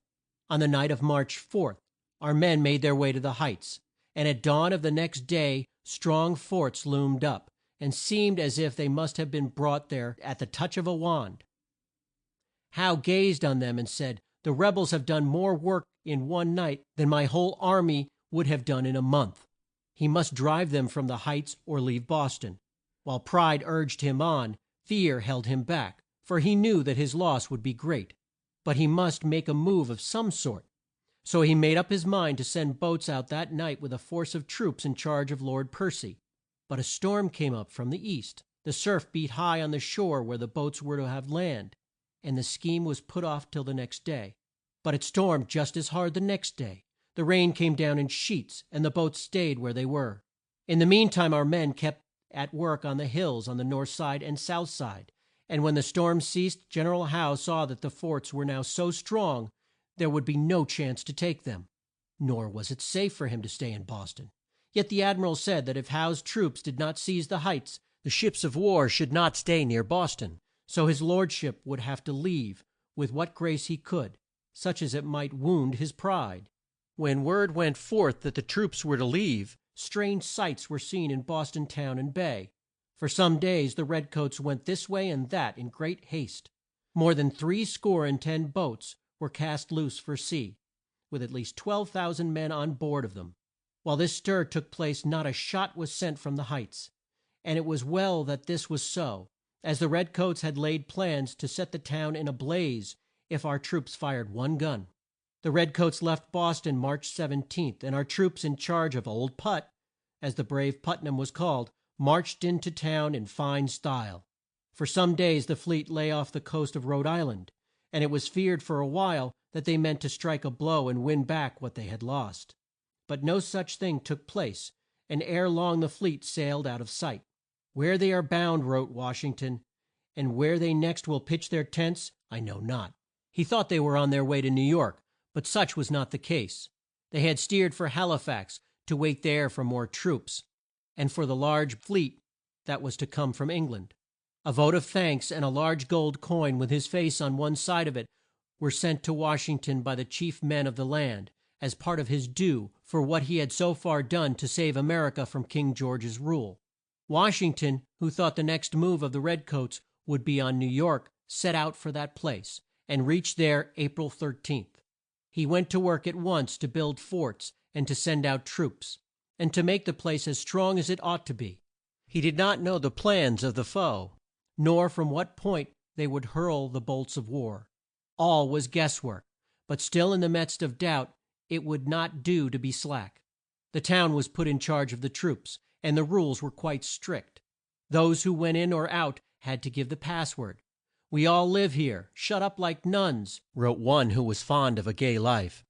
On the night of March 4th, our men made their way to the heights, and at dawn of the next day strong forts loomed up, and seemed as if they must have been brought there at the touch of a wand. Howe gazed on them and said, "The rebels have done more work in one night than my whole army would have done in a month." He must drive them from the heights or leave Boston. While pride urged him on, fear held him back, for he knew that his loss would be great. But he must make a move of some sort. So he made up his mind to send boats out that night with a force of troops in charge of Lord Percy. But a storm came up from the east. The surf beat high on the shore where the boats were to have land, and the scheme was put off till the next day. But it stormed just as hard the next day. The rain came down in sheets, and the boats stayed where they were. In the meantime our men kept at work on the hills on the north side and south side, and when the storm ceased, General Howe saw that the forts were now so strong there would be no chance to take them. Nor was it safe for him to stay in Boston. Yet the Admiral said that if Howe's troops did not seize the heights, the ships of war should not stay near Boston, so his lordship would have to leave with what grace he could, such as it might wound his pride. When word went forth that the troops were to leave, strange sights were seen in Boston town and bay. For some days the redcoats went this way and that in great haste. More than 70 boats were cast loose for sea, with at least 12,000 men on board of them. While this stir took place not a shot was sent from the heights, and it was well that this was so, as the redcoats had laid plans to set the town in a blaze if our troops fired one gun. The redcoats left Boston March 17th, and our troops in charge of Old Put, as the brave Putnam was called, marched into town in fine style. For some days the fleet lay off the coast of Rhode Island, and it was feared for a while that they meant to strike a blow and win back what they had lost. But no such thing took place, and ere long the fleet sailed out of sight. "Where they are bound," wrote Washington, "and where they next will pitch their tents, I know not." He thought they were on their way to New York, but such was not the case. They had steered for Halifax to wait there for more troops, and for the large fleet that was to come from England. A vote of thanks and a large gold coin with his face on one side of it were sent to Washington by the chief men of the land, as part of his due for what he had so far done to save America from King George's rule. Washington, who thought the next move of the redcoats would be on New York, set out for that place, and reached there April 13th. He went to work at once to build forts and to send out troops, and to make the place as strong as it ought to be. He did not know the plans of the foe, nor from what point they would hurl the bolts of war. All was guesswork, but still in the midst of doubt it would not do to be slack. The town was put in charge of the troops, and the rules were quite strict. Those who went in or out had to give the password. "We all live here, shut up like nuns," wrote one who was fond of a gay life.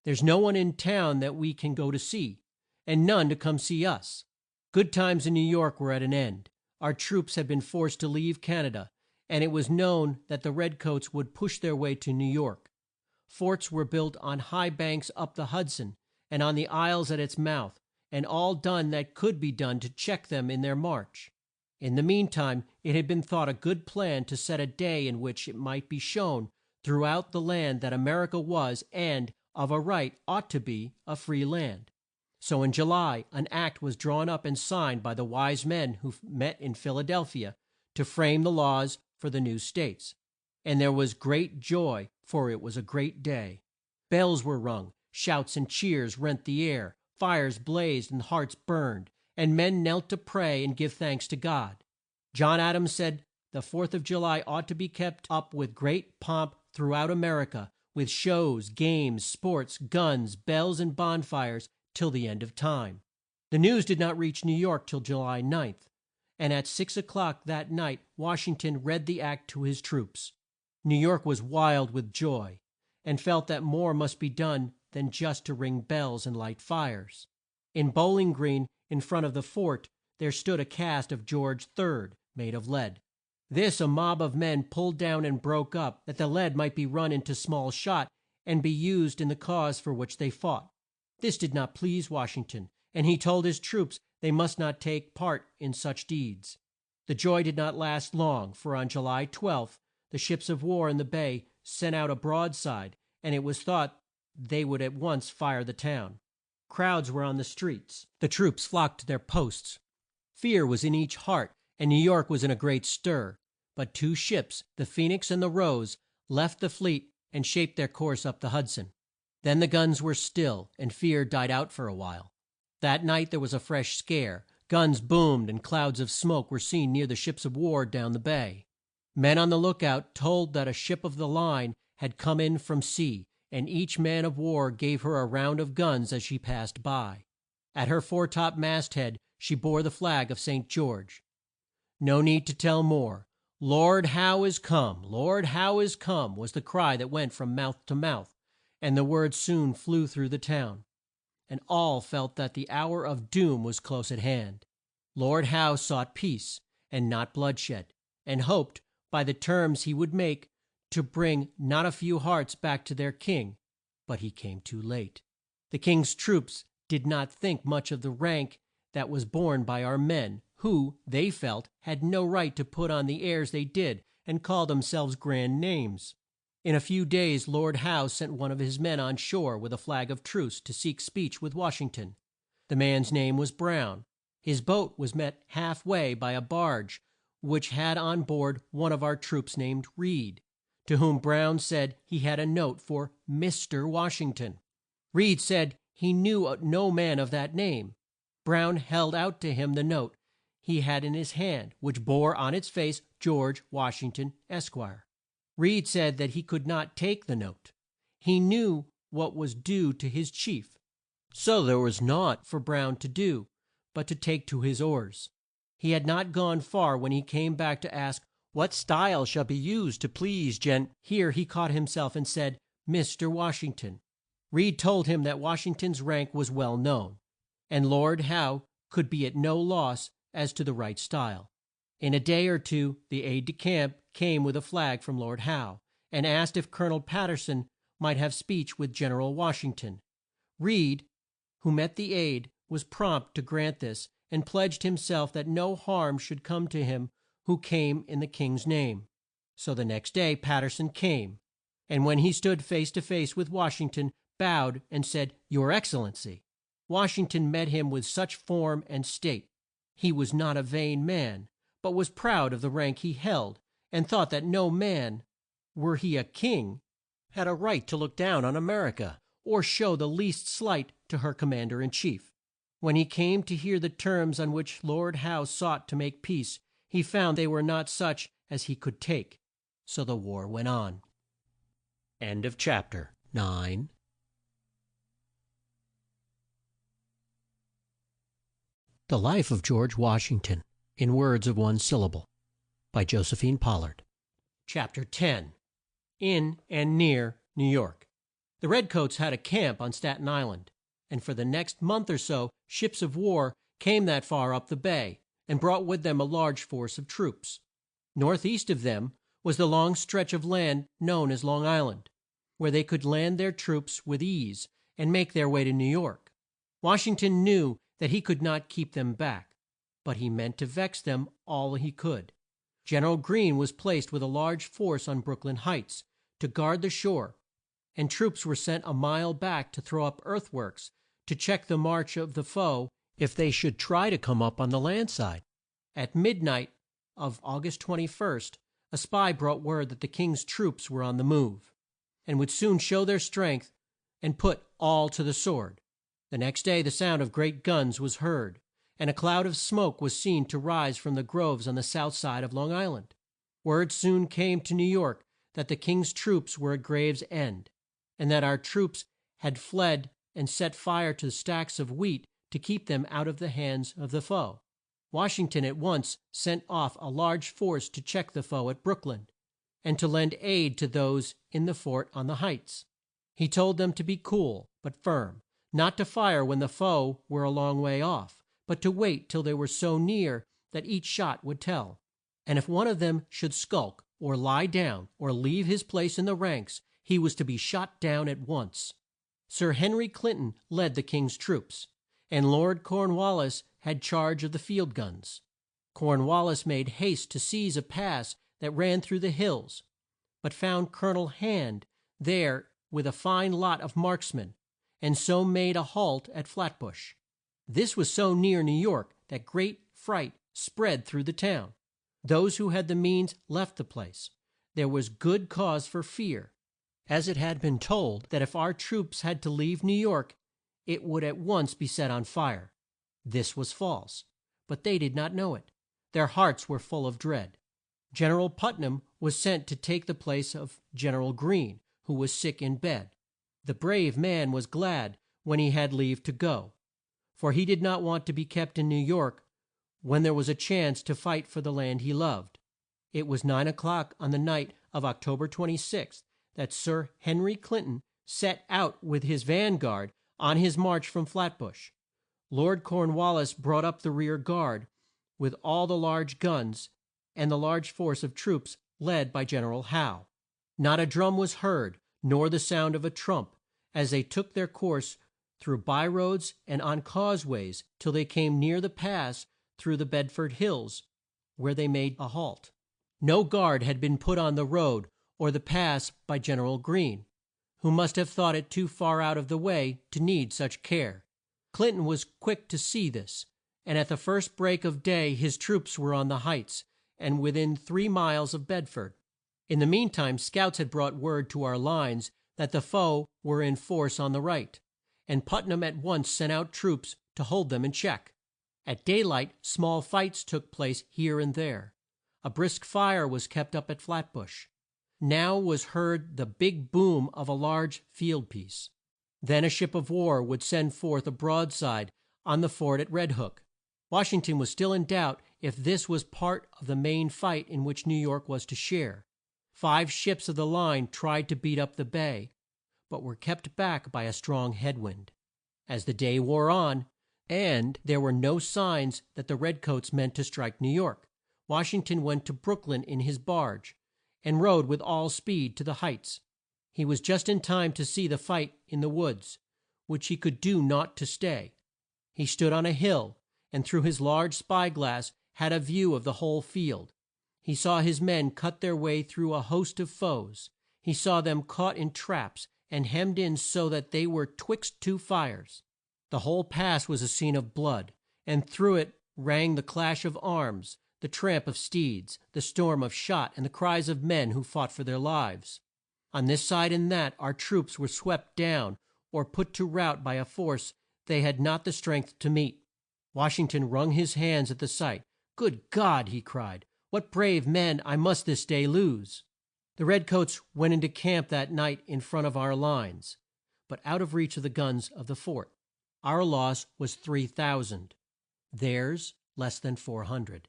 "There's no one in town that we can go to see, and none to come see us." Good times in New York were at an end. Our troops had been forced to leave Canada, and it was known that the redcoats would push their way to New York. Forts were built on high banks up the Hudson, and on the isles at its mouth, and all done that could be done to check them in their march. In the meantime it had been thought a good plan to set a day in which it might be shown throughout the land that America was, and of a right ought to be, a free land. So in July an act was drawn up and signed by the wise men who met in Philadelphia to frame the laws for the new states. And there was great joy, for it was a great day. Bells were rung, shouts and cheers rent the air, fires blazed and hearts burned, and men knelt to pray and give thanks to God. John Adams said the 4th of July ought to be kept up with great pomp throughout America, with shows, games, sports, guns, bells and bonfires till the end of time. The news did not reach New York till July 9th, and at 6 o'clock that night Washington read the act to his troops. New York was wild with joy, and felt that more must be done than just to ring bells and light fires. In Bowling Green, in front of the fort, there stood a cast of George III, made of lead. This a mob of men pulled down and broke up, that the lead might be run into small shot and be used in the cause for which they fought. This did not please Washington, and he told his troops they must not take part in such deeds. The joy did not last long, for on July 12th the ships of war in the bay sent out a broadside, and it was thought they would at once fire the town. Crowds were on the streets. The troops flocked to their posts. Fear was in each heart, and New York was in a great stir. But two ships, the Phoenix and the Rose, left the fleet and shaped their course up the Hudson. Then the guns were still, and fear died out for a while. That night there was a fresh scare. Guns boomed, and clouds of smoke were seen near the ships of war down the bay. Men on the lookout told that a ship of the line had come in from sea, and each man of war gave her a round of guns as she passed by. At her foretop mast head she bore the flag of St. George. No need to tell more. "Lord Howe is come! Lord Howe is come!" was the cry that went from mouth to mouth, and the word soon flew through the town, and all felt that the hour of doom was close at hand. Lord Howe sought peace, and not bloodshed, and hoped, by the terms he would make, to bring not a few hearts back to their king, but he came too late. The king's troops did not think much of the rank that was borne by our men, who, they felt, had no right to put on the airs they did, and call themselves grand names. In a few days Lord Howe sent one of his men on shore with a flag of truce to seek speech with Washington. The man's name was Brown. His boat was met half way by a barge which had on board one of our troops named Reed, to whom Brown said he had a note for Mr. Washington. Reed said he knew no man of that name. Brown held out to him the note. he had in his hand, which bore on its face George Washington, Esquire. Reed said that he could not take the note. He knew what was due to his chief, so there was naught for Brown to do but to take to his oars. He had not gone far when he came back to ask what style shall be used to please Here he caught himself and said, "Mr. Washington." Reed told him that Washington's rank was well known, and Lord Howe could be at no loss as to the right style. In a day or two the aide de camp came with a flag from Lord Howe, and asked if Col. Patterson might have speech with Gen. Washington. Reed, who met the aide, was prompt to grant this, and pledged himself that no harm should come to him who came in the King's name. So the next day Patterson came, and when he stood face to face with Washington, bowed and said, "Your Excellency." Washington met him with such form and state. He was not a vain man, but was proud of the rank he held, and thought that no man, were he a king, had a right to look down on America, or show the least slight to her commander in chief. When he came to hear the terms on which Lord Howe sought to make peace, he found they were not such as he could take. So the war went on. End of chapter 9. The Life of George Washington, in words of one syllable, by Josephine Pollard. Chapter 10. In and near New York. The redcoats had a camp on Staten Island, and for the next month or so ships of war came that far up the bay, and brought with them a large force of troops. Northeast of them was the long stretch of land known as Long Island, where they could land their troops with ease and make their way to New York. Washington knew that he could not keep them back, but he meant to vex them all he could. General Greene was placed with a large force on Brooklyn Heights to guard the shore, and troops were sent a mile back to throw up earthworks to check the march of the foe if they should try to come up on the land side. At midnight of August 21st, a spy brought word that the King's troops were on the move, and would soon show their strength and put all to the sword. The next day the sound of great guns was heard, and a cloud of smoke was seen to rise from the groves on the south side of Long Island. Word soon came to New York that the King's troops were at Gravesend, and that our troops had fled and set fire to stacks of wheat to keep them out of the hands of the foe. Washington at once sent off a large force to check the foe at Brooklyn, and to lend aid to those in the fort on the Heights. He told them to be cool but firm, not to fire when the foe were a long way off, but to wait till they were so near that each shot would tell. And if one of them should skulk, or lie down, or leave his place in the ranks, he was to be shot down at once. Sir Henry Clinton led the King's troops, and Lord Cornwallis had charge of the field guns. Cornwallis made haste to seize a pass that ran through the hills, but found Colonel Hand there with a fine lot of marksmen, and so made a halt at Flatbush. This was so near New York that great fright spread through the town. Those who had the means left the place. There was good cause for fear, as it had been told that if our troops had to leave New York, it would at once be set on fire. This was false, but they did not know it. Their hearts were full of dread. General Putnam was sent to take the place of General Greene, who was sick in bed. The brave man was glad when he had leave to go, for he did not want to be kept in New York when there was a chance to fight for the land he loved. It was 9 o'clock on the night of October 26th that Sir Henry Clinton set out with his vanguard on his march from Flatbush. Lord Cornwallis brought up the rear guard with all the large guns and the large force of troops led by General Howe. Not a drum was heard, nor the sound of a trump, as they took their course through by roads and on causeways till they came near the pass through the Bedford Hills, where they made a halt. No guard had been put on the road or the pass by General Greene, who must have thought it too far out of the way to need such care. Clinton was quick to see this, and at the first break of day his troops were on the Heights and within 3 miles of Bedford. In the meantime scouts had brought word to our lines that the foe were in force on the right, and Putnam at once sent out troops to hold them in check. At daylight small fights took place here and there. A brisk fire was kept up at Flatbush. Now was heard the big boom of a large field piece. Then a ship of war would send forth a broadside on the fort at Red Hook. Washington was still in doubt if this was part of the main fight in which New York was to share. 5 ships of the line tried to beat up the bay, but were kept back by a strong head wind. As the day wore on, and there were no signs that the redcoats meant to strike New York, Washington went to Brooklyn in his barge, and rode with all speed to the Heights. He was just in time to see the fight in the woods, which he could do naught to stay. He stood on a hill, and through his large spy glass had a view of the whole field. He saw his men cut their way through a host of foes. He saw them caught in traps and hemmed in so that they were twixt 2 fires. The whole pass was a scene of blood, and through it rang the clash of arms, the tramp of steeds, the storm of shot, and the cries of men who fought for their lives. On this side and that our troops were swept down or put to rout by a force they had not the strength to meet. Washington wrung his hands at the sight. "Good God!" he cried, "what brave men I must this day lose!" The redcoats went into camp that night in front of our lines, but out of reach of the guns of the fort. Our loss was 3,000, theirs less than 400.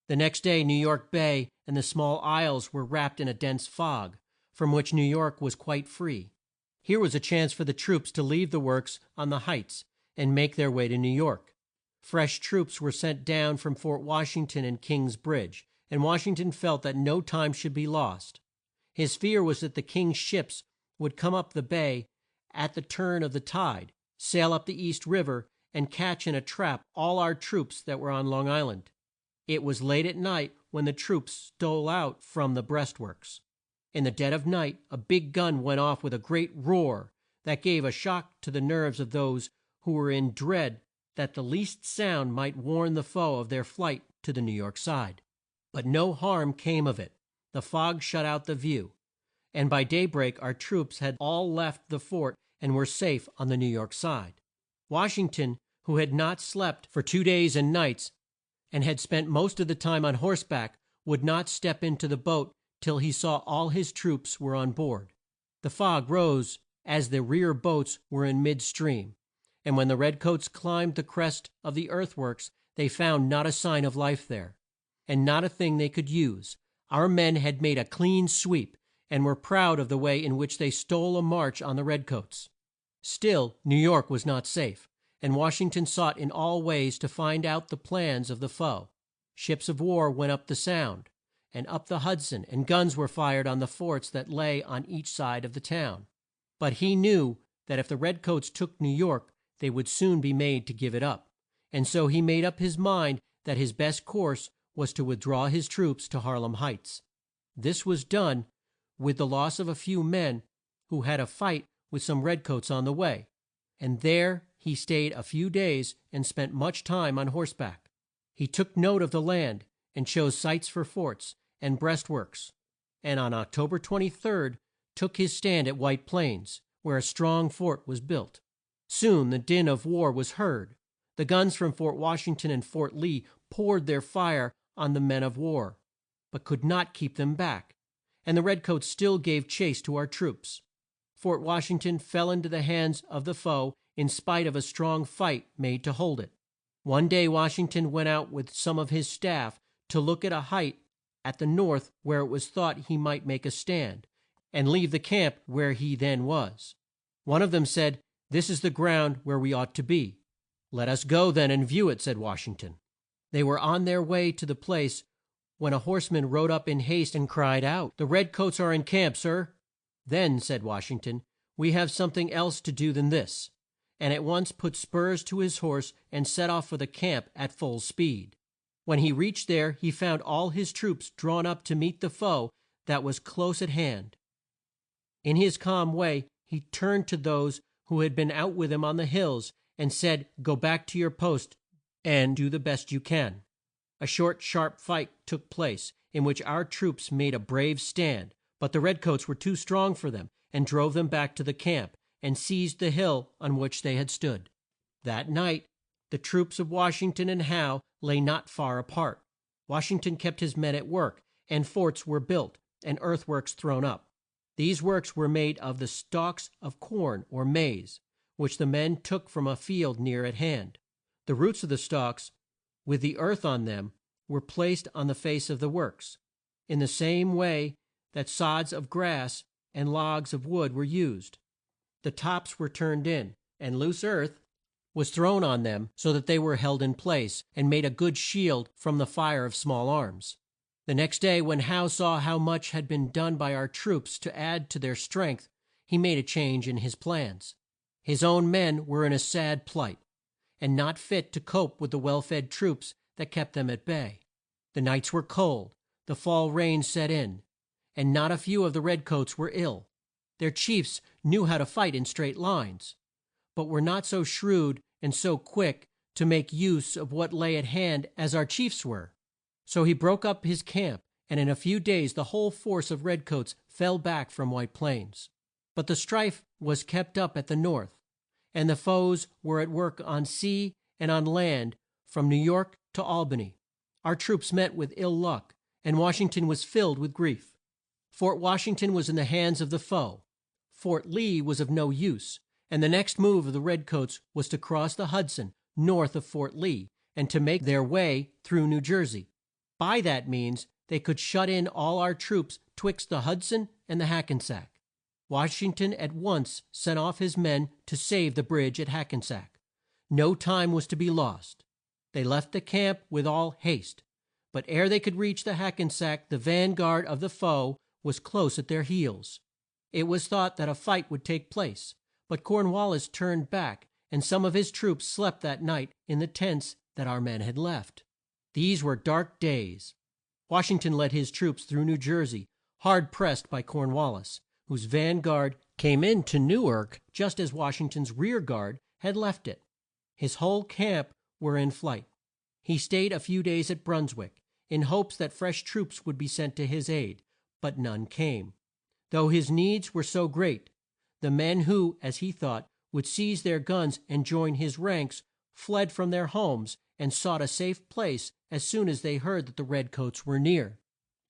The next day New York Bay and the small isles were wrapped in a dense fog, from which New York was quite free. Here was a chance for the troops to leave the works on the Heights and make their way to New York. Fresh troops were sent down from Fort Washington and King's Bridge, and Washington felt that no time should be lost. His fear was that the King's ships would come up the bay at the turn of the tide, sail up the East River, and catch in a trap all our troops that were on Long Island. It was late at night when the troops stole out from the breastworks. In the dead of night a big gun went off with a great roar that gave a shock to the nerves of those who were in dread that the least sound might warn the foe of their flight to the New York side. But no harm came of it. The fog shut out the view, and by daybreak our troops had all left the fort and were safe on the New York side. Washington, who had not slept for 2 days and nights, and had spent most of the time on horseback, would not step into the boat till he saw all his troops were on board. The fog rose as the rear boats were in mid stream, and when the redcoats climbed the crest of the earthworks they found not a sign of life there, and not a thing they could use. Our men had made a clean sweep, and were proud of the way in which they stole a march on the redcoats. Still New York was not safe, and Washington sought in all ways to find out the plans of the foe. Ships of war went up the Sound, and up the Hudson, and guns were fired on the forts that lay on each side of the town. But he knew that if the redcoats took New York they would soon be made to give it up, and so he made up his mind that his best course was to withdraw his troops to Harlem Heights. This was done with the loss of a few men who had a fight with some redcoats on the way, and there he stayed a few days and spent much time on horseback. He took note of the land and chose sites for forts and breastworks, and on October 23 took his stand at White Plains, where a strong fort was built. Soon the din of war was heard. The guns from Fort Washington and Fort Lee poured their fire on the men of war, but could not keep them back, and the redcoats still gave chase to our troops. Fort Washington fell into the hands of the foe in spite of a strong fight made to hold it. One day Washington went out with some of his staff to look at a height at the north where it was thought he might make a stand, and leave the camp where he then was. One of them said, "This is the ground where we ought to be." "Let us go then and view it," said Washington. They were on their way to the place when a horseman rode up in haste and cried out, "The redcoats are in camp, sir." "Then," said Washington, "we have something else to do than this," and at once put spurs to his horse and set off for the camp at full speed. When he reached there he found all his troops drawn up to meet the foe that was close at hand. In his calm way he turned to those who had been out with him on the hills, and said, "Go back to your post and do the best you can." A short, sharp fight took place, in which our troops made a brave stand, but the redcoats were too strong for them, and drove them back to the camp, and seized the hill on which they had stood. That night The troops of Washington and Howe lay not far apart. Washington kept his men at work, and forts were built, and earthworks thrown up. These works were made of the stalks of corn or maize, which the men took from a field near at hand. The roots of the stalks, with the earth on them, were placed on the face of the works, in the same way that sods of grass and logs of wood were used. The tops were turned in, and loose earth was thrown on them, so that they were held in place, and made a good shield from the fire of small arms. The next day, when Howe saw how much had been done by our troops to add to their strength, he made a change in his plans. His own men were in a sad plight, and not fit to cope with the well fed troops that kept them at bay. The nights were cold, the fall rains set in, and not a few of the redcoats were ill. Their chiefs knew how to fight in straight lines, but were not so shrewd and so quick to make use of what lay at hand as our chiefs were. So he broke up his camp, and in a few days the whole force of redcoats fell back from White Plains. But the strife was kept up at the north, and the foes were at work on sea and on land from New York to Albany. Our troops met with ill luck, and Washington was filled with grief. Fort Washington was in the hands of the foe. Fort Lee was of no use, and the next move of the redcoats was to cross the Hudson north of Fort Lee, and to make their way through New Jersey. By that means they could shut in all our troops twixt the Hudson and the Hackensack. Washington at once sent off his men to save the bridge at Hackensack. No time was to be lost. They left the camp with all haste, but ere they could reach the Hackensack the vanguard of the foe was close at their heels. It was thought that a fight would take place, but Cornwallis turned back, and some of his troops slept that night in the tents that our men had left. These were dark days. Washington led his troops through New Jersey, hard pressed by Cornwallis, whose vanguard came into Newark just as Washington's rear guard had left it. His whole camp were in flight. He stayed a few days at Brunswick, in hopes that fresh troops would be sent to his aid, but none came. Though his needs were so great, the men who, as he thought, would seize their guns and join his ranks fled from their homes and sought a safe place as soon as they heard that the redcoats were near.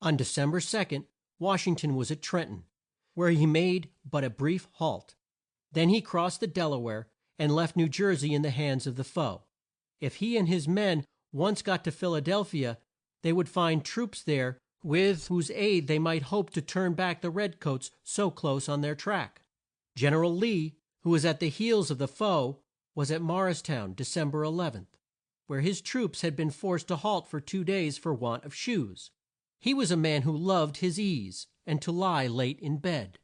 On December 2nd, Washington was at Trenton, where he made but a brief halt. Then he crossed the Delaware and left New Jersey in the hands of the foe. If he and his men once got to Philadelphia, they would find troops there with whose aid they might hope to turn back the redcoats so close on their track. General Lee, who was at the heels of the foe, was at Morristown December 11th, where his troops had been forced to halt for 2 days for want of shoes. He was a man who loved his ease and to lie late in bed.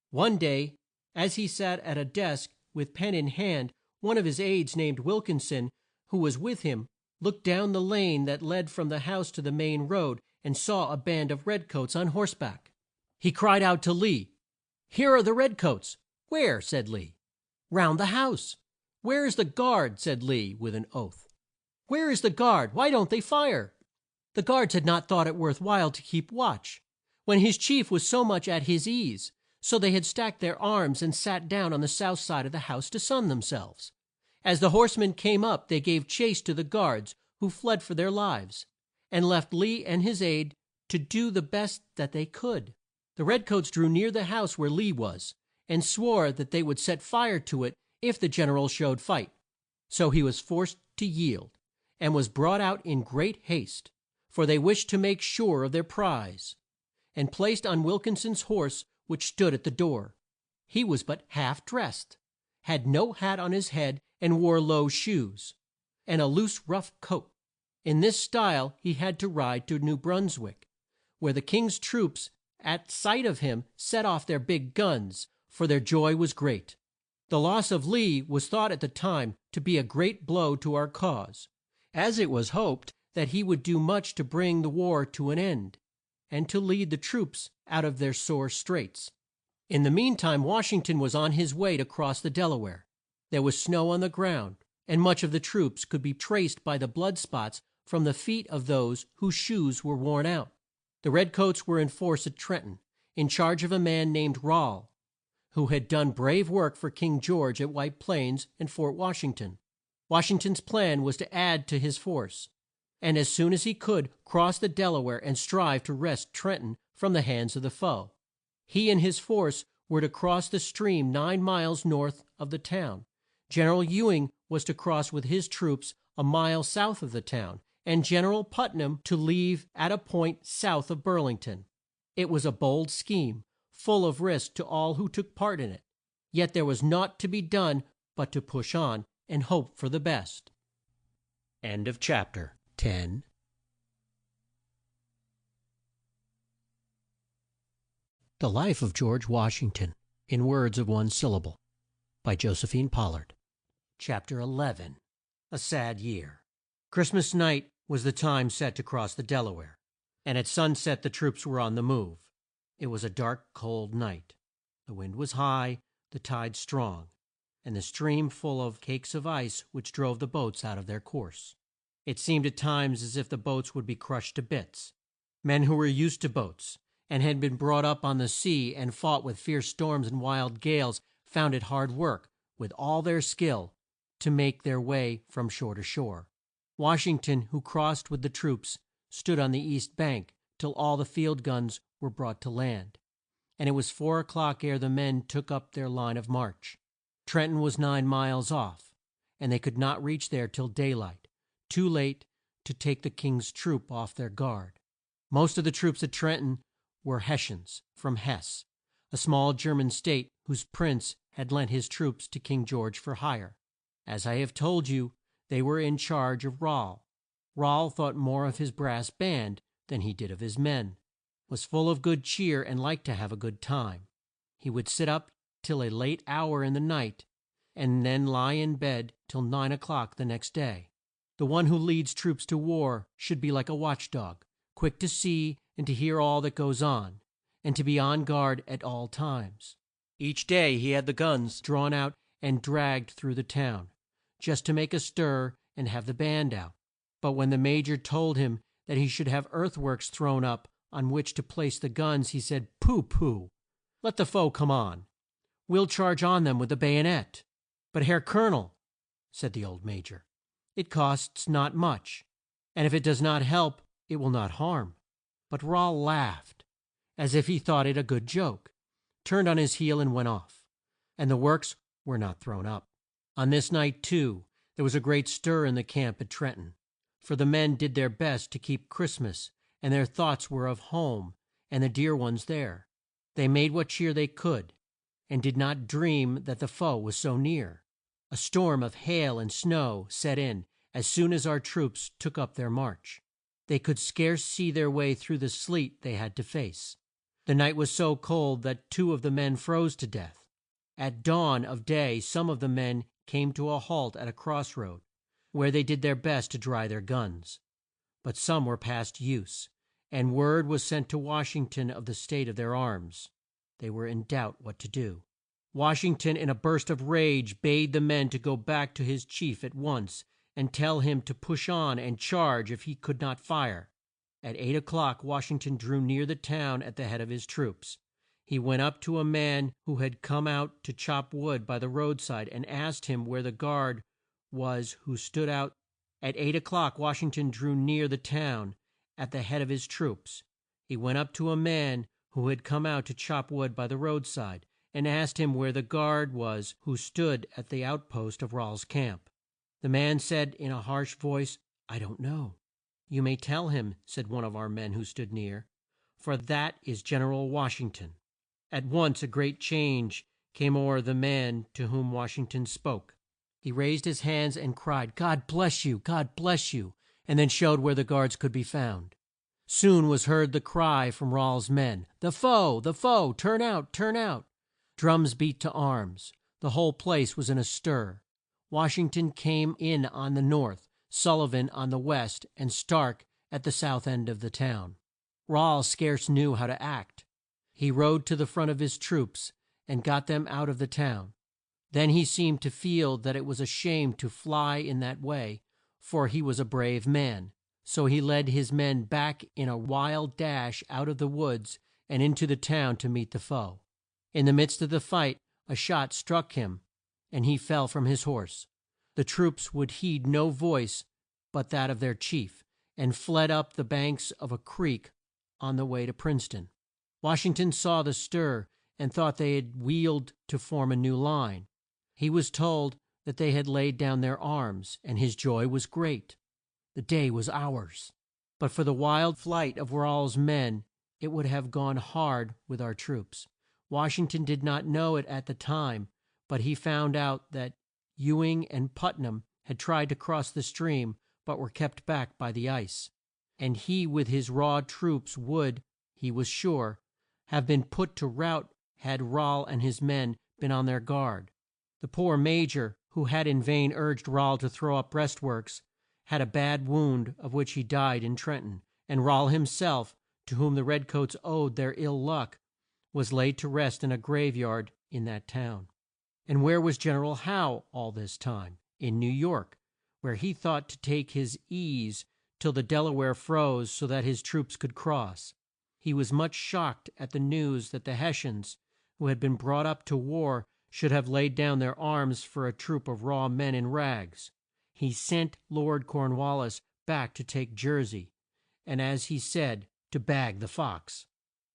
One day, as he sat at a desk with pen in hand, one of his aides named Wilkinson, who was with him, looked down the lane that led from the house to the main road and saw a band of redcoats on horseback. He cried out to Lee, "Here are the redcoats!" "Where?" said Lee. "Round the house." "Where is the guard?" said Lee with an oath. "Where is the guard? Why don't they fire?" The guards had not thought it worth while to keep watch, when his chief was so much at his ease, so they had stacked their arms and sat down on the south side of the house to sun themselves. As the horsemen came up they gave chase to the guards, who fled for their lives, and left Lee and his aide to do the best that they could. The redcoats drew near the house where Lee was, and swore that they would set fire to it if the general showed fight. So he was forced to yield, and was brought out in great haste, for they wished to make sure of their prize, and placed on Wilkinson's horse, which stood at the door. He was but half dressed, had no hat on his head, and wore low shoes, and a loose rough coat. In this style he had to ride to New Brunswick, where the King's troops at sight of him set off their big guns, for their joy was great. The loss of Lee was thought at the time to be a great blow to our cause, as it was hoped that he would do much to bring the war to an end, and to lead the troops out of their sore straits. In the meantime Washington was on his way to cross the Delaware. There was snow on the ground, and much of the troops could be traced by the blood spots from the feet of those whose shoes were worn out. The redcoats were in force at Trenton, in charge of a man named Rall, who had done brave work for King George at White Plains and Fort Washington. Washington's plan was to add to his force, and as soon as he could, cross the Delaware and strive to wrest Trenton from the hands of the foe. He and his force were to cross the stream 9 miles north of the town. General Ewing was to cross with his troops a mile south of the town, and General Putnam to leave at a point south of Burlington. It was a bold scheme, full of risk to all who took part in it. Yet there was naught to be done but to push on and hope for the best. End of chapter 10. The Life of George Washington, in words of one syllable, by Josephine Pollard. Chapter 11. A Sad Year. Christmas night was the time set to cross the Delaware, and at sunset the troops were on the move. It was a dark, cold night. The wind was high, the tide strong, and the stream full of cakes of ice which drove the boats out of their course. It seemed at times as if the boats would be crushed to bits. Men who were used to boats, and had been brought up on the sea and fought with fierce storms and wild gales, found it hard work, with all their skill, to make their way from shore to shore. Washington, who crossed with the troops, stood on the east bank till all the field guns were brought to land, and it was 4 o'clock ere the men took up their line of march. Trenton was 9 miles off, and they could not reach there till daylight, too late to take the King's troop off their guard. Most of the troops at Trenton were Hessians from Hesse, a small German state whose prince had lent his troops to King George for hire. As I have told you, they were in charge of Rall. Rall thought more of his brass band than he did of his men, was full of good cheer and liked to have a good time. He would sit up till a late hour in the night, and then lie in bed till 9 o'clock the next day. The one who leads troops to war should be like a watchdog, quick to see and to hear all that goes on, and to be on guard at all times. Each day he had the guns drawn out and dragged through the town, just to make a stir and have the band out. But when the major told him that he should have earthworks thrown up on which to place the guns, he said, "Pooh, pooh! Let the foe come on. We'll charge on them with the bayonet." "But, Herr Colonel," said the old major, "it costs not much, and if it does not help, it will not harm." But Rall laughed, as if he thought it a good joke, turned on his heel and went off, and the works were not thrown up. On this night, too, there was a great stir in the camp at Trenton, for the men did their best to keep Christmas, and their thoughts were of home and the dear ones there. They made what cheer they could, and did not dream that the foe was so near. A storm of hail and snow set in as soon as our troops took up their march. They could scarce see their way through the sleet they had to face. The night was so cold that 2 of the men froze to death. At dawn of day some of the men came to a halt at a cross road, where they did their best to dry their guns. But some were past use, and word was sent to Washington of the state of their arms. They were in doubt what to do. Washington, in a burst of rage, bade the men to go back to his chief at once and tell him to push on and charge if he could not fire. At 8 o'clock Washington drew near the town at the head of his troops. He went up to a man who had come out to chop wood by the roadside and asked him where the guard was who stood out. At 8 o'clock Washington drew near the town at the head of his troops. He went up to a man who had come out to chop wood by the roadside and asked him where the guard was who stood at the outpost of Rall's camp. The man said in a harsh voice, "I don't know." "You may tell him," said one of our men who stood near, "for that is General Washington." At once a great change came o'er the man to whom Washington spoke. He raised his hands and cried, "God bless you! God bless you!" and then showed where the guards could be found. Soon was heard the cry from Rall's men, "The foe! The foe! Turn out! Turn out!" Drums beat to arms. The whole place was in a stir. Washington came in on the north, Sullivan on the west, and Stark at the south end of the town. Rall scarce knew how to act. He rode to the front of his troops and got them out of the town. Then he seemed to feel that it was a shame to fly in that way, for he was a brave man. So he led his men back in a wild dash out of the woods and into the town to meet the foe. In the midst of the fight a shot struck him and he fell from his horse. The troops would heed no voice but that of their chief, and fled up the banks of a creek on the way to Princeton. Washington saw the stir and thought they had wheeled to form a new line. He was told that they had laid down their arms, and his joy was great. The day was ours. But for the wild flight of Rale's men it would have gone hard with our troops. Washington did not know it at the time, but he found out that Ewing and Putnam had tried to cross the stream, but were kept back by the ice, and he with his raw troops would, he was sure, have been put to rout had Rale and his men been on their guard. The poor Major, who had in vain urged Rale to throw up breastworks, had a bad wound of which he died in Trenton, and Rale himself, to whom the redcoats owed their ill luck, was laid to rest in a graveyard in that town. And where was General Howe all this time? In New York, where he thought to take his ease till the Delaware froze so that his troops could cross. He was much shocked at the news that the Hessians, who had been brought up to war, should have laid down their arms for a troop of raw men in rags. He sent Lord Cornwallis back to take Jersey, and, as he said, to bag the fox.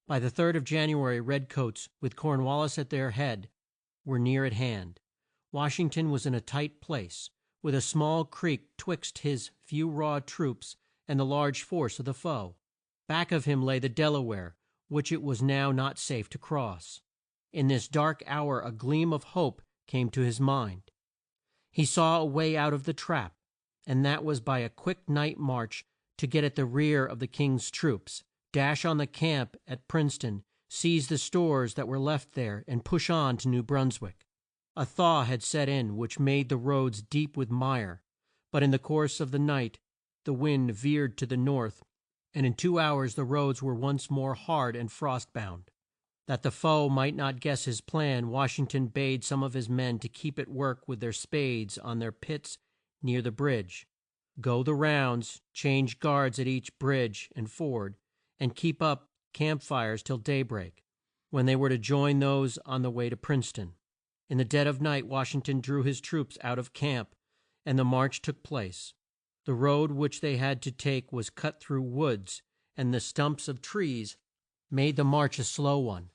By the 3rd of January, redcoats, with Cornwallis at their head, were near at hand. Washington was in a tight place, with a small creek twixt his few raw troops and the large force of the foe. Back of him lay the Delaware, which it was now not safe to cross. In this dark hour a gleam of hope came to his mind. He saw a way out of the trap, and that was by a quick night march to get at the rear of the King's troops, dash on the camp at Princeton, seize the stores that were left there, and push on to New Brunswick. A thaw had set in which made the roads deep with mire, but in the course of the night the wind veered to the north, and in 2 hours the roads were once more hard and frost bound. That the foe might not guess his plan, Washington bade some of his men to keep at work with their spades on their pits near the bridge, go the rounds, change guards at each bridge and ford, and keep up camp fires till daybreak, when they were to join those on the way to Princeton. In the dead of night Washington drew his troops out of camp, and the march took place. The road which they had to take was cut through woods, and the stumps of trees made the march a slow one,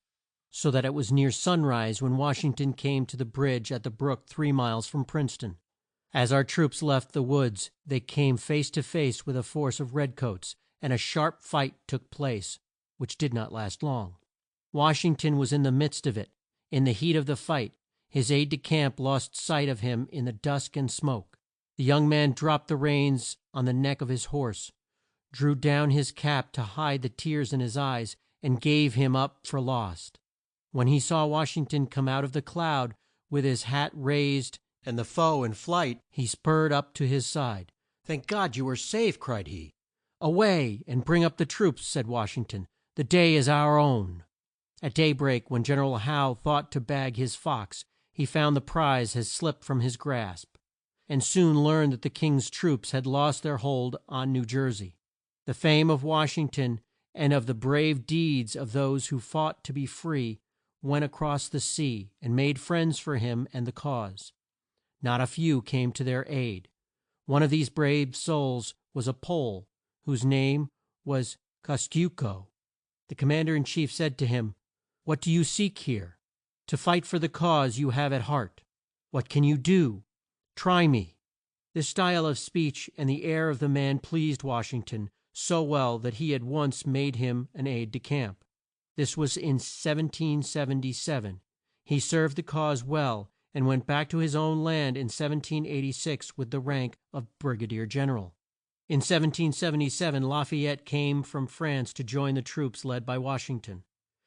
so that it was near sunrise when Washington came to the bridge at the brook 3 miles from Princeton. As our troops left the woods they came face to face with a force of redcoats, and a sharp fight took place, which did not last long. Washington was in the midst of it. In the heat of the fight, his aide de camp lost sight of him in the dusk and smoke. The young man dropped the reins on the neck of his horse, drew down his cap to hide the tears in his eyes, and gave him up for lost. When he saw Washington come out of the cloud with his hat raised and the foe in flight, he spurred up to his side. "Thank God you are safe!" cried he. "Away, and bring up the troops," said Washington. "The day is our own." At daybreak, when General Howe thought to bag his fox, he found the prize had slipped from his grasp, and soon learned that the King's troops had lost their hold on New Jersey. The fame of Washington and of the brave deeds of those who fought to be free went across the sea, and made friends for him and the cause. Not a few came to their aid. One of these brave souls was a Pole, whose name was Kosciuszko. The commander in chief said to him, "What do you seek here?" "To fight for the cause you have at heart." "What can you do?" "Try me." This style of speech and the air of the man pleased Washington so well that he at once made him an aide de camp. This was in 1777. He served the cause well, and went back to his own land in 1786 with the rank of brigadier general. In 1777 Lafayette came from France to join the troops led by Washington.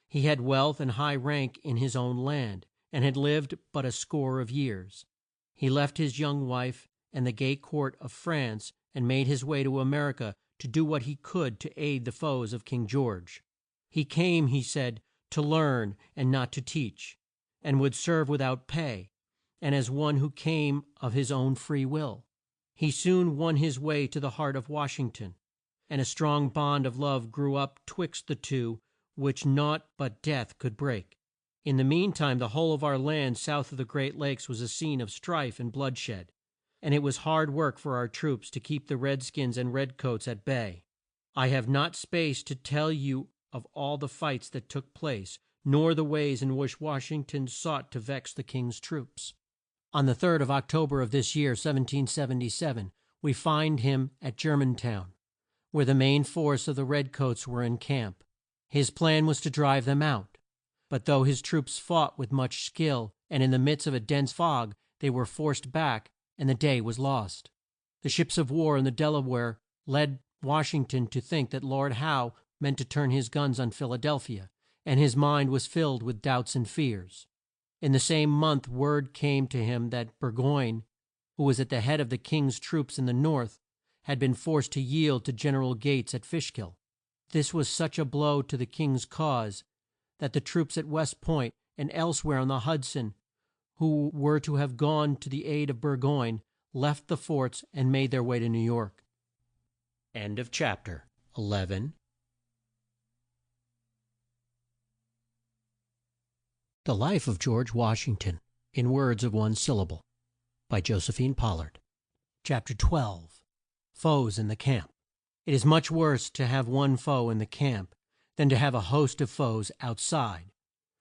He had wealth and high rank in his own land, and had lived but a score of years. He left his young wife and the gay court of France, and made his way to America to do what he could to aid the foes of King George. He came, he said, to learn and not to teach, and would serve without pay, and as one who came of his own free will. He soon won his way to the heart of Washington, and a strong bond of love grew up twixt the two which naught but death could break. In the mean time the whole of our land south of the Great Lakes was a scene of strife and bloodshed, and it was hard work for our troops to keep the redskins and redcoats at bay. I have not space to tell you of all the fights that took place, nor the ways in which Washington sought to vex the King's troops. On the 3rd of October of this year, 1777, we find him at Germantown, where the main force of the redcoats were in camp. His plan was to drive them out, but though his troops fought with much skill, and in the midst of a dense fog, they were forced back, and the day was lost. The ships of war in the Delaware led Washington to think that Lord Howe meant to turn his guns on Philadelphia, and his mind was filled with doubts and fears. In the same month word came to him that Burgoyne, who was at the head of the King's troops in the North, had been forced to yield to General Gates at Fishkill. This was such a blow to the King's cause that the troops at West Point and elsewhere on the Hudson, who were to have gone to the aid of Burgoyne, left the forts and made their way to New York. End of chapter 11. The Life of George Washington, in Words of One Syllable, by Josephine Pollard. Chapter 12. Foes in the Camp. It is much worse to have one foe in the camp than to have a host of foes outside,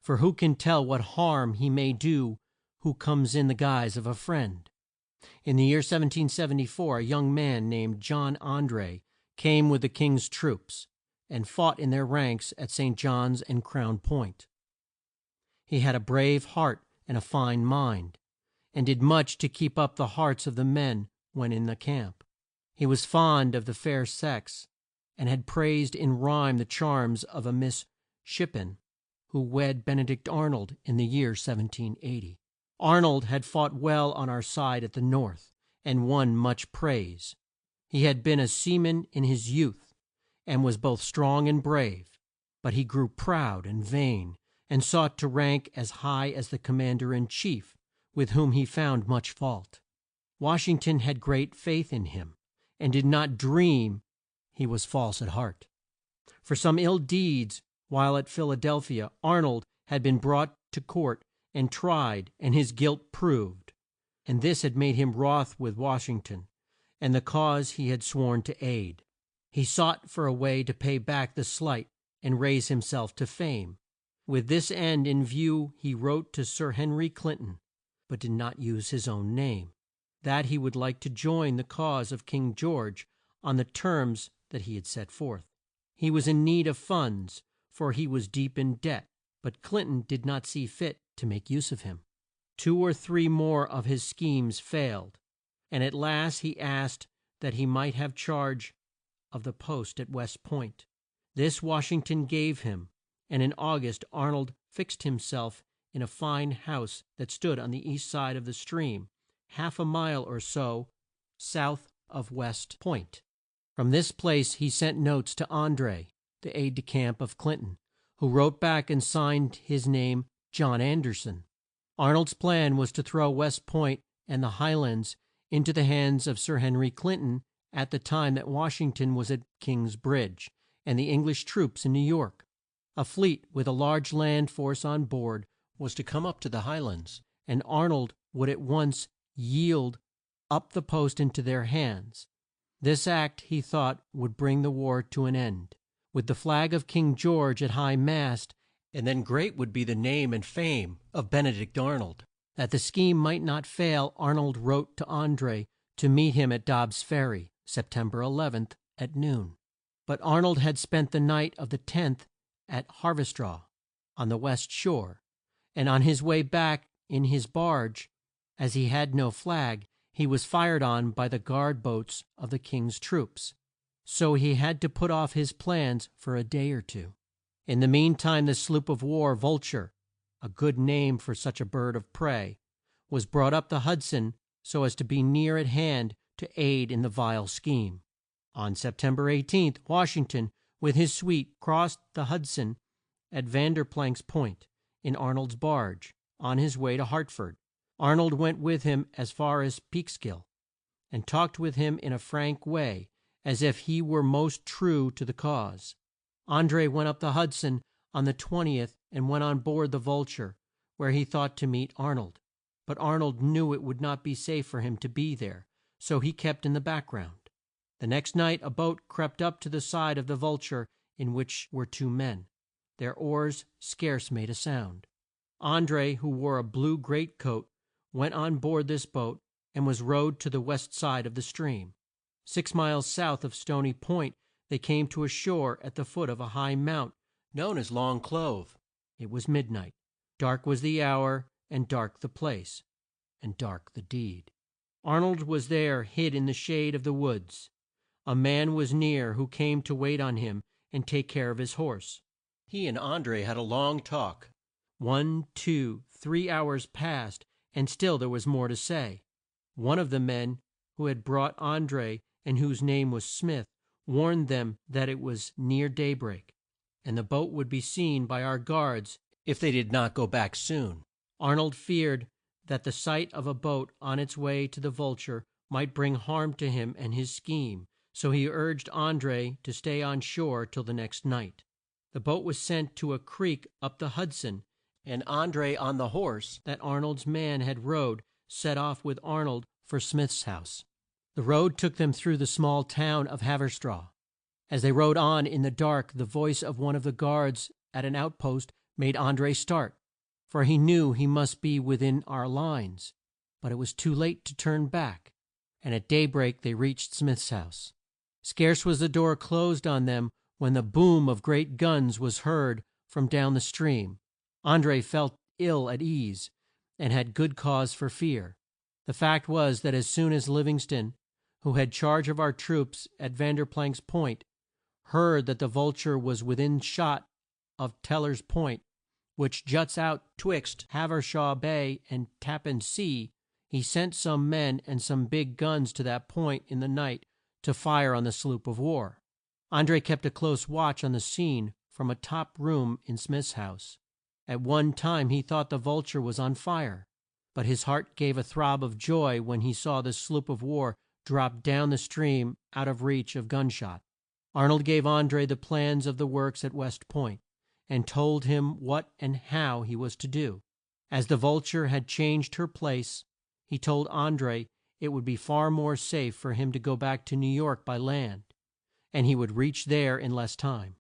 for who can tell what harm he may do who comes in the guise of a friend? In the year 1774, a young man named John André came with the King's troops, and fought in their ranks at St. John's and Crown Point. He had a brave heart and a fine mind, and did much to keep up the hearts of the men when in the camp. He was fond of the fair sex, and had praised in rhyme the charms of a Miss Shippen, who wed Benedict Arnold in the year 1780. Arnold had fought well on our side at the North, and won much praise. He had been a seaman in his youth, and was both strong and brave, but he grew proud and vain, and sought to rank as high as the Commander in Chief, with whom he found much fault. Washington had great faith in him, and did not dream he was false at heart. For some ill deeds while at Philadelphia, Arnold had been brought to court and tried, and his guilt proved, and this had made him wroth with Washington and the cause he had sworn to aid. He sought for a way to pay back the slight and raise himself to fame. With this end in view he wrote to Sir Henry Clinton, but did not use his own name, that he would like to join the cause of King George on the terms that he had set forth. He was in need of funds, for he was deep in debt, but Clinton did not see fit to make use of him. 2 or 3 more of his schemes failed, and at last he asked that he might have charge of the post at West Point. This Washington gave him, and in August Arnold fixed himself in a fine house that stood on the east side of the stream, half a mile or so south of West Point. From this place he sent notes to André, the aide de camp of Clinton, who wrote back and signed his name John Anderson. Arnold's plan was to throw West Point and the Highlands into the hands of Sir Henry Clinton at the time that Washington was at King's Bridge, and the English troops in New York. A fleet with a large land force on board was to come up to the Highlands, and Arnold would at once yield up the post into their hands. This act, he thought, would bring the war to an end, with the flag of King George at high mast, and then great would be the name and fame of Benedict Arnold. That the scheme might not fail, Arnold wrote to André to meet him at Dobbs Ferry, September 11th, at noon. But Arnold had spent the night of the 10th at Haverstraw, on the west shore, and on his way back in his barge, as he had no flag, he was fired on by the guard boats of the King's troops, so he had to put off his plans for a day or 2. In the meantime the sloop of war Vulture, a good name for such a bird of prey, was brought up the Hudson so as to be near at hand to aid in the vile scheme. On September 18th, Washington, with his suite, crossed the Hudson at Vanderplank's Point in Arnold's barge, on his way to Hartford. Arnold went with him as far as Peekskill, and talked with him in a frank way, as if he were most true to the cause. André went up the Hudson on the 20th and went on board the Vulture, where he thought to meet Arnold. But Arnold knew it would not be safe for him to be there, so he kept in the background. The next night a boat crept up to the side of the Vulture in which were two men. Their oars scarce made a sound. André, who wore a blue great coat, went on board this boat and was rowed to the west side of the stream. 6 miles south of Stony Point they came to a shore at the foot of a high mount known as Long Clove. It was midnight. Dark was the hour, and dark the place, and dark the deed. Arnold was there hid in the shade of the woods. A man was near who came to wait on him and take care of his horse. He and André had a long talk. 1, 2, 3 hours passed, and still there was more to say. One of the men who had brought André, and whose name was Smith, warned them that it was near daybreak, and the boat would be seen by our guards if they did not go back soon. Arnold feared that the sight of a boat on its way to the Vulture might bring harm to him and his scheme, so he urged André to stay on shore till the next night. The boat was sent to a creek up the Hudson, and André on the horse that Arnold's man had rode set off with Arnold for Smith's house. The road took them through the small town of Haverstraw. As they rode on in the dark, the voice of one of the guards at an outpost made André start, for he knew he must be within our lines. But it was too late to turn back, and at daybreak they reached Smith's house. Scarce was the door closed on them when the boom of great guns was heard from down the stream. André felt ill at ease, and had good cause for fear. The fact was that as soon as Livingston, who had charge of our troops at Vanderplank's Point, heard that the Vulture was within shot of Teller's Point, which juts out twixt Havershaw Bay and Tappan Sea, he sent some men and some big guns to that point in the night to fire on the sloop of war. André kept a close watch on the scene from a top room in Smith's house. At one time he thought the Vulture was on fire, but his heart gave a throb of joy when he saw the sloop of war drop down the stream out of reach of gunshot. Arnold gave André the plans of the works at West Point, and told him what and how he was to do. As the Vulture had changed her place, he told André it would be far more safe for him to go back to New York by land, and he would reach there in less time.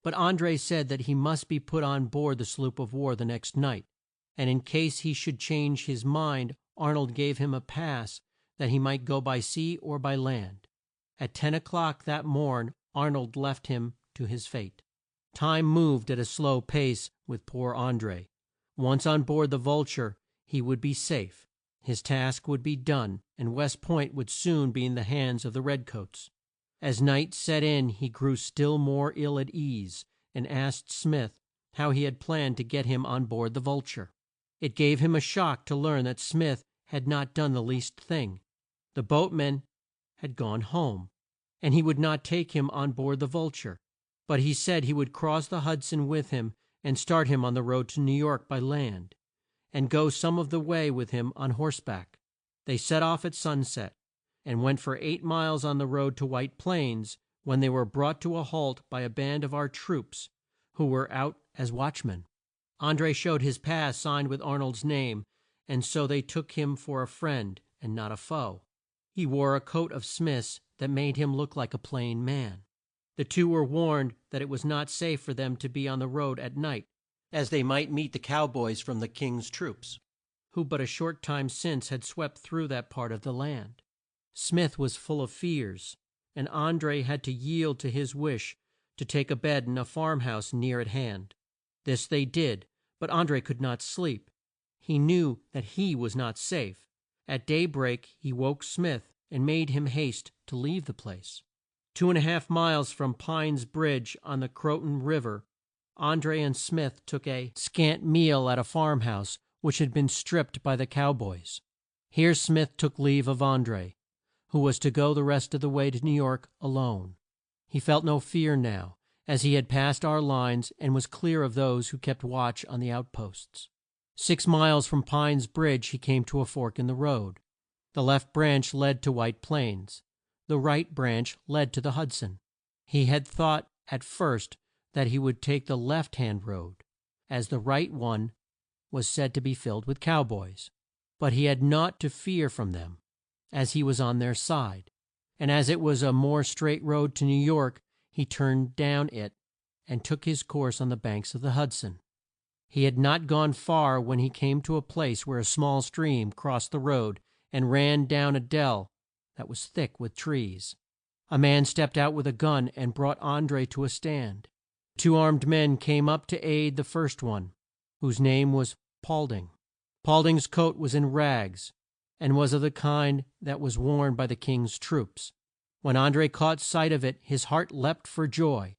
But André said that he must be put on board the sloop of war the next night, and in case he should change his mind Arnold gave him a pass that he might go by sea or by land. At 10 o'clock that morn Arnold left him to his fate. Time moved at a slow pace with poor André. Once on board the Vulture he would be safe. His task would be done, and West Point would soon be in the hands of the redcoats. As night set in he grew still more ill at ease, and asked Smith how he had planned to get him on board the Vulture. It gave him a shock to learn that Smith had not done the least thing. The boatmen had gone home, and he would not take him on board the Vulture, but he said he would cross the Hudson with him and start him on the road to New York by land, and go some of the way with him on horseback. They set off at sunset, and went for 8 miles on the road to White Plains, when they were brought to a halt by a band of our troops, who were out as watchmen. André showed his pass signed with Arnold's name, and so they took him for a friend and not a foe. He wore a coat of Smith's that made him look like a plain man. The two were warned that it was not safe for them to be on the road at night, as they might meet the cowboys from the King's troops, who but a short time since had swept through that part of the land. Smith was full of fears, and André had to yield to his wish to take a bed in a farmhouse near at hand. This they did, but André could not sleep. He knew that he was not safe. At daybreak he woke Smith and made him haste to leave the place. 2½ miles from Pine's Bridge on the Croton River, André and Smith took a scant meal at a farmhouse which had been stripped by the cowboys. Here Smith took leave of André, who was to go the rest of the way to New York alone. He felt no fear now, as he had passed our lines and was clear of those who kept watch on the outposts. 6 miles from Pine's Bridge he came to a fork in the road. The left branch led to White Plains. The right branch led to the Hudson. He had thought at first that he would take the left hand road, as the right one was said to be filled with cowboys. But he had naught to fear from them. as he was on their side, and as it was a more straight road to New York, he turned down it and took his course on the banks of the Hudson. He had not gone far when he came to a place where a small stream crossed the road and ran down a dell that was thick with trees. A man stepped out with a gun and brought André to a stand. Two armed men came up to aid the first one, whose name was Paulding. Paulding's coat was in rags, and was of the kind that was worn by the King's troops. When André caught sight of it his heart leapt for joy,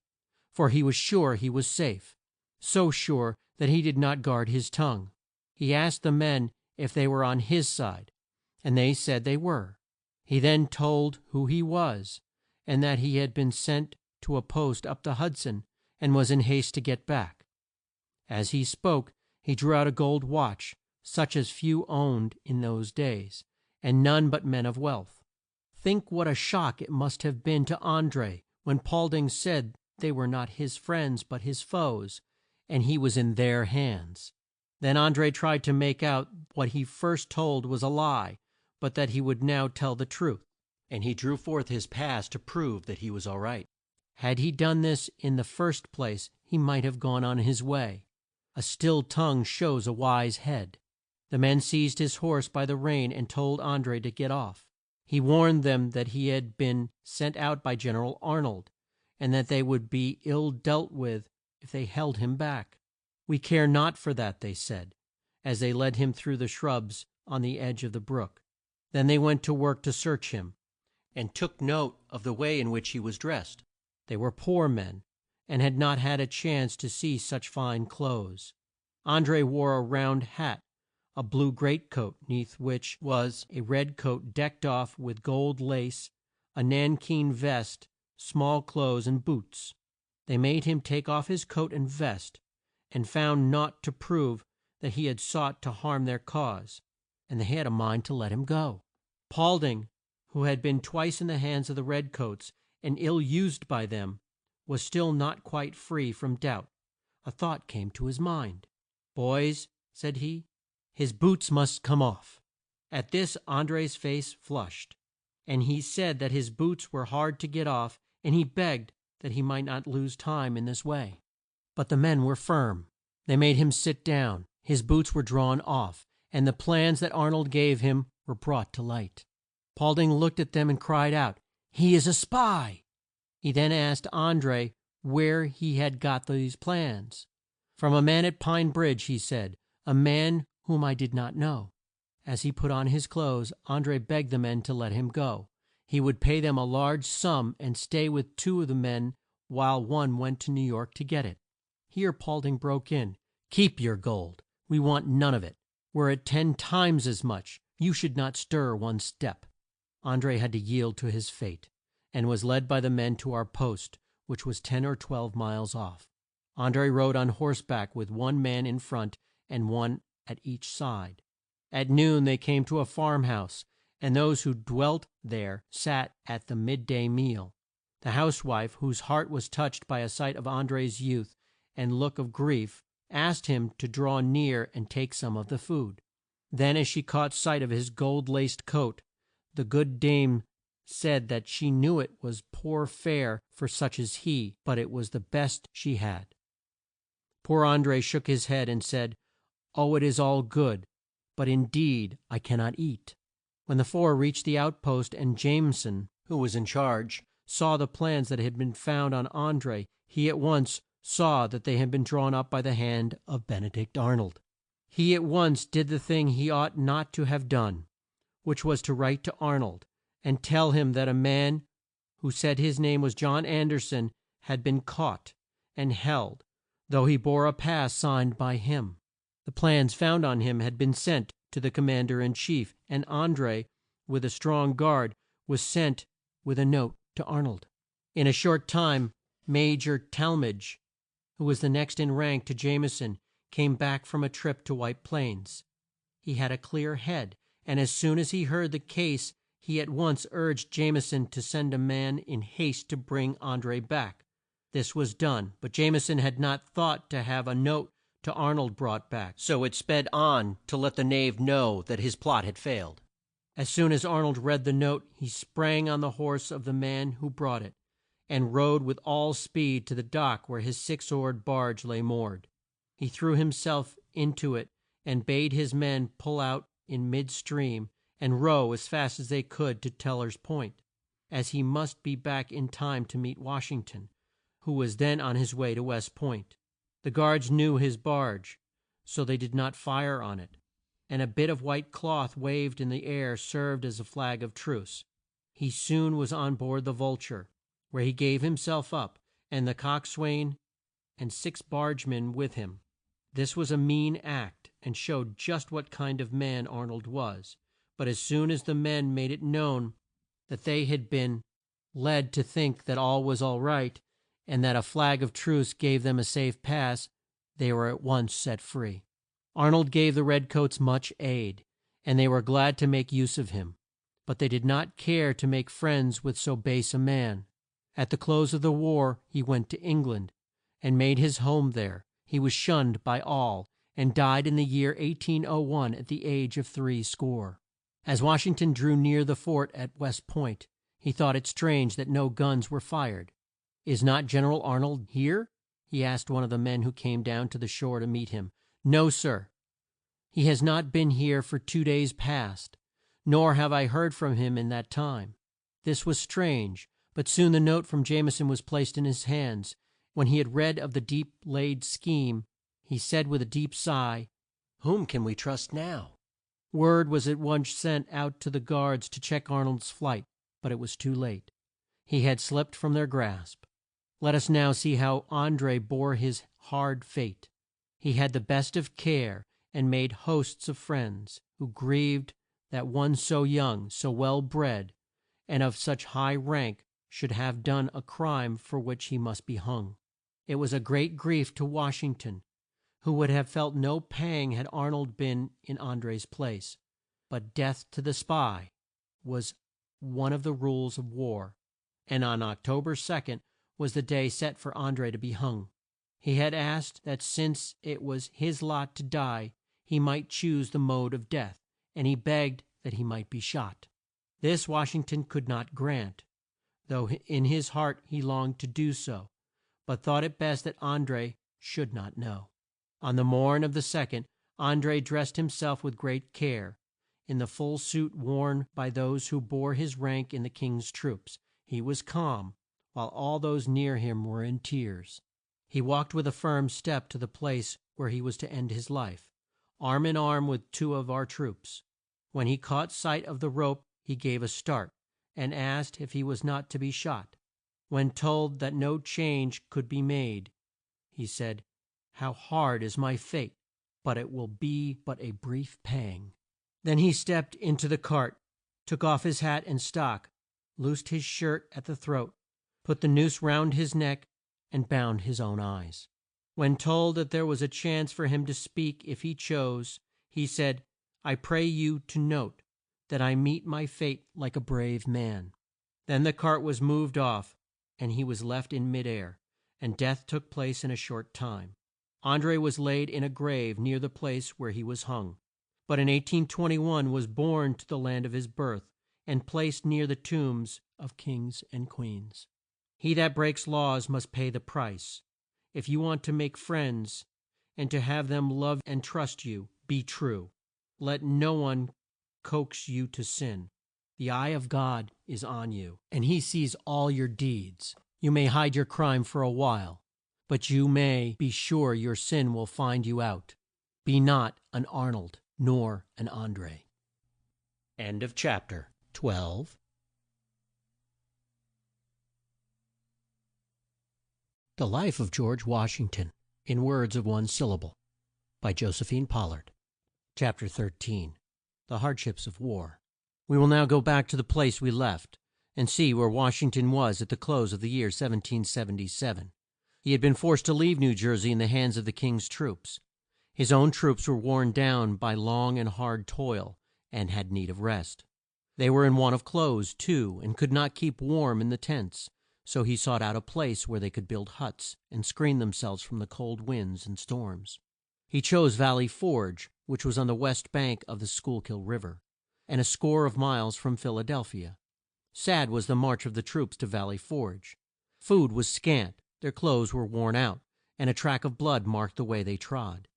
for he was sure he was safe, so sure that he did not guard his tongue. He asked the men if they were on his side, and they said they were. He then told who he was, and that he had been sent to a post up the Hudson and was in haste to get back. As he spoke he drew out a gold watch, such as few owned in those days, and none but men of wealth. Think what a shock it must have been to André when Paulding said they were not his friends but his foes, and he was in their hands. Then André tried to make out what he first told was a lie, but that he would now tell the truth, and he drew forth his pass to prove that he was all right. Had he done this in the first place he might have gone on his way. A still tongue shows a wise head. The men seized his horse by the rein and told André to get off. He warned them that he had been sent out by Gen er al Arnold, and that they would be ill dealt with if they held him back. "We care not for that," they said, as they led him through the shrubs on the edge of the brook. Then they went to work to search him, and took note of the way in which he was dressed. They were poor men, and had not had a chance to see such fine clothes. André wore a round hat, a blue great coat, 'neath which was a red coat decked off with gold lace, a nankeen vest, small clothes, and boots. They made him take off his coat and vest, and found naught to prove that he had sought to harm their cause, and they had a mind to let him go. Paulding, who had been twice in the hands of the red coats and ill used by them, was still not quite free from doubt. A thought came to his mind. "Boys," said he, "his boots must come off." At this André's face flushed, and he said that his boots were hard to get off, and he begged that he might not lose time in this way. But the men were firm. They made him sit down. His boots were drawn off, and the plans that Arnold gave him were brought to light. Paulding looked at them and cried out, "He is a spy!" He then asked André where he had got these plans. "From a man at Pine Bridge," he said, "a man whom I did not know." As he put on his clothes, André begged the men to let him go. He would pay them a large sum and stay with two of the men while one went to New York to get it. Here Paulding broke in, "Keep your gold. We want none of it. Were it 10 times as much, you should not stir one step." André had to yield to his fate, and was led by the men to our post, which was 10 or 12 miles off. André rode on horseback with one man in front and one at each side. At noon they came to a farm house, and those who dwelt there sat at the mid day meal. The housewife, whose heart was touched by a sight of André's youth and look of grief, asked him to draw near and take some of the food. Then as she caught sight of his gold laced coat, the good dame said that she knew it was poor fare for such as he, but it was the best she had. Poor André shook his head and said, "Oh, it is all good, but indeed I cannot eat." When the four reached the outpost and Jameson, who was in charge, saw the plans that had been found on André, he at once saw that they had been drawn up by the hand of Benedict Arnold. He at once did the thing he ought not to have done, which was to write to Arnold and tell him that a man who said his name was John Anderson had been caught and held, though he bore a pass signed by him. The plans found on him had been sent to the commander in chief, and André, with a strong guard, was sent with a note to Arnold. In a short time Major Talmadge, who was the next in rank to Jameson, came back from a trip to White Plains. He had a clear head, and as soon as he heard the case he at once urged Jameson to send a man in haste to bring André back. This was done, but Jameson had not thought to have a note to Arnold brought back, so it sped on to let the knave know that his plot had failed. As soon as Arnold read the note he sprang on the horse of the man who brought it, and rode with all speed to the dock where his 6-oared barge lay moored. He threw himself into it and bade his men pull out in mid stream and row as fast as they could to Teller's Point, as he must be back in time to meet Washington, who was then on his way to West Point. The guards knew his barge, so they did not fire on it, and a bit of white cloth waved in the air served as a flag of truce. He soon was on board the Vulture, where he gave himself up, and the coxswain and 6 bargemen with him. This was a mean act, and showed just what kind of man Arnold was, but as soon as the men made it known that they had been led to think that all was all right, and that a flag of truce gave them a safe pass, they were at once set free. Arnold gave the redcoats much aid, and they were glad to make use of him, but they did not care to make friends with so base a man. At the close of the war he went to England, and made his home there. He was shunned by all, and died in the year 1801 at the age of 80. As Washington drew near the fort at West Point, he thought it strange that no guns were fired. "Is not General Arnold here?" he asked one of the men who came down to the shore to meet him. "No, sir. He has not been here for 2 days past, nor have I heard from him in that time." This was strange, but soon the note from Jameson was placed in his hands. When he had read of the deep laid scheme, he said with a deep sigh, "Whom can we trust now?" Word was at once sent out to the guards to check Arnold's flight, but it was too late. He had slipped from their grasp. Let us now see how André bore his hard fate. He had the best of care, and made hosts of friends, who grieved that one so young, so well bred, and of such high rank should have done a crime for which he must be hung. It was a great grief to Washington, who would have felt no pang had Arnold been in André's place. But death to the spy was one of the rules of war, and on October 2nd was the day set for André to be hung. He had asked that since it was his lot to die, he might choose the mode of death, and he begged that he might be shot. This Washington could not grant, though in his heart he longed to do so, but thought it best that André should not know. On the morn of the 2nd, André dressed himself with great care, in the full suit worn by those who bore his rank in the King's troops. He was calm, while all those near him were in tears. He walked with a firm step to the place where he was to end his life, arm in arm with 2 of our troops. When he caught sight of the rope he gave a start, and asked if he was not to be shot. When told that no change could be made, he said, "How hard is my fate, but it will be but a brief pang." Then he stepped into the cart, took off his hat and stock, loosed his shirt at the throat, put the noose round his neck, and bound his own eyes. When told that there was a chance for him to speak if he chose, he said, "I pray you to note that I meet my fate like a brave man." Then the cart was moved off, and he was left in mid air, and death took place in a short time. André was laid in a grave near the place where he was hung, but in 1821 was borne to the land of his birth, and placed near the tombs of kings and queens. He that breaks laws must pay the price. If you want to make friends, and to have them love and trust you, be true. Let no one coax you to sin. The eye of God is on you, and he sees all your deeds. You may hide your crime for a while, but you may be sure your sin will find you out. Be not an Arnold, nor an André. End of chapter 12. The Life of George Washington, in words of one syllable, by Josephine Pollard. Chapter 13. The Hardships of War. We will now go back to the place we left, and see where Washington was at the close of the year 1777. He had been forced to leave New Jersey in the hands of the King's troops. His own troops were worn down by long and hard toil, and had need of rest. They were in want of clothes, too, and could not keep warm in the tents, so he sought out a place where they could build huts and screen themselves from the cold winds and storms. He chose Valley Forge, which was on the west bank of the Schuylkill River. and a score of miles from Philadelphia. Sad was the march of the troops to Valley Forge. Food was scant, their clothes were worn out, and a track of blood marked the way they trod.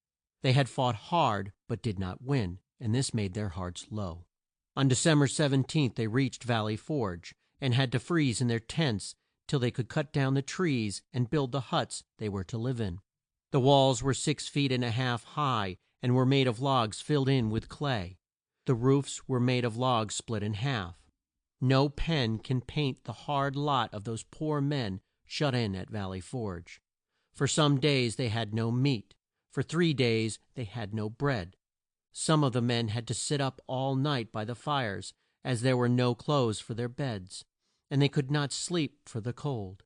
They had fought hard, but did not win, and this made their hearts low. On December 17th they reached Valley Forge, and had to freeze in their tents till they could cut down the trees and build the huts they were to live in. The walls were 6.5 feet high, and were made of logs filled in with clay. The roofs were made of logs split in half. No pen can paint the hard lot of those poor men shut in at Valley Forge. For some days they had no meat. For 3 days they had no bread. Some of the men had to sit up all night by the fires, as there were no clothes for their beds, and they could not sleep for the cold.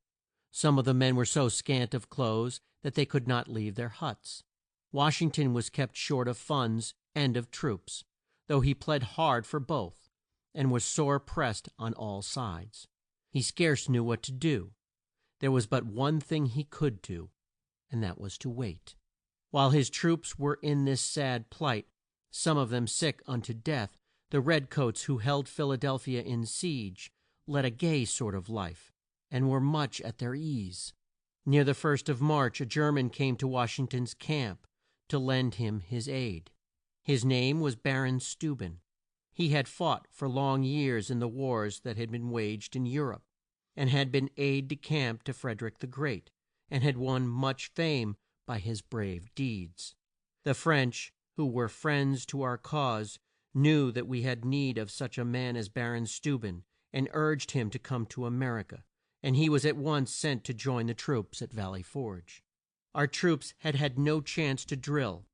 Some of the men were so scant of clothes that they could not leave their huts. Washington was kept short of funds and of troops, though he pled hard for both, and was sore pressed on all sides. He scarce knew what to do. There was but one thing he could do, and that was to wait. While his troops were in this sad plight, some of them sick unto death, the redcoats who held Philadelphia in siege led a gay sort of life, and were much at their ease. Near the 1st of March a German came to Washington's camp to lend him his aid. His name was Baron Steuben. He had fought for long years in the wars that had been waged in Europe, and had been aide de camp to Frederick the Great, and had won much fame by his brave deeds. The French, who were friends to our cause, knew that we had need of such a man as Baron Steuben, and urged him to come to America, and he was at once sent to join the troops at Valley Forge. Our troops had had no chance to drill.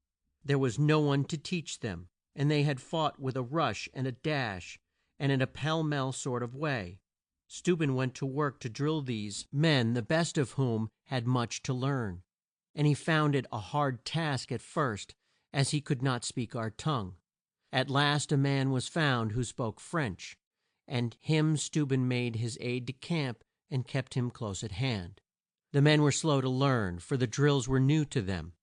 There was no one to teach them, and they had fought with a rush and a dash, and in a pell-mell sort of way. Steuben went to work to drill these men, the best of whom had much to learn, and he found it a hard task at first, as he could not speak our tongue. At last a man was found who spoke French, and him Steuben made his aide de camp and kept him close at hand. The men were slow to learn, for the drills were new to them,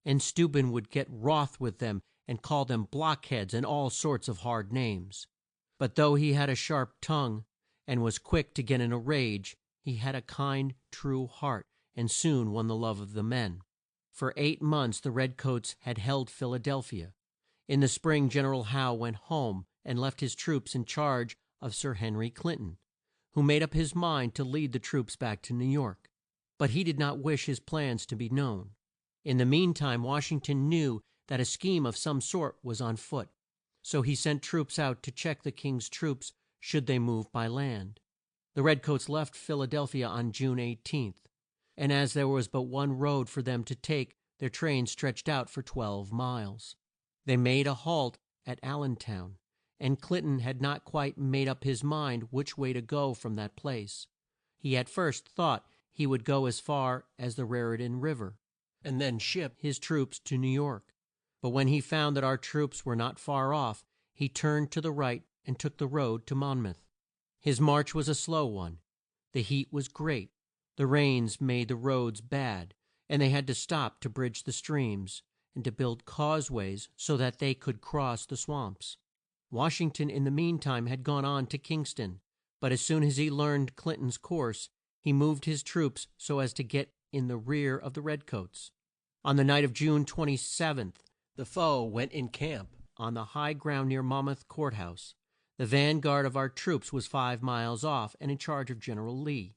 and Steuben would get wroth with them and call them blockheads and all sorts of hard names. But though he had a sharp tongue, and was quick to get in a rage, he had a kind, true heart, and soon won the love of the men. For 8 months the redcoats had held Philadelphia. In the spring General Howe went home and left his troops in charge of Sir Henry Clinton, who made up his mind to lead the troops back to New York. But he did not wish his plans to be known. In the meantime Washington knew that a scheme of some sort was on foot, so he sent troops out to check the King's troops should they move by land. The redcoats left Philadelphia on June 18th, and as there was but one road for them to take, their train stretched out for 12 miles. They made a halt at Allentown, and Clinton had not quite made up his mind which way to go from that place. He at first thought he would go as far as the Raritan River, and then ship his troops to New York. But when he found that our troops were not far off, he turned to the right and took the road to Monmouth. His march was a slow one. The heat was great. The rains made the roads bad, and they had to stop to bridge the streams, and to build causeways so that they could cross the swamps. Washington in the meantime had gone on to Kingston, but as soon as he learned Clinton's course, he moved his troops so as to get in the rear of the redcoats. On the night of June 27th, the foe went in camp on the high ground near Monmouth Court House. The vanguard of our troops was 5 miles off and in charge of General Lee.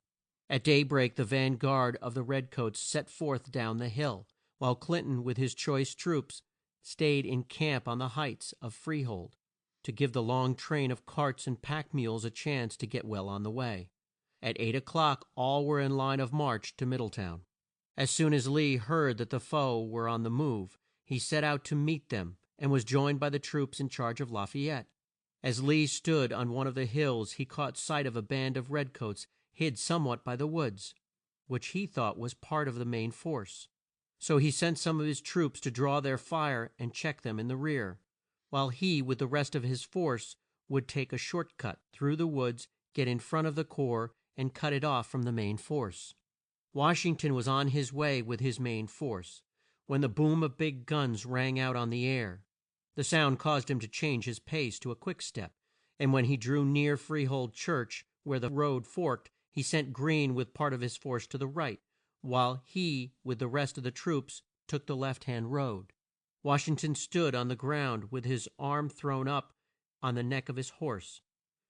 At daybreak the vanguard of the redcoats set forth down the hill, while Clinton with his choice troops stayed in camp on the heights of Freehold, to give the long train of carts and pack mules a chance to get well on the way. At 8 o'clock all were in line of march to Middletown. As soon as Lee heard that the foe were on the move, he set out to meet them, and was joined by the troops in charge of Lafayette. As Lee stood on one of the hills he caught sight of a band of redcoats hid somewhat by the woods, which he thought was part of the main force. So he sent some of his troops to draw their fire and check them in the rear, while he with the rest of his force would take a short cut through the woods, get in front of the corps, and cut it off from the main force. Washington was on his way with his main force, when the boom of big guns rang out on the air. The sound caused him to change his pace to a quick step, And when he drew near Freehold Church, where the road forked, he sent Greene with part of his force to the right, while he with the rest of the troops took the left hand road. Washington stood on the ground with his arm thrown up on the neck of his horse,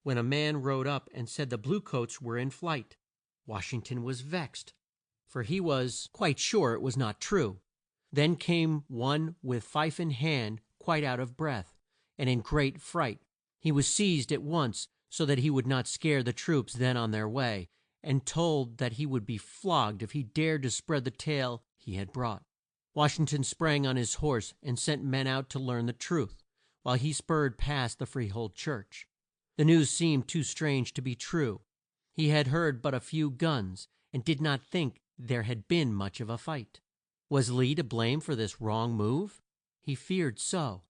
when a man rode up and said the bluecoats were in flight. Washington was vexed, for he was quite sure it was not true. Then came one with fife in hand, quite out of breath, and in great fright. He was seized at once, so that he would not scare the troops then on their way, and told that he would be flogged if he dared to spread the tale he had brought. Washington sprang on his horse and sent men out to learn the truth, while he spurred past the Freehold Church. The news seemed too strange to be true. He had heard but a few guns, and did not think there had been much of a fight. Was Lee to blame for this wrong move? He feared so.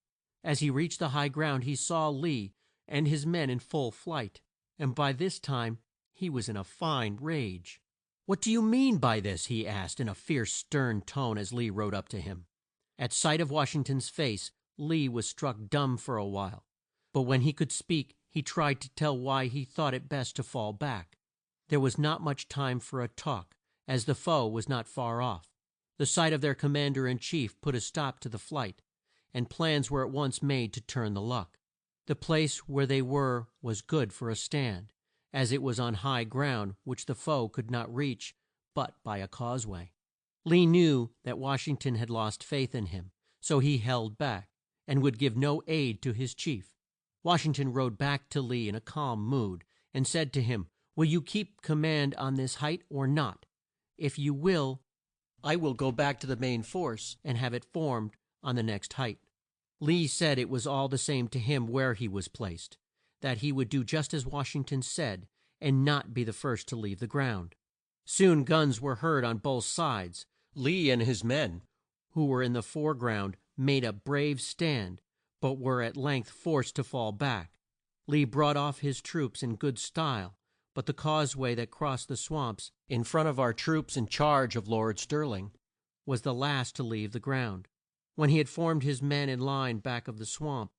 As he reached the high ground he saw Lee and his men in full flight, and by this time he was in a fine rage. "What do you mean by this?" he asked in a fierce, stern tone as Lee rode up to him. At sight of Washington's face, Lee was struck dumb for a while, but when he could speak he tried to tell why he thought it best to fall back. There was not much time for a talk, as the foe was not far off. The sight of their commander in chief put a stop to the flight, and plans were at once made to turn the luck. The place where they were was good for a stand, as it was on high ground which the foe could not reach but by a causeway. Lee knew that Washington had lost faith in him, so he held back, and would give no aid to his chief. Washington rode back to Lee in a calm mood, and said to him, "Will you keep command on this height or not? If you will, I will go back to the main force and have it formed on the next height." Lee said it was all the same to him where he was placed, that he would do just as Washington said, and not be the first to leave the ground. Soon guns were heard on both sides. Lee and his men, who were in the foreground, made a brave stand, but were at length forced to fall back. Lee brought off his troops in good style, but the causeway that crossed the swamps in front of our troops in charge of Lord Sterling was the last to leave the ground. When he had formed his men in line back of the swamp,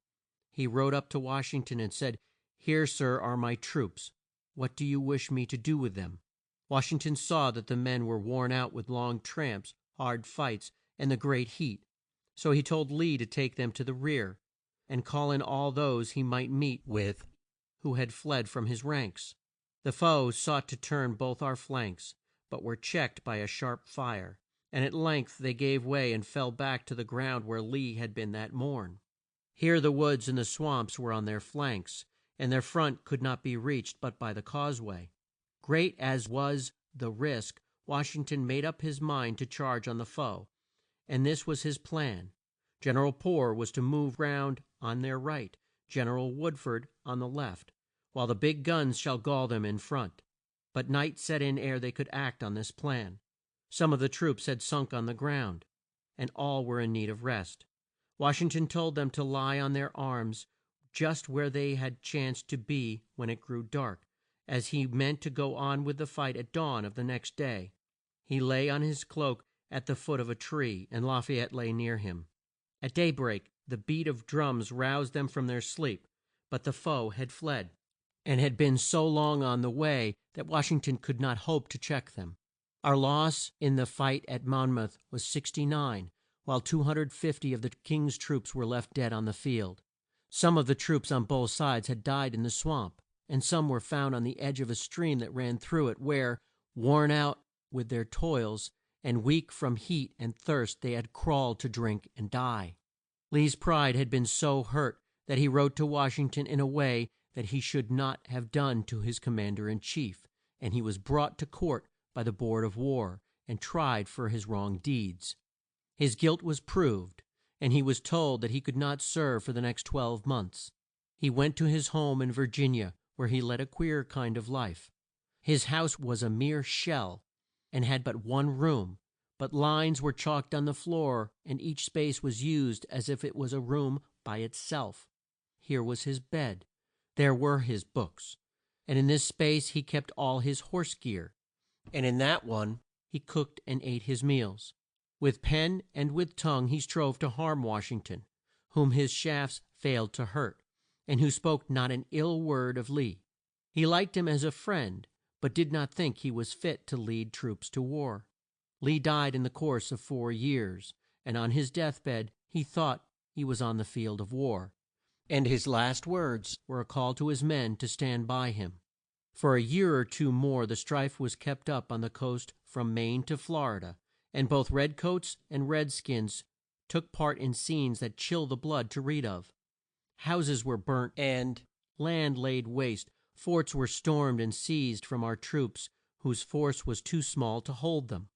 he rode up to Washington and said, "Here, sir, are my troops. What do you wish me to do with them?" Washington saw that the men were worn out with long tramps, hard fights, and the great heat, so he told Lee to take them to the rear, and call in all those he might meet with who had fled from his ranks. The foe sought to turn both our flanks, but were checked by a sharp fire, and at length they gave way and fell back to the ground where Lee had been that morn. Here the woods and the swamps were on their flanks, and their front could not be reached but by the causeway. Great as was the risk, Washington made up his mind to charge on the foe, and this was his plan. General Poor was to move round on their right, General Woodford on the left, while the big guns shall gall them in front. But night set in ere they could act on this plan. Some of the troops had sunk on the ground, and all were in need of rest. Washington told them to lie on their arms just where they had chanced to be when it grew dark, as he meant to go on with the fight at dawn of the next day. He lay on his cloak at the foot of a tree, and Lafayette lay near him. At daybreak the beat of drums roused them from their sleep, but the foe had fled, and had been so long on the way that Washington could not hope to check them. Our loss in the fight at Monmouth was 69, while 250 of the King's troops were left dead on the field. Some of the troops on both sides had died in the swamp, and some were found on the edge of a stream that ran through it, where, worn out with their toils, and weak from heat and thirst, they had crawled to drink and die. Lee's pride had been so hurt that he wrote to Washington in a way that he should not have done to his commander in chief, and he was brought to court by the Board of War, and tried for his wrong deeds. His guilt was proved, and he was told that he could not serve for the next 12 months. He went to his home in Virginia, where he led a queer kind of life. His house was a mere shell, and had but one room, but lines were chalked on the floor, and each space was used as if it was a room by itself. Here was his bed, there were his books, and in this space he kept all his horse gear, and in that one he cooked and ate his meals. With pen and with tongue he strove to harm Washington, whom his shafts failed to hurt, and who spoke not an ill word of Lee. He liked him as a friend, but did not think he was fit to lead troops to war. Lee died in the course of 4 years, and on his death bed he thought he was on the field of war, and his last words were a call to his men to stand by him. For a year or two more the strife was kept up on the coast from Maine to Florida, and both redcoats and redskins took part in scenes that chill the blood to read of. Houses were burnt and land laid waste. Forts were stormed and seized from our troops whose force was too small to hold them.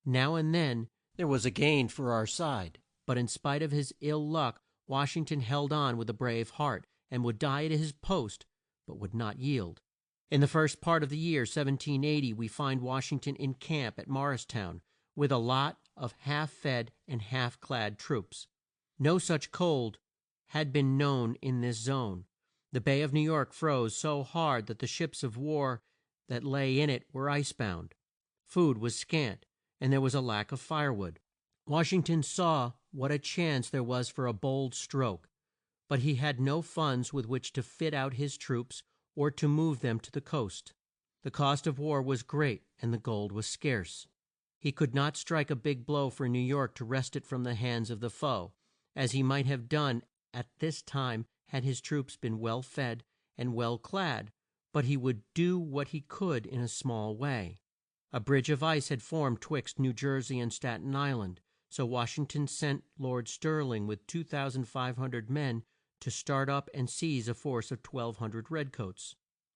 Now and then there was a gain for our side, but in spite of his ill luck Washington held on with a brave heart, and would die at his post, but would not yield. In the first part of the year 1780 we find Washington in camp at Morristown, with a lot of half fed and half clad troops. No such cold had been known in this zone. The Bay of New York froze so hard that the ships of war that lay in it were ice bound. Food was scant, and there was a lack of firewood. Washington saw what a chance there was for a bold stroke, but he had no funds with which to fit out his troops or to move them to the coast. The cost of war was great and the gold was scarce. He could not strike a big blow for New York to wrest it from the hands of the foe, as he might have done at this time had his troops been well fed and well clad, but he would do what he could in a small way. A bridge of ice had formed twixt New Jersey and Staten Island, so Washington sent Lord Stirling with 2,500 men to start up and seize a force of 1,200 redcoats.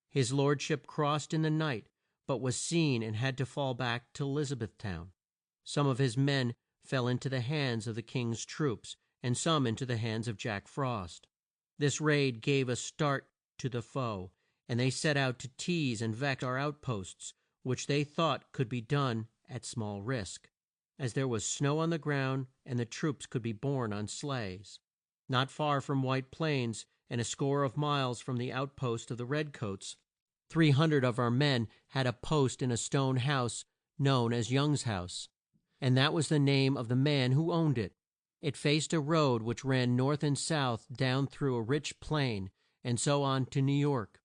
His lordship crossed in the night, but was seen and had to fall back to Elizabethtown. Some of his men fell into the hands of the King's troops, and some into the hands of Jack Frost. This raid gave a start to the foe, and they set out to tease and vex our outposts, which they thought could be done at small risk, as there was snow on the ground and the troops could be borne on sleighs. Not far from White Plains, and a score of miles from the outpost of the redcoats, 300 of our men had a post in a stone house known as Young's house, and that was the name of the man who owned it. It faced a road which ran north and south down through a rich plain, and so on to New York.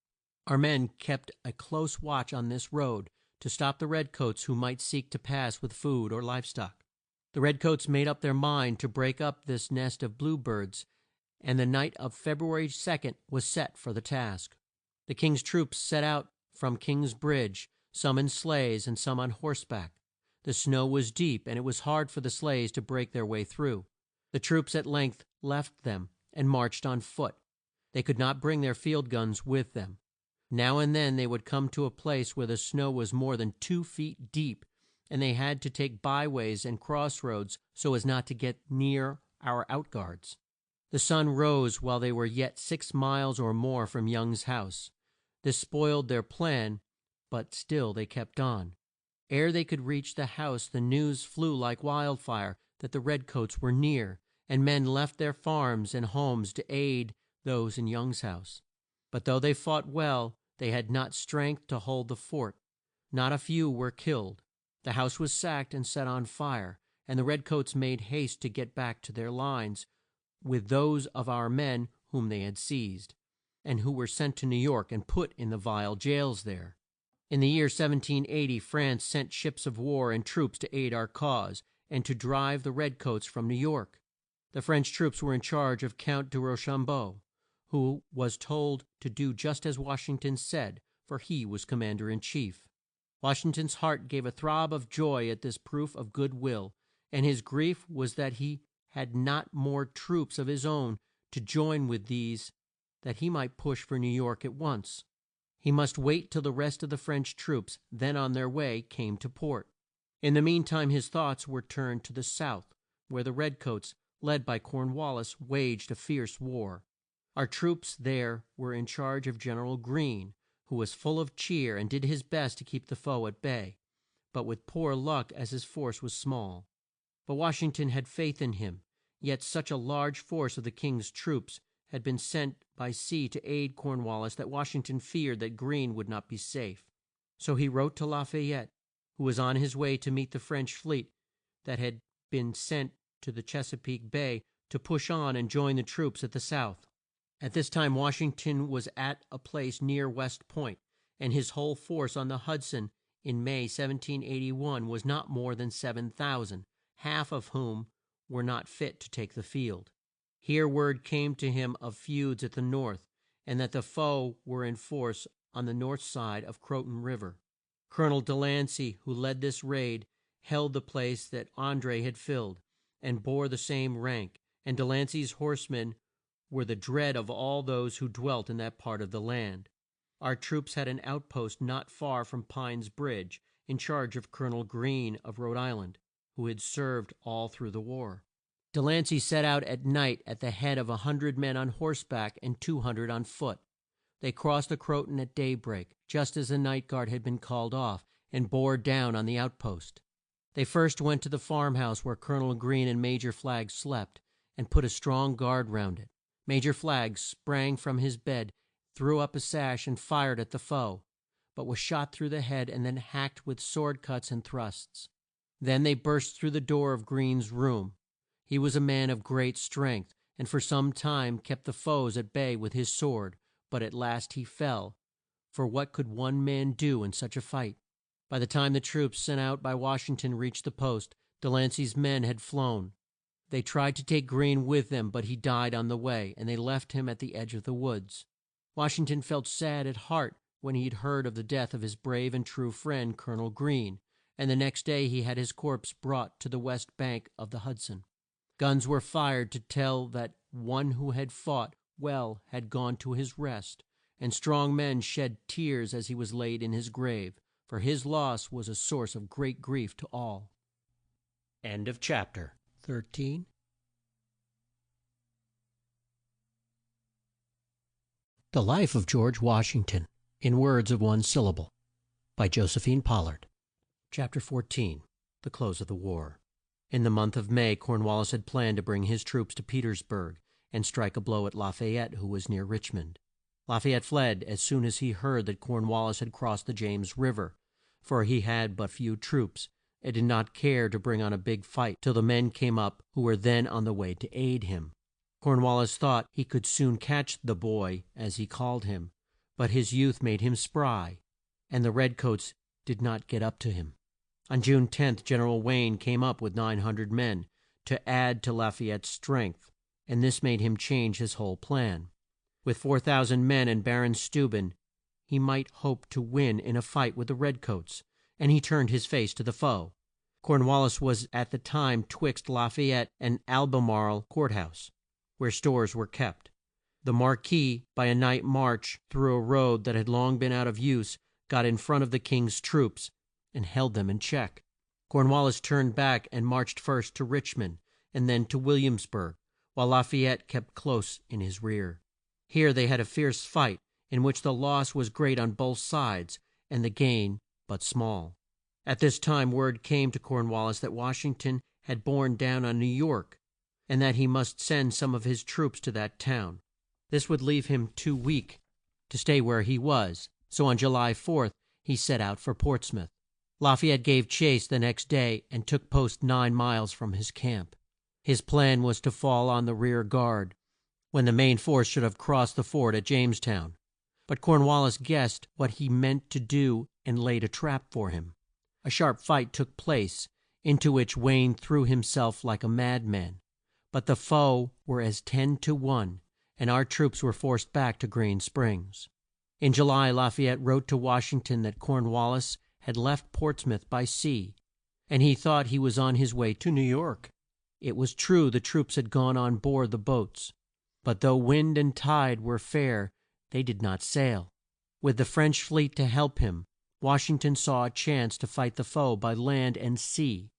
Our men kept a close watch on this road, to stop the redcoats who might seek to pass with food or livestock. The redcoats made up their mind to break up this nest of bluebirds, and the night of February 2nd was set for the task. The King's troops set out from King's Bridge, some in sleighs and some on horseback. The snow was deep, and it was hard for the sleighs to break their way through. The troops at length left them and marched on foot. They could not bring their field guns with them. Now and then they would come to a place where the snow was more than 2 feet deep, and they had to take byways and cross roads so as not to get near our outguards. The sun rose while they were yet 6 miles or more from Young's house. This spoiled their plan, but still they kept on. Ere they could reach the house the news flew like wildfire that the redcoats were near, and men left their farms and homes to aid those in Young's house. But though they fought well, they had not strength to hold the fort. Not a few were killed. The house was sacked and set on fire, and the redcoats made haste to get back to their lines with those of our men whom they had seized, and who were sent to New York and put in the vile jails there. In the year 1780 France sent ships of war and troops to aid our cause, and to drive the redcoats from New York. The French troops were in charge of Count de Rochambeau, who was told to do just as Washington said, for he was commander in chief. Washington's heart gave a throb of joy at this proof of good will, and his grief was that he had not more troops of his own to join with these that he might push for New York at once. He must wait till the rest of the French troops, then on their way, came to port. In the meantime his thoughts were turned to the south, where the redcoats, led by Cornwallis, waged a fierce war. Our troops there were in charge of General Greene, who was full of cheer and did his best to keep the foe at bay, but with poor luck, as his force was small. But Washington had faith in him, yet such a large force of the King's troops had been sent by sea to aid Cornwallis that Washington feared that Greene would not be safe. So he wrote to Lafayette, who was on his way to meet the French fleet that had been sent to the Chesapeake Bay, to push on and join the troops at the South. At this time Washington was at a place near West Point, and his whole force on the Hudson in May 1781 was not more than 7,000, half of whom were not fit to take the field. Here word came to him of feuds at the North, and that the foe were in force on the north side of Croton River. Colonel de Lancey, who led this raid, held the place that André had filled, and bore the same rank, and de Lancey's horsemen were the dread of all those who dwelt in that part of the land. Our troops had an outpost not far from Pine's Bridge, in charge of Colonel Greene of Rhode Island, who had served all through the war. De Lancey set out at night at the head of 100 men on horseback and 200 on foot. They crossed the Croton at daybreak, just as the night guard had been called off, and bore down on the outpost. They first went to the farmhouse where Colonel Greene and Major Flagg slept, and put a strong guard round it. Major Flagg sprang from his bed, threw up a sash, and fired at the foe, but was shot through the head and then hacked with sword cuts and thrusts. Then they burst through the door of Greene's room. He was a man of great strength, and for some time kept the foes at bay with his sword, but at last he fell, for what could one man do in such a fight? By the time the troops sent out by Washington reached the post, de Lancey's men had flown. They tried to take Greene with them, but he died on the way, and they left him at the edge of the woods. Washington felt sad at heart when he had heard of the death of his brave and true friend, Colonel Greene, and the next day he had his corpse brought to the west bank of the Hudson. Guns were fired to tell that one who had fought well had gone to his rest, and strong men shed tears as he was laid in his grave, for his loss was a source of great grief to all. End of chapter 13. The Life of George Washington, in words of one syllable, by Josephine Pollard. Chapter 14. The Close of the War. In the month of May, Cornwallis had planned to bring his troops to Petersburg and strike a blow at Lafayette, who was near Richmond. Lafayette fled as soon as he heard that Cornwallis had crossed the James River, for he had but few troops, and did not care to bring on a big fight till the men came up who were then on the way to aid him. Cornwallis thought he could soon catch "the boy," as he called him, but his youth made him spry, and the redcoats did not get up to him. On June 10th, General Wayne came up with 900 men, to add to Lafayette's strength, and this made him change his whole plan. With 4,000 men and Baron Steuben, he might hope to win in a fight with the redcoats, and he turned his face to the foe. Cornwallis was at the time twixt Lafayette and Albemarle Courthouse, where stores were kept. The Marquis, by a night march through a road that had long been out of use, got in front of the King's troops and held them in check. Cornwallis turned back and marched first to Richmond and then to Williamsburg, while Lafayette kept close in his rear. Here they had a fierce fight, in which the loss was great on both sides and the gain but small. At this time word came to Cornwallis that Washington had borne down on New York, and that he must send some of his troops to that town. This would leave him too weak to stay where he was, so on July 4th he set out for Portsmouth. Lafayette gave chase the next day and took post 9 miles from his camp. His plan was to fall on the rear guard, when the main force should have crossed the ford at Jamestown. But Cornwallis guessed what he meant to do and laid a trap for him. A sharp fight took place, into which Wayne threw himself like a madman, but the foe were as 10 to 1, and our troops were forced back to Green Springs. In July Lafayette wrote to Washington that Cornwallis had left Portsmouth by sea, and he thought he was on his way to New York. It was true the troops had gone on board the boats, but though wind and tide were fair, they did not sail. With the French fleet to help him, Washington saw a chance to fight the foe by land and sea,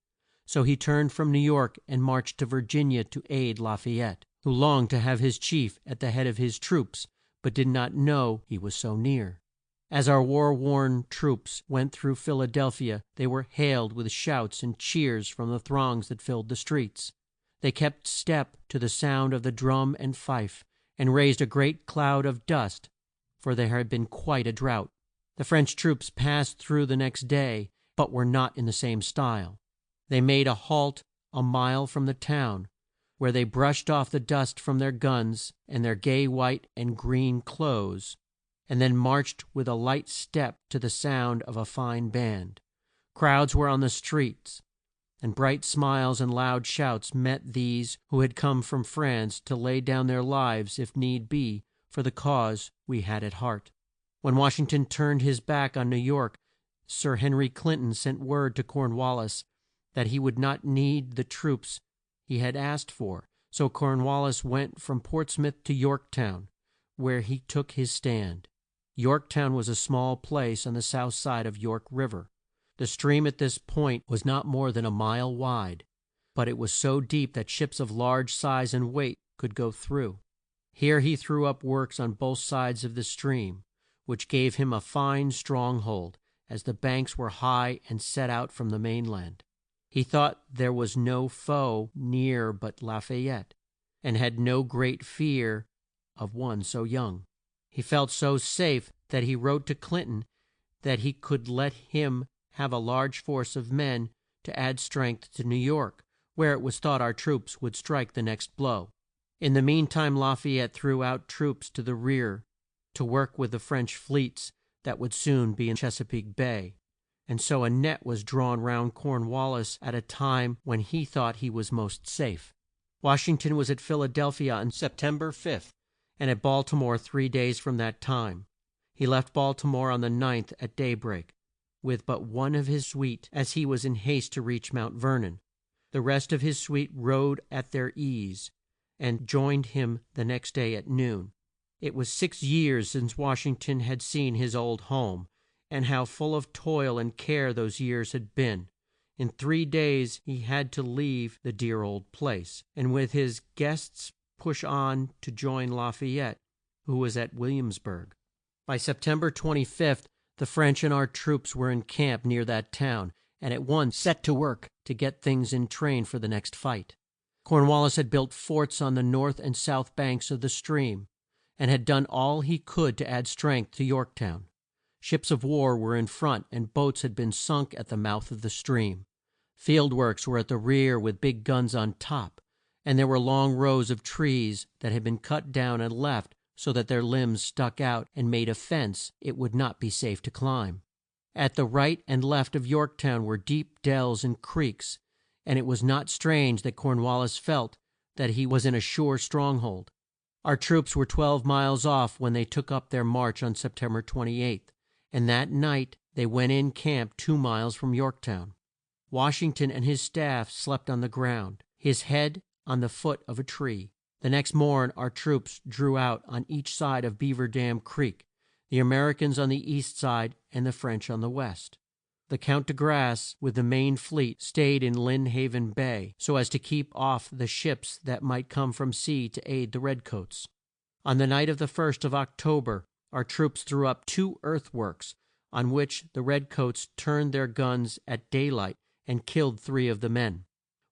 so he turned from New York and marched to Virginia to aid Lafayette, who longed to have his chief at the head of his troops, but did not know he was so near. As our war-worn troops went through Philadelphia, they were hailed with shouts and cheers from the throngs that filled the streets. They kept step to the sound of the drum and fife, and raised a great cloud of dust, for there had been quite a drought. The French troops passed through the next day, but were not in the same style. They made a halt a mile from the town, where they brushed off the dust from their guns and their gay white and green clothes, and then marched with a light step to the sound of a fine band. Crowds were on the streets, and bright smiles and loud shouts met these who had come from France to lay down their lives, if need be, for the cause we had at heart. When Washington turned his back on New York, Sir Henry Clinton sent word to Cornwallis that he would not need the troops he had asked for, so Cornwallis went from Portsmouth to Yorktown, where he took his stand. Yorktown was a small place on the south side of York River. The stream at this point was not more than a mile wide, but it was so deep that ships of large size and weight could go through. Here he threw up works on both sides of the stream, which gave him a fine stronghold, as the banks were high and set out from the mainland. He thought there was no foe near but Lafayette, and had no great fear of one so young. He felt so safe that he wrote to Clinton that he could let him have a large force of men to add strength to New York, where it was thought our troops would strike the next blow. In the meantime Lafayette threw out troops to the rear to work with the French fleets that would soon be in Chesapeake Bay, and so a net was drawn round Cornwallis at a time when he thought he was most safe. Washington was at Philadelphia on September 5th, and at Baltimore 3 days from that time. He left Baltimore on the 9th at daybreak, with but one of his suite, as he was in haste to reach Mount Vernon. The rest of his suite rode at their ease, and joined him the next day at noon. It was 6 years since Washington had seen his old home, and how full of toil and care those years had been. In 3 days he had to leave the dear old place, and with his guests push on to join Lafayette, who was at Williamsburg. By September 25th the French and our troops were in camp near that town, and at once set to work to get things in train for the next fight. Cornwallis had built forts on the north and south banks of the stream, and had done all he could to add strength to Yorktown. Ships of war were in front, and boats had been sunk at the mouth of the stream. Field works were at the rear with big guns on top, and there were long rows of trees that had been cut down and left so that their limbs stuck out and made a fence it would not be safe to climb. At the right and left of Yorktown were deep dells and creeks, and it was not strange that Cornwallis felt that he was in a sure stronghold. Our troops were 12 miles off when they took up their march on September 28th, and that night they went in camp 2 miles from Yorktown. Washington and his staff slept on the ground, his head on the foot of a tree. The next morn our troops drew out on each side of Beaver Dam Creek, the Americans on the east side and the French on the west. The Count de Grasse with the main fleet stayed in Lynnhaven Bay, so as to keep off the ships that might come from sea to aid the redcoats. On the night of the 1st of October our troops threw up 2 earthworks, on which the redcoats turned their guns at daylight and killed 3 of the men.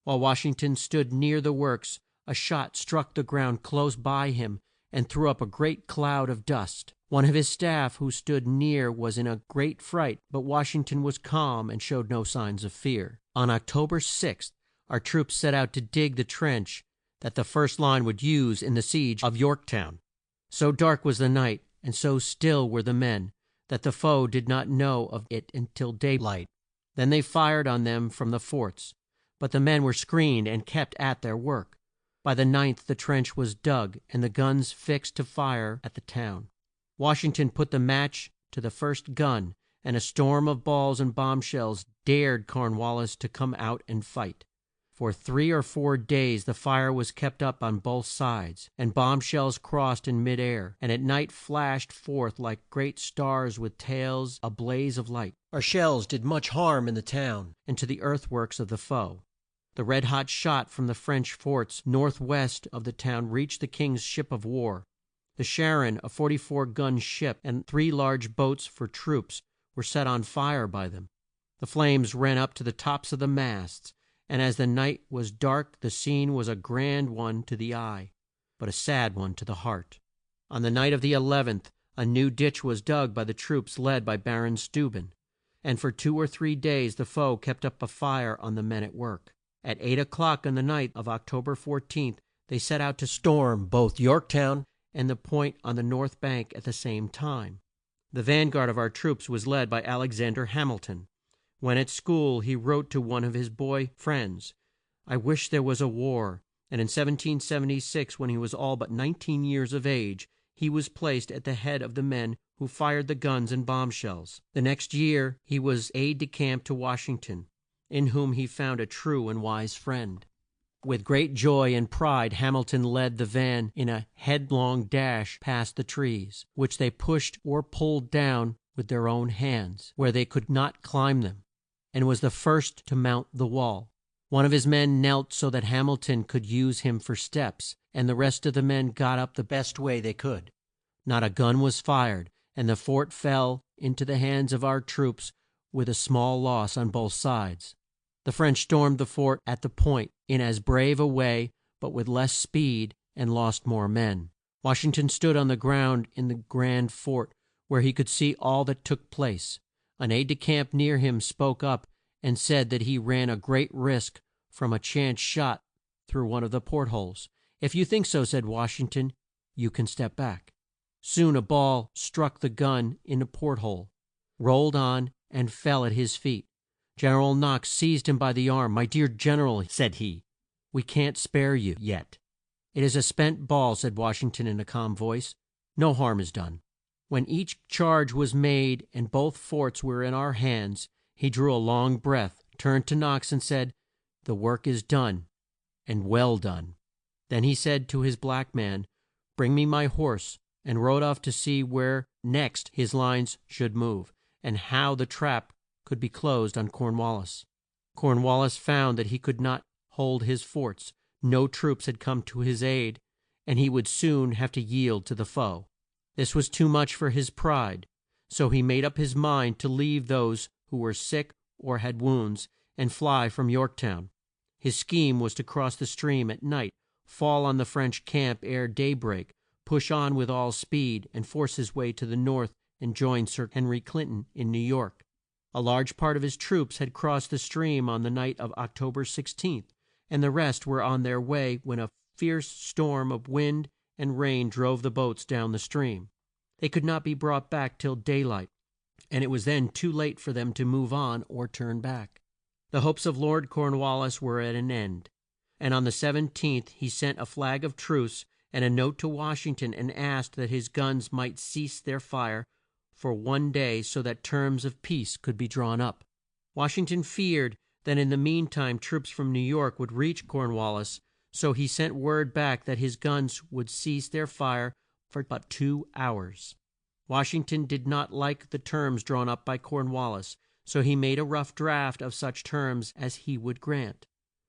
While Washington stood near the works, a shot struck the ground close by him and threw up a great cloud of dust. One of his staff who stood near was in a great fright, but Washington was calm and showed no signs of fear. On October 6th our troops set out to dig the trench that the first line would use in the siege of Yorktown. So dark was the night, and so still were the men, that the foe did not know of it until daylight. Then they fired on them from the forts, but the men were screened and kept at their work. By the 9th the trench was dug and the guns fixed to fire at the town. Washington put the match to the first gun, and a storm of balls and bombshells dared Cornwallis to come out and fight. For 3 or 4 days the fire was kept up on both sides, and bombshells crossed in mid air, and at night flashed forth like great stars with tails a blaze of light. Our shells did much harm in the town and to the earthworks of the foe. The red hot shot from the French forts northwest of the town reached the King's ship of war. The Sharon, a 44-gun ship, and 3 large boats for troops were set on fire by them. The flames ran up to the tops of the masts, and as the night was dark the scene was a grand one to the eye, but a sad one to the heart. On the night of the 11th a new ditch was dug by the troops led by Baron Steuben, and for 2 or 3 days the foe kept up a fire on the men at work. At 8 o'clock on the night of October 14th they set out to storm both Yorktown and the point on the north bank at the same time. The vanguard of our troops was led by Alexander Hamilton. When at school he wrote to one of his boy friends, "I wish there was a war," and in 1776, when he was all but 19 years of age, he was placed at the head of the men who fired the guns and bomb shells. The next year he was aide de camp to Washington, in whom he found a true and wise friend. With great joy and pride Hamilton led the van in a headlong dash past the trees, which they pushed or pulled down with their own hands, where they could not climb them, and was the first to mount the wall. One of his men knelt so that Hamilton could use him for steps, and the rest of the men got up the best way they could. Not a gun was fired, and the fort fell into the hands of our troops with a small loss on both sides. The French stormed the fort at the point in as brave a way, but with less speed, and lost more men. Washington stood on the ground in the grand fort, where he could see all that took place. An aide de camp near him spoke up and said that he ran a great risk from a chance shot through one of the port holes. "If you think so," said Washington, "you can step back." Soon a ball struck the gun in a port hole, rolled on, and fell at his feet. General Knox seized him by the arm. "My dear General," said he, "we can't spare you yet." "It is a spent ball," said Washington in a calm voice. "No harm is done." When each charge was made and both forts were in our hands, he drew a long breath, turned to Knox and said, "The work is done, and well done." Then he said to his black man, "Bring me my horse," and rode off to see where next his lines should move, and how the trap could be closed on Cornwallis. Cornwallis found that he could not hold his forts. No troops had come to his aid, and he would soon have to yield to the foe. This was too much for his pride, so he made up his mind to leave those who were sick or had wounds, and fly from Yorktown. His scheme was to cross the stream at night, fall on the French camp ere daybreak, push on with all speed, and force his way to the north and join Sir Henry Clinton in New York. A large part of his troops had crossed the stream on the night of October 16th, and the rest were on their way when a fierce storm of wind and rain drove the boats down the stream. They could not be brought back till daylight, and it was then too late for them to move on or turn back. The hopes of Lord Cornwallis were at an end, and on the 17th he sent a flag of truce and a note to Washington, and asked that his guns might cease their fire for one day so that terms of peace could be drawn up. Washington feared that in the meantime troops from New York would reach Cornwallis, so he sent word back that his guns would cease their fire for but 2 hours. Washington did not like the terms drawn up by Cornwallis, so he made a rough draft of such terms as he would grant.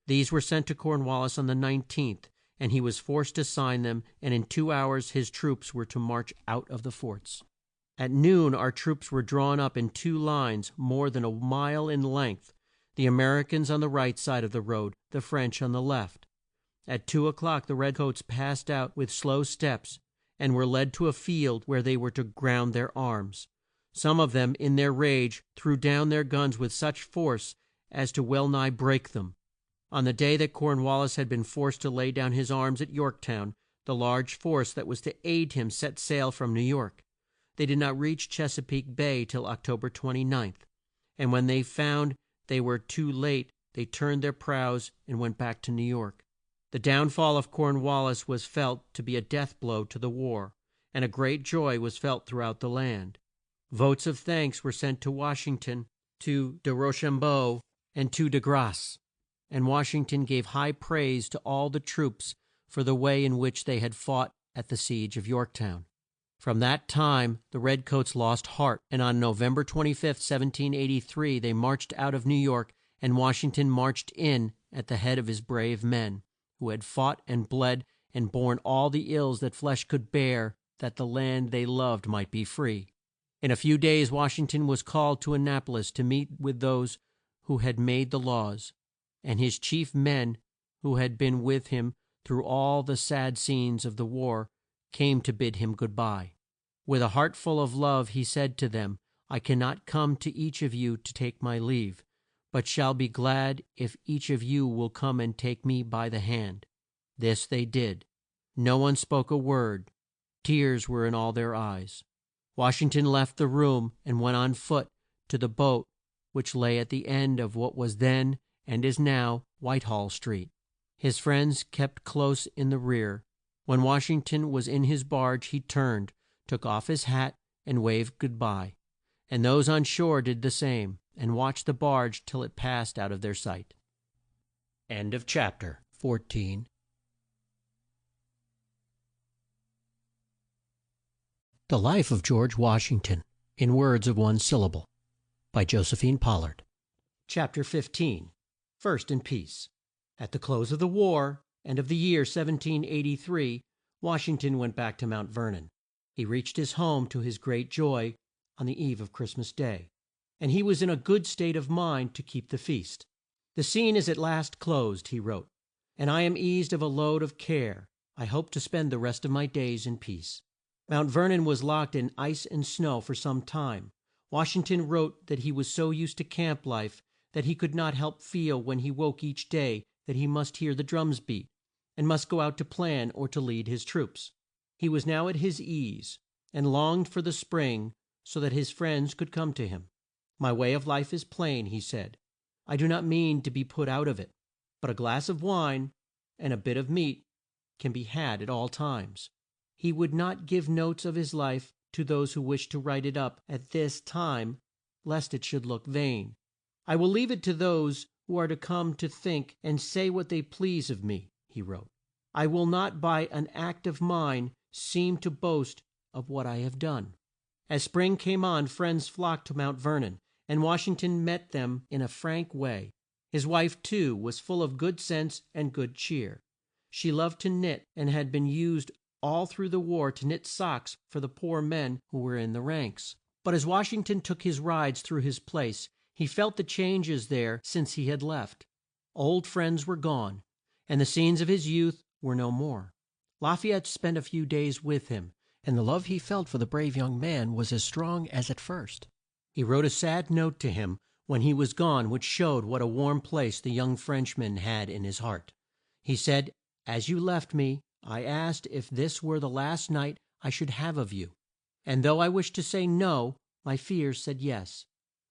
These were sent to Cornwallis on the 19th, and he was forced to sign them, and in 2 hours his troops were to march out of the forts. At noon our troops were drawn up in 2 lines more than a mile in length, the Americans on the right side of the road, the French on the left. At 2 o'clock the redcoats passed out with slow steps, and were led to a field where they were to ground their arms. Some of them, in their rage, threw down their guns with such force as to well nigh break them. On the day that Cornwallis had been forced to lay down his arms at Yorktown, the large force that was to aid him set sail from New York. They did not reach Chesapeake Bay till October 29th, and when they found they were too late they turned their prows and went back to New York. The downfall of Cornwallis was felt to be a death blow to the war, and a great joy was felt throughout the land. Votes of thanks were sent to Washington, to de Rochambeau, and to de Grasse, and Washington gave high praise to all the troops for the way in which they had fought at the siege of Yorktown. From that time the redcoats lost heart, and on November 25th, 1783, they marched out of New York, and Washington marched in at the head of his brave men, who had fought and bled and borne all the ills that flesh could bear, that the land they loved might be free. In a few days Washington was called to Annapolis to meet with those who had made the laws, and his chief men, who had been with him through all the sad scenes of the war, came to bid him good bye. With a heart full of love he said to them, "I cannot come to each of you to take my leave, but shall be glad if each of you will come and take me by the hand." This they did. No one spoke a word. Tears were in all their eyes. Washington left the room and went on foot to the boat which lay at the end of what was then, and is now, Whitehall Street. His friends kept close in the rear. When Washington was in his barge he turned, took off his hat, and waved good bye, and those on shore did the same, and watched the barge till it passed out of their sight. End of chapter 14. The Life of George Washington, in words of one syllable, by Josephine Pollard. Chapter 15. First in Peace. At the close of the war, and of the year 1783, Washington went back to Mount Vernon. He reached his home to his great joy on the eve of Christmas Day, and he was in a good state of mind to keep the feast. "The scene is at last closed," he wrote, "and I am eased of a load of care. I hope to spend the rest of my days in peace." Mount Vernon was locked in ice and snow for some time. Washington wrote that he was so used to camp life that he could not help feel when he woke each day that he must hear the drums beat, and must go out to plan or to lead his troops. He was now at his ease, and longed for the spring so that his friends could come to him. "My way of life is plain," he said. "I do not mean to be put out of it, but a glass of wine and a bit of meat can be had at all times." He would not give notes of his life to those who wished to write it up at this time, lest it should look vain. "I will leave it to those who are to come to think and say what they please of me," he wrote. "I will not by an act of mine seem to boast of what I have done." As spring came on, friends flocked to Mount Vernon, and Washington met them in a frank way. His wife, too, was full of good sense and good cheer. She loved to knit, and had been used all through the war to knit socks for the poor men who were in the ranks. But as Washington took his rides through his place, he felt the changes there since he had left. Old friends were gone, and the scenes of his youth were no more. Lafayette spent a few days with him, and the love he felt for the brave young man was as strong as at first. He wrote a sad note to him when he was gone which showed what a warm place the young Frenchman had in his heart. He said, "As you left me, I asked if this were the last night I should have of you, and though I wished to say no, my fears said yes.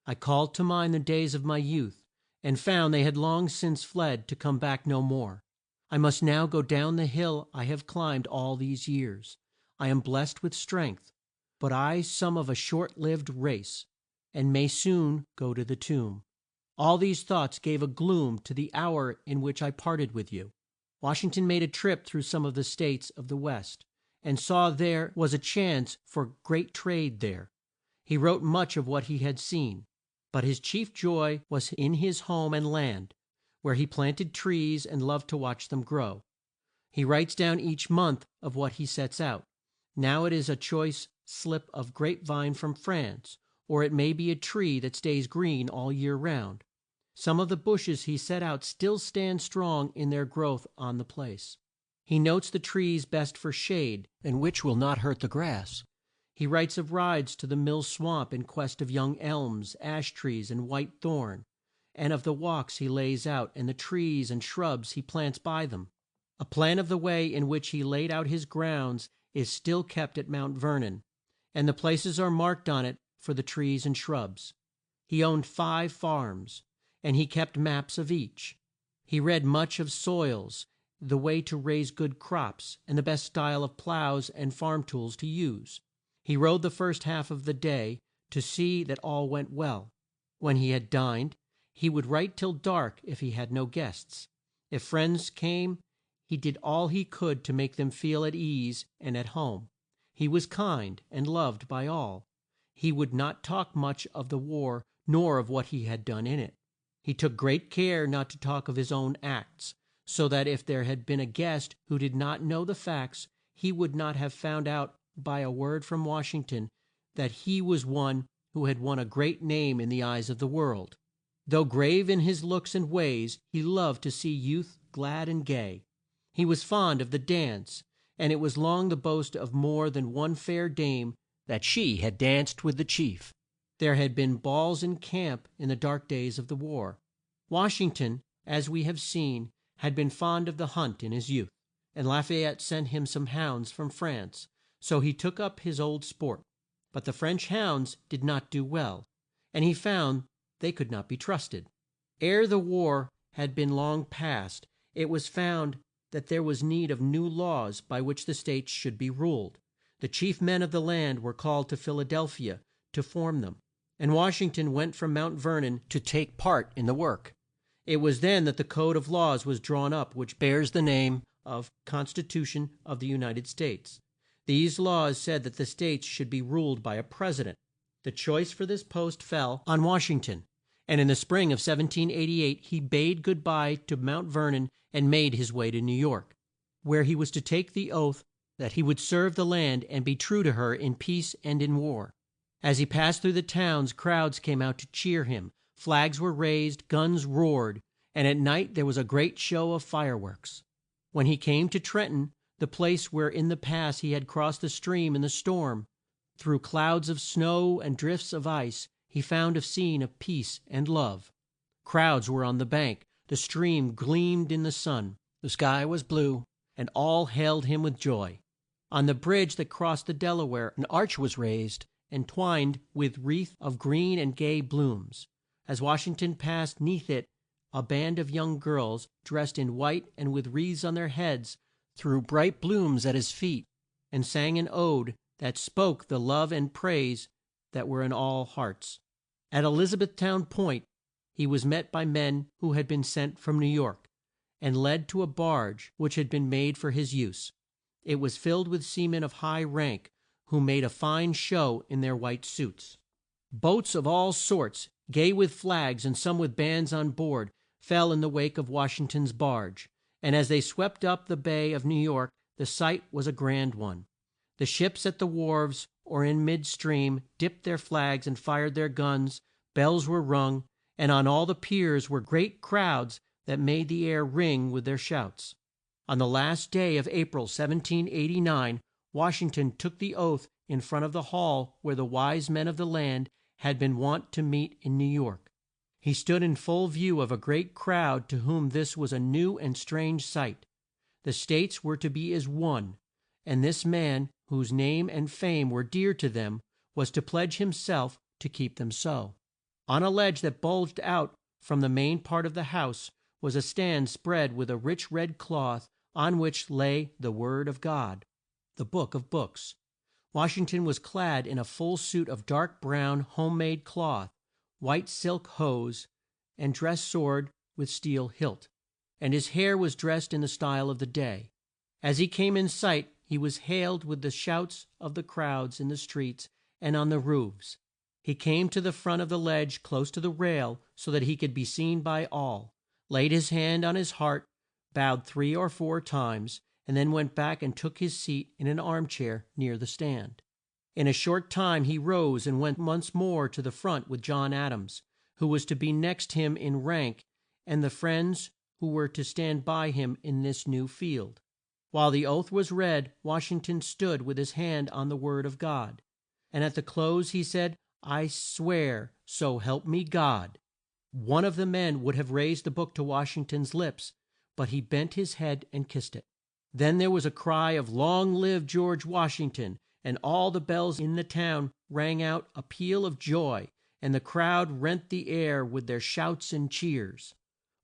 I called to mind the days of my youth, and found they had long since fled to come back no more. I must now go down the hill I have climbed all these years. I am blessed with strength, but I some of a short lived race, and may soon go to the tomb." All these thoughts gave a gloom to the hour in which I parted with you. Washington made a trip through some of the states of the West, and saw there was a chance for great trade there. He wrote much of what he had seen, but his chief joy was in his home and land, where he planted trees and loved to watch them grow. He writes down each month of what he sets out. Now it is a choice slip of grape vine from France, or it may be a tree that stays green all the year round. Some of the bushes he set out still stand strong in their growth on the place. He notes the trees best for shade, and which will not hurt the grass. He writes of rides to the mill swamp in quest of young elms, ash trees, and white thorn, and of the walks he lays out, and the trees and shrubs he plants by them. A plan of the way in which he laid out his grounds is still kept at Mount Vernon, and the places are marked on it for the trees and shrubs. He owned 5 farms, and he kept maps of each. He read much of soils, the way to raise good crops, and the best style of plows and farm tools to use. He rode the first half of the day to see that all went well. When he had dined, he would write till dark if he had no guests. If friends came, he did all he could to make them feel at ease and at home. He was kind and loved by all. He would not talk much of the war nor of what he had done in it. He took great care not to talk of his own acts, so that if there had been a guest who did not know the facts, he would not have found out by a word from Washington that he was one who had won a great name in the eyes of the world. Though grave in his looks and ways, he loved to see youth glad and gay. He was fond of the dance, and it was long the boast of more than one fair dame that she had danced with the chief. There had been balls in camp in the dark days of the war. Washington, as we have seen, had been fond of the hunt in his youth, and Lafayette sent him some hounds from France, so he took up his old sport. But the French hounds did not do well, and he found they could not be trusted. Ere the war had been long past, it was found that there was need of new laws by which the states should be ruled. The chief men of the land were called to Philadelphia to form them, and Washington went from Mount Vernon to take part in the work. It was then that the code of laws was drawn up which bears the name of Constitution of the United States. These laws said that the states should be ruled by a president. The choice for this post fell on Washington, and in the spring of 1788 he bade good bye to Mount Vernon and made his way to New York, where he was to take the oath that he would serve the land and be true to her in peace and in war. As he passed through the towns, crowds came out to cheer him, flags were raised, guns roared, and at night there was a great show of fireworks. When he came to Trenton, the place where in the past he had crossed the stream in the storm, through clouds of snow and drifts of ice, he found a scene of peace and love. Crowds were on the bank, the stream gleamed in the sun, the sky was blue, and all hailed him with joy. On the bridge that crossed the Delaware an arch was raised and twined with wreath of green and gay blooms. As Washington passed 'neath it, a band of young girls, dressed in white and with wreaths on their heads, threw bright blooms at his feet, and sang an ode that spoke the love and praise that were in all hearts. At Elizabethtown Point he was met by men who had been sent from New York, and led to a barge which had been made for his use. It was filled with seamen of high rank, who made a fine show in their white suits. Boats of all sorts, gay with flags and some with bands on board, fell in the wake of Washington's barge, and as they swept up the bay of New York the sight was a grand one. The ships at the wharves or in mid stream dipped their flags and fired their guns, bells were rung, and on all the piers were great crowds that made the air ring with their shouts. On the last day of April, 1789, Washington took the oath in front of the hall where the wise men of the land had been wont to meet in New York. He stood in full view of a great crowd to whom this was a new and strange sight. The states were to be as one, and this man, whose name and fame were dear to them, was to pledge himself to keep them so. On a ledge that bulged out from the main part of the house was a stand spread with a rich red cloth, on which lay the Word of God, the Book of Books. Washington was clad in a full suit of dark brown home made cloth, white silk hose, and dress sword with steel hilt, and his hair was dressed in the style of the day. As he came in sight he was hailed with the shouts of the crowds in the streets and on the roofs. He came to the front of the ledge close to the rail so that he could be seen by all, laid his hand on his heart, bowed 3 or 4 times, and then went back and took his seat in an armchair near the stand. In a short time he rose and went once more to the front with John Adams, who was to be next him in rank, and the friends who were to stand by him in this new field. While the oath was read, Washington stood with his hand on the Word of God, and at the close he said, "I swear, so help me God." One of the men would have raised the book to Washington's lips, but he bent his head and kissed it. Then there was a cry of "Long live George Washington," and all the bells in the town rang out a peal of joy, and the crowd rent the air with their shouts and cheers.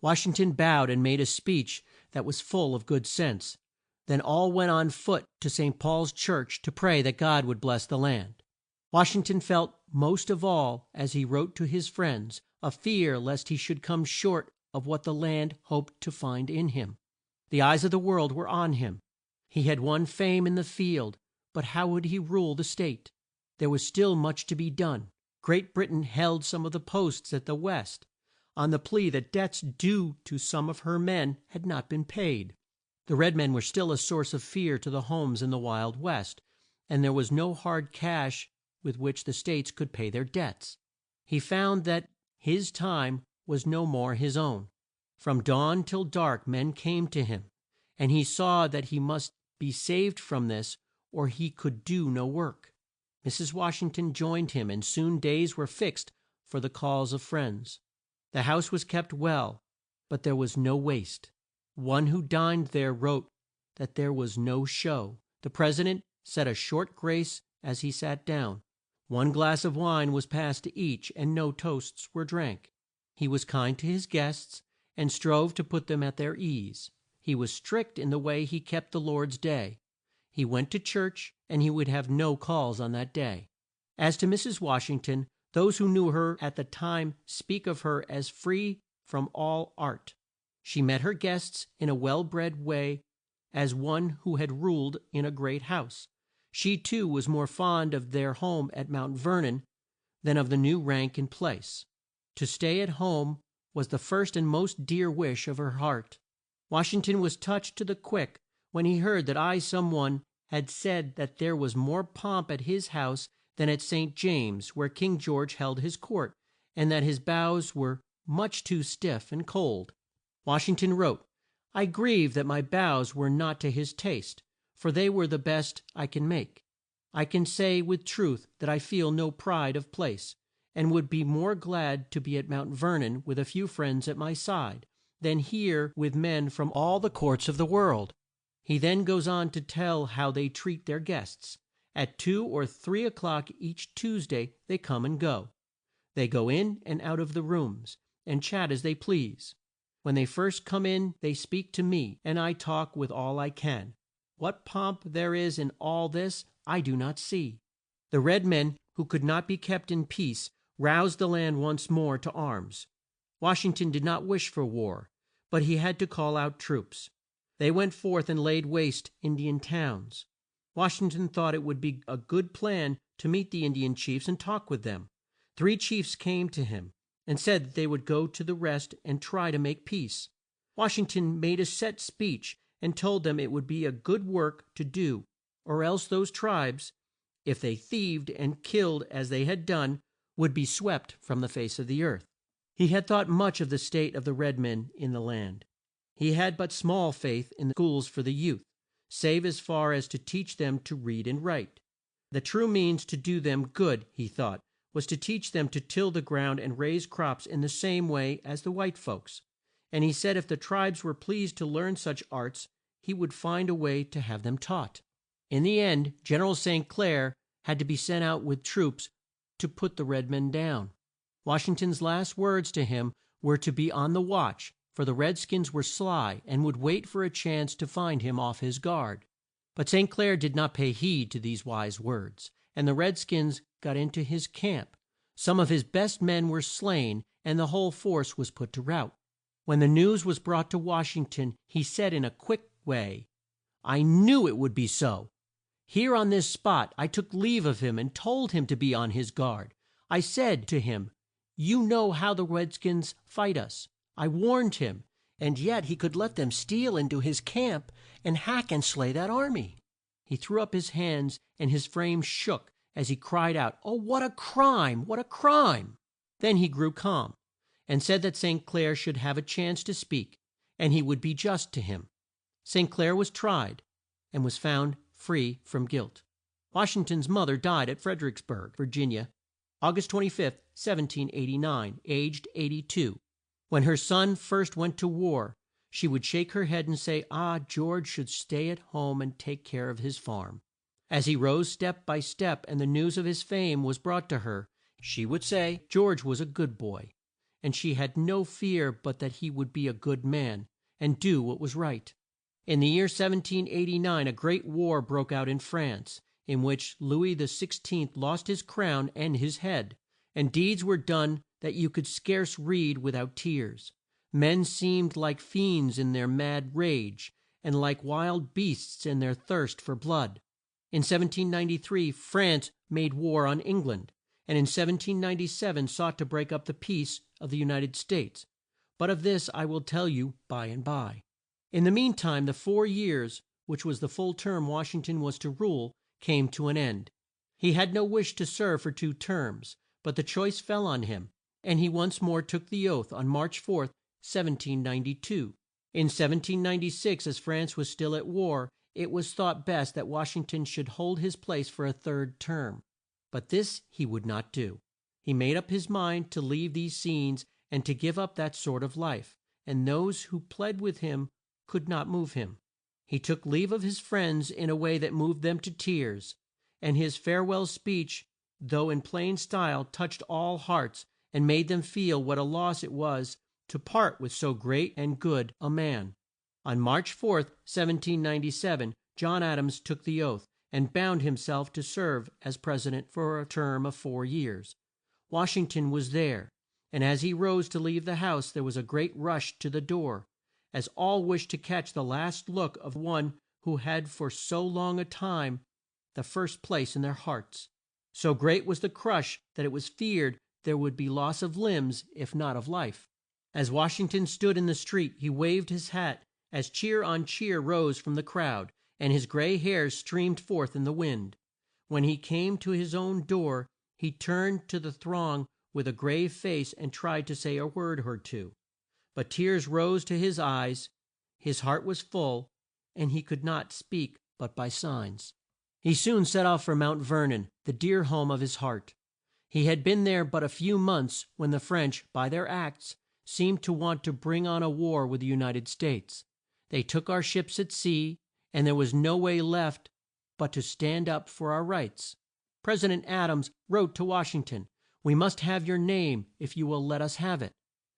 Washington bowed and made a speech that was full of good sense. Then all went on foot to St. Paul's Church to pray that God would bless the land. Washington felt most of all, as he wrote to his friends, a fear lest he should come short of what the land hoped to find in him. The eyes of the world were on him. He had won fame in the field, but how would he rule the state? There was still much to be done. Great Britain held some of the posts at the West, on the plea that debts due to some of her men had not been paid. The red men were still a source of fear to the homes in the Wild West, and there was no hard cash with which the states could pay their debts. He found that his time was no more his own. From dawn till dark men came to him, and he saw that he must be saved from this or he could do no work. Mrs. Washington joined him, and soon days were fixed for the calls of friends. The house was kept well, but there was no waste. One who dined there wrote that there was no show. The President said a short grace as he sat down. One glass of wine was passed to each, and no toasts were drank. He was kind to his guests, and strove to put them at their ease. He was strict in the way he kept the Lord's day. He went to church, and he would have no calls on that day. As to Mrs. Washington, those who knew her at the time speak of her as free from all art. She met her guests in a well bred way, as one who had ruled in a great house. She too was more fond of their home at Mount Vernon than of the new rank and place. To stay at home was the first and most dear wish of her heart. Washington was touched to the quick when he heard that some one had said that there was more pomp at his house than at St. James, where King George held his court, and that his bows were much too stiff and cold. Washington wrote, "I grieve that my bows were not to his taste, for they were the best I can make. I can say with truth that I feel no pride of place, and would be more glad to be at Mount Vernon with a few friends at my side, than here with men from all the courts of the world." He then goes on to tell how they treat their guests. At 2 or 3 o'clock each Tuesday they come and go. They go in and out of the rooms, and chat as they please. When they first come in they speak to me, and I talk with all I can. What pomp there is in all this I do not see. The red men, who could not be kept in peace, roused the land once more to arms. Washington did not wish for war, but he had to call out troops. They went forth and laid waste Indian towns. Washington thought it would be a good plan to meet the Indian chiefs and talk with them. 3 chiefs came to him and said that they would go to the rest and try to make peace. Washington made a set speech and told them it would be a good work to do, or else those tribes, if they thieved and killed as they had done, would be swept from the face of the earth. He had thought much of the state of the red men in the land. He had but small faith in the schools for the youth, save as far as to teach them to read and write. The true means to do them good, he thought, was to teach them to till the ground and raise crops in the same way as the white folks. And he said if the tribes were pleased to learn such arts, he would find a way to have them taught. In the end, General St. Clair had to be sent out with troops to put the red men down. Washington's last words to him were to be on the watch, for the redskins were sly and would wait for a chance to find him off his guard. But St. Clair did not pay heed to these wise words, and the redskins got into his camp. Some of his best men were slain, and the whole force was put to rout. When the news was brought to Washington, he said in a quick way, "I knew it would be so. Here on this spot I took leave of him and told him to be on his guard. I said to him, 'You know how the redskins fight us.' I warned him, and yet he could let them steal into his camp and hack and slay that army." He threw up his hands and his frame shook as he cried out, "Oh, what a crime! What a crime!" Then he grew calm, and said that St. Clair should have a chance to speak, and he would be just to him. St. Clair was tried, and was found free from guilt. Washington's mother died at Fredericksburg, Virginia, August 25, 1789, aged 82. When her son first went to war, she would shake her head and say, George should stay at home and take care of his farm." As he rose step by step and the news of his fame was brought to her, she would say George was a good boy, and she had no fear but that he would be a good man, and do what was right. In the year 1789 a great war broke out in France, in which Louis XVI lost his crown and his head, and deeds were done that you could scarce read without tears. Men seemed like fiends in their mad rage, and like wild beasts in their thirst for blood. In 1793 France made war on England, and in 1797 sought to break up the peace of the United States. But of this I will tell you by and by. In the meantime the 4 years, which was the full term Washington was to rule, came to an end. He had no wish to serve for 2 terms, but the choice fell on him, and he once more took the oath on March 4, 1792. In 1796, as France was still at war, it was thought best that Washington should hold his place for a 3rd term. But this he would not do. He made up his mind to leave these scenes and to give up that sort of life, and those who pled with him could not move him. He took leave of his friends in a way that moved them to tears, and his farewell speech, though in plain style, touched all hearts and made them feel what a loss it was to part with so great and good a man. On March 4th, 1797, John Adams took the oath, and bound himself to serve as President for a term of 4 years. Washington was there, and as he rose to leave the house there was a great rush to the door, as all wished to catch the last look of one who had for so long a time the first place in their hearts. So great was the crush that it was feared there would be loss of limbs if not of life. As Washington stood in the street he waved his hat as cheer on cheer rose from the crowd, and his gray hairs streamed forth in the wind. When he came to his own door he turned to the throng with a grave face and tried to say a word or two, but tears rose to his eyes, his heart was full, and he could not speak but by signs. He soon set off for Mount Vernon, the dear home of his heart. He had been there but a few months when the French, by their acts, seemed to want to bring on a war with the United States. They took our ships at sea, and there was no way left but to stand up for our rights. President Adams wrote to Washington, "We must have your name if you will let us have it.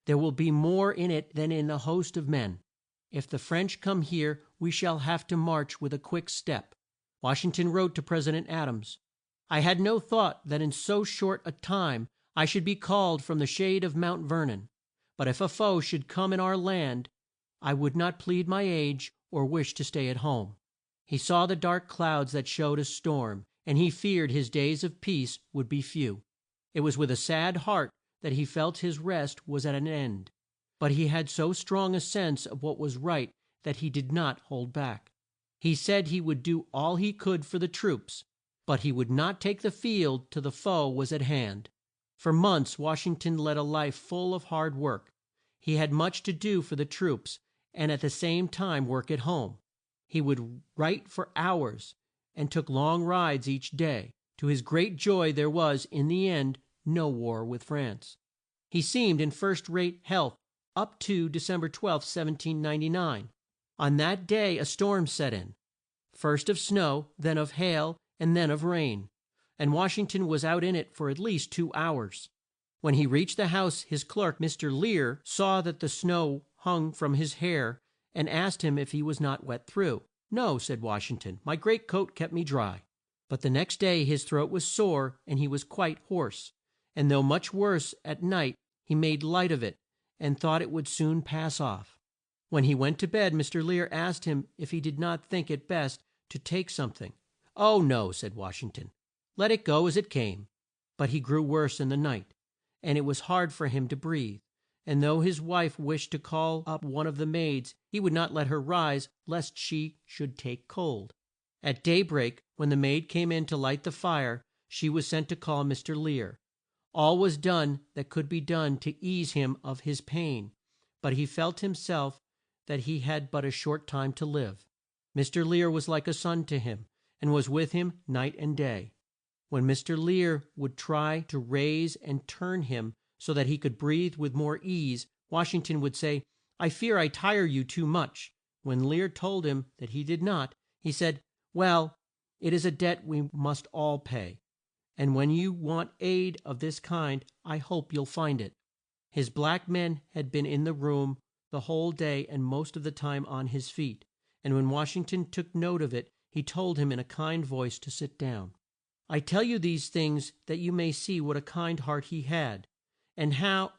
There will be more in it than in a host of men. If the French come here we shall have to march with a quick step." Washington wrote to President Adams, "I had no thought that in so short a time I should be called from the shade of Mount Vernon, but if a foe should come in our land I would not plead my age or wish to stay at home." He saw the dark clouds that showed a storm, and he feared his days of peace would be few. It was with a sad heart that he felt his rest was at an end, but he had so strong a sense of what was right that he did not hold back. He said he would do all he could for the troops, but he would not take the field till the foe was at hand. For months Washington led a life full of hard work. He had much to do for the troops, and at the same time work at home. He would write for hours, and took long rides each day. To his great joy there was, in the end, no war with France. He seemed in first rate health up to December 12, 1799. On that day a storm set in, first of snow, then of hail, and then of rain, and Washington was out in it for at least 2 hours. When he reached the house his clerk, Mr. Lear, saw that the snow hung from his hair, and asked him if he was not wet through. "No," said Washington, "my great coat kept me dry." But the next day his throat was sore and he was quite hoarse, and though much worse at night he made light of it, and thought it would soon pass off. When he went to bed Mr. Lear asked him if he did not think it best to take something. "Oh, no," said Washington, "let it go as it came." But he grew worse in the night, and it was hard for him to breathe, and though his wife wished to call up one of the maids, he would not let her rise lest she should take cold. At daybreak, when the maid came in to light the fire, she was sent to call Mr. Lear. All was done that could be done to ease him of his pain, but he felt himself that he had but a short time to live. Mr. Lear was like a son to him, and was with him night and day. When Mr. Lear would try to raise and turn him so that he could breathe with more ease, Washington would say, "I fear I tire you too much." When Lear told him that he did not, he said, "Well, it is a debt we must all pay, and when you want aid of this kind I hope you'll find it." His black men had been in the room the whole day and most of the time on his feet, and when Washington took note of it he told him in a kind voice to sit down. I tell you these things that you may see what a kind heart he had, and how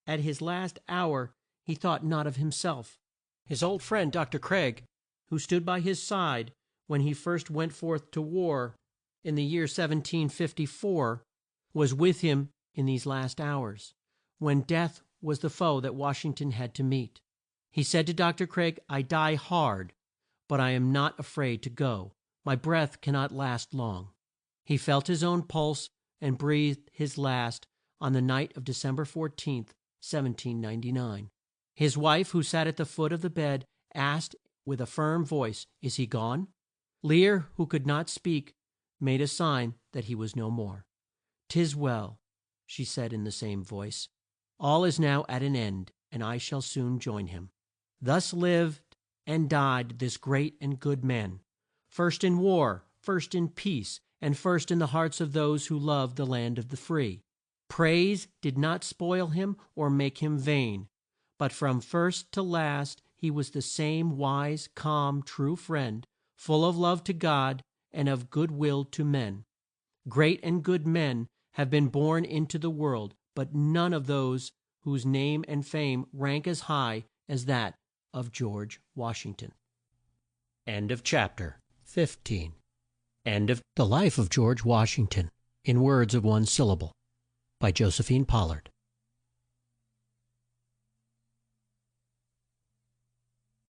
at his last hour he thought not of himself. His old friend Dr. Craig, who stood by his side when he first went forth to war in the year 1754, was with him in these last hours, when death was the foe that Washington had to meet. He said to Dr. Craig, "I die hard, but I am not afraid to go. My breath cannot last long." He felt his own pulse and breathed his last on the night of December 14th, 1799. His wife, who sat at the foot of the bed, asked with a firm voice, "Is he gone?" Lear, who could not speak, made a sign that he was no more. "'Tis well," she said in the same voice. All is now at an end, and I shall soon join him. Thus lived and died this great and good man, first in war, first in peace, and first in the hearts of those who love the land of the free. Praise did not spoil him or make him vain, but from first to last he was the same wise, calm, true friend, full of love to God and of good will to men. Great and good men have been born into the world, but none of those whose name and fame rank as high as that of George Washington. End of chapter 15. End of The Life of George Washington, in words of one syllable, by Josephine Pollard.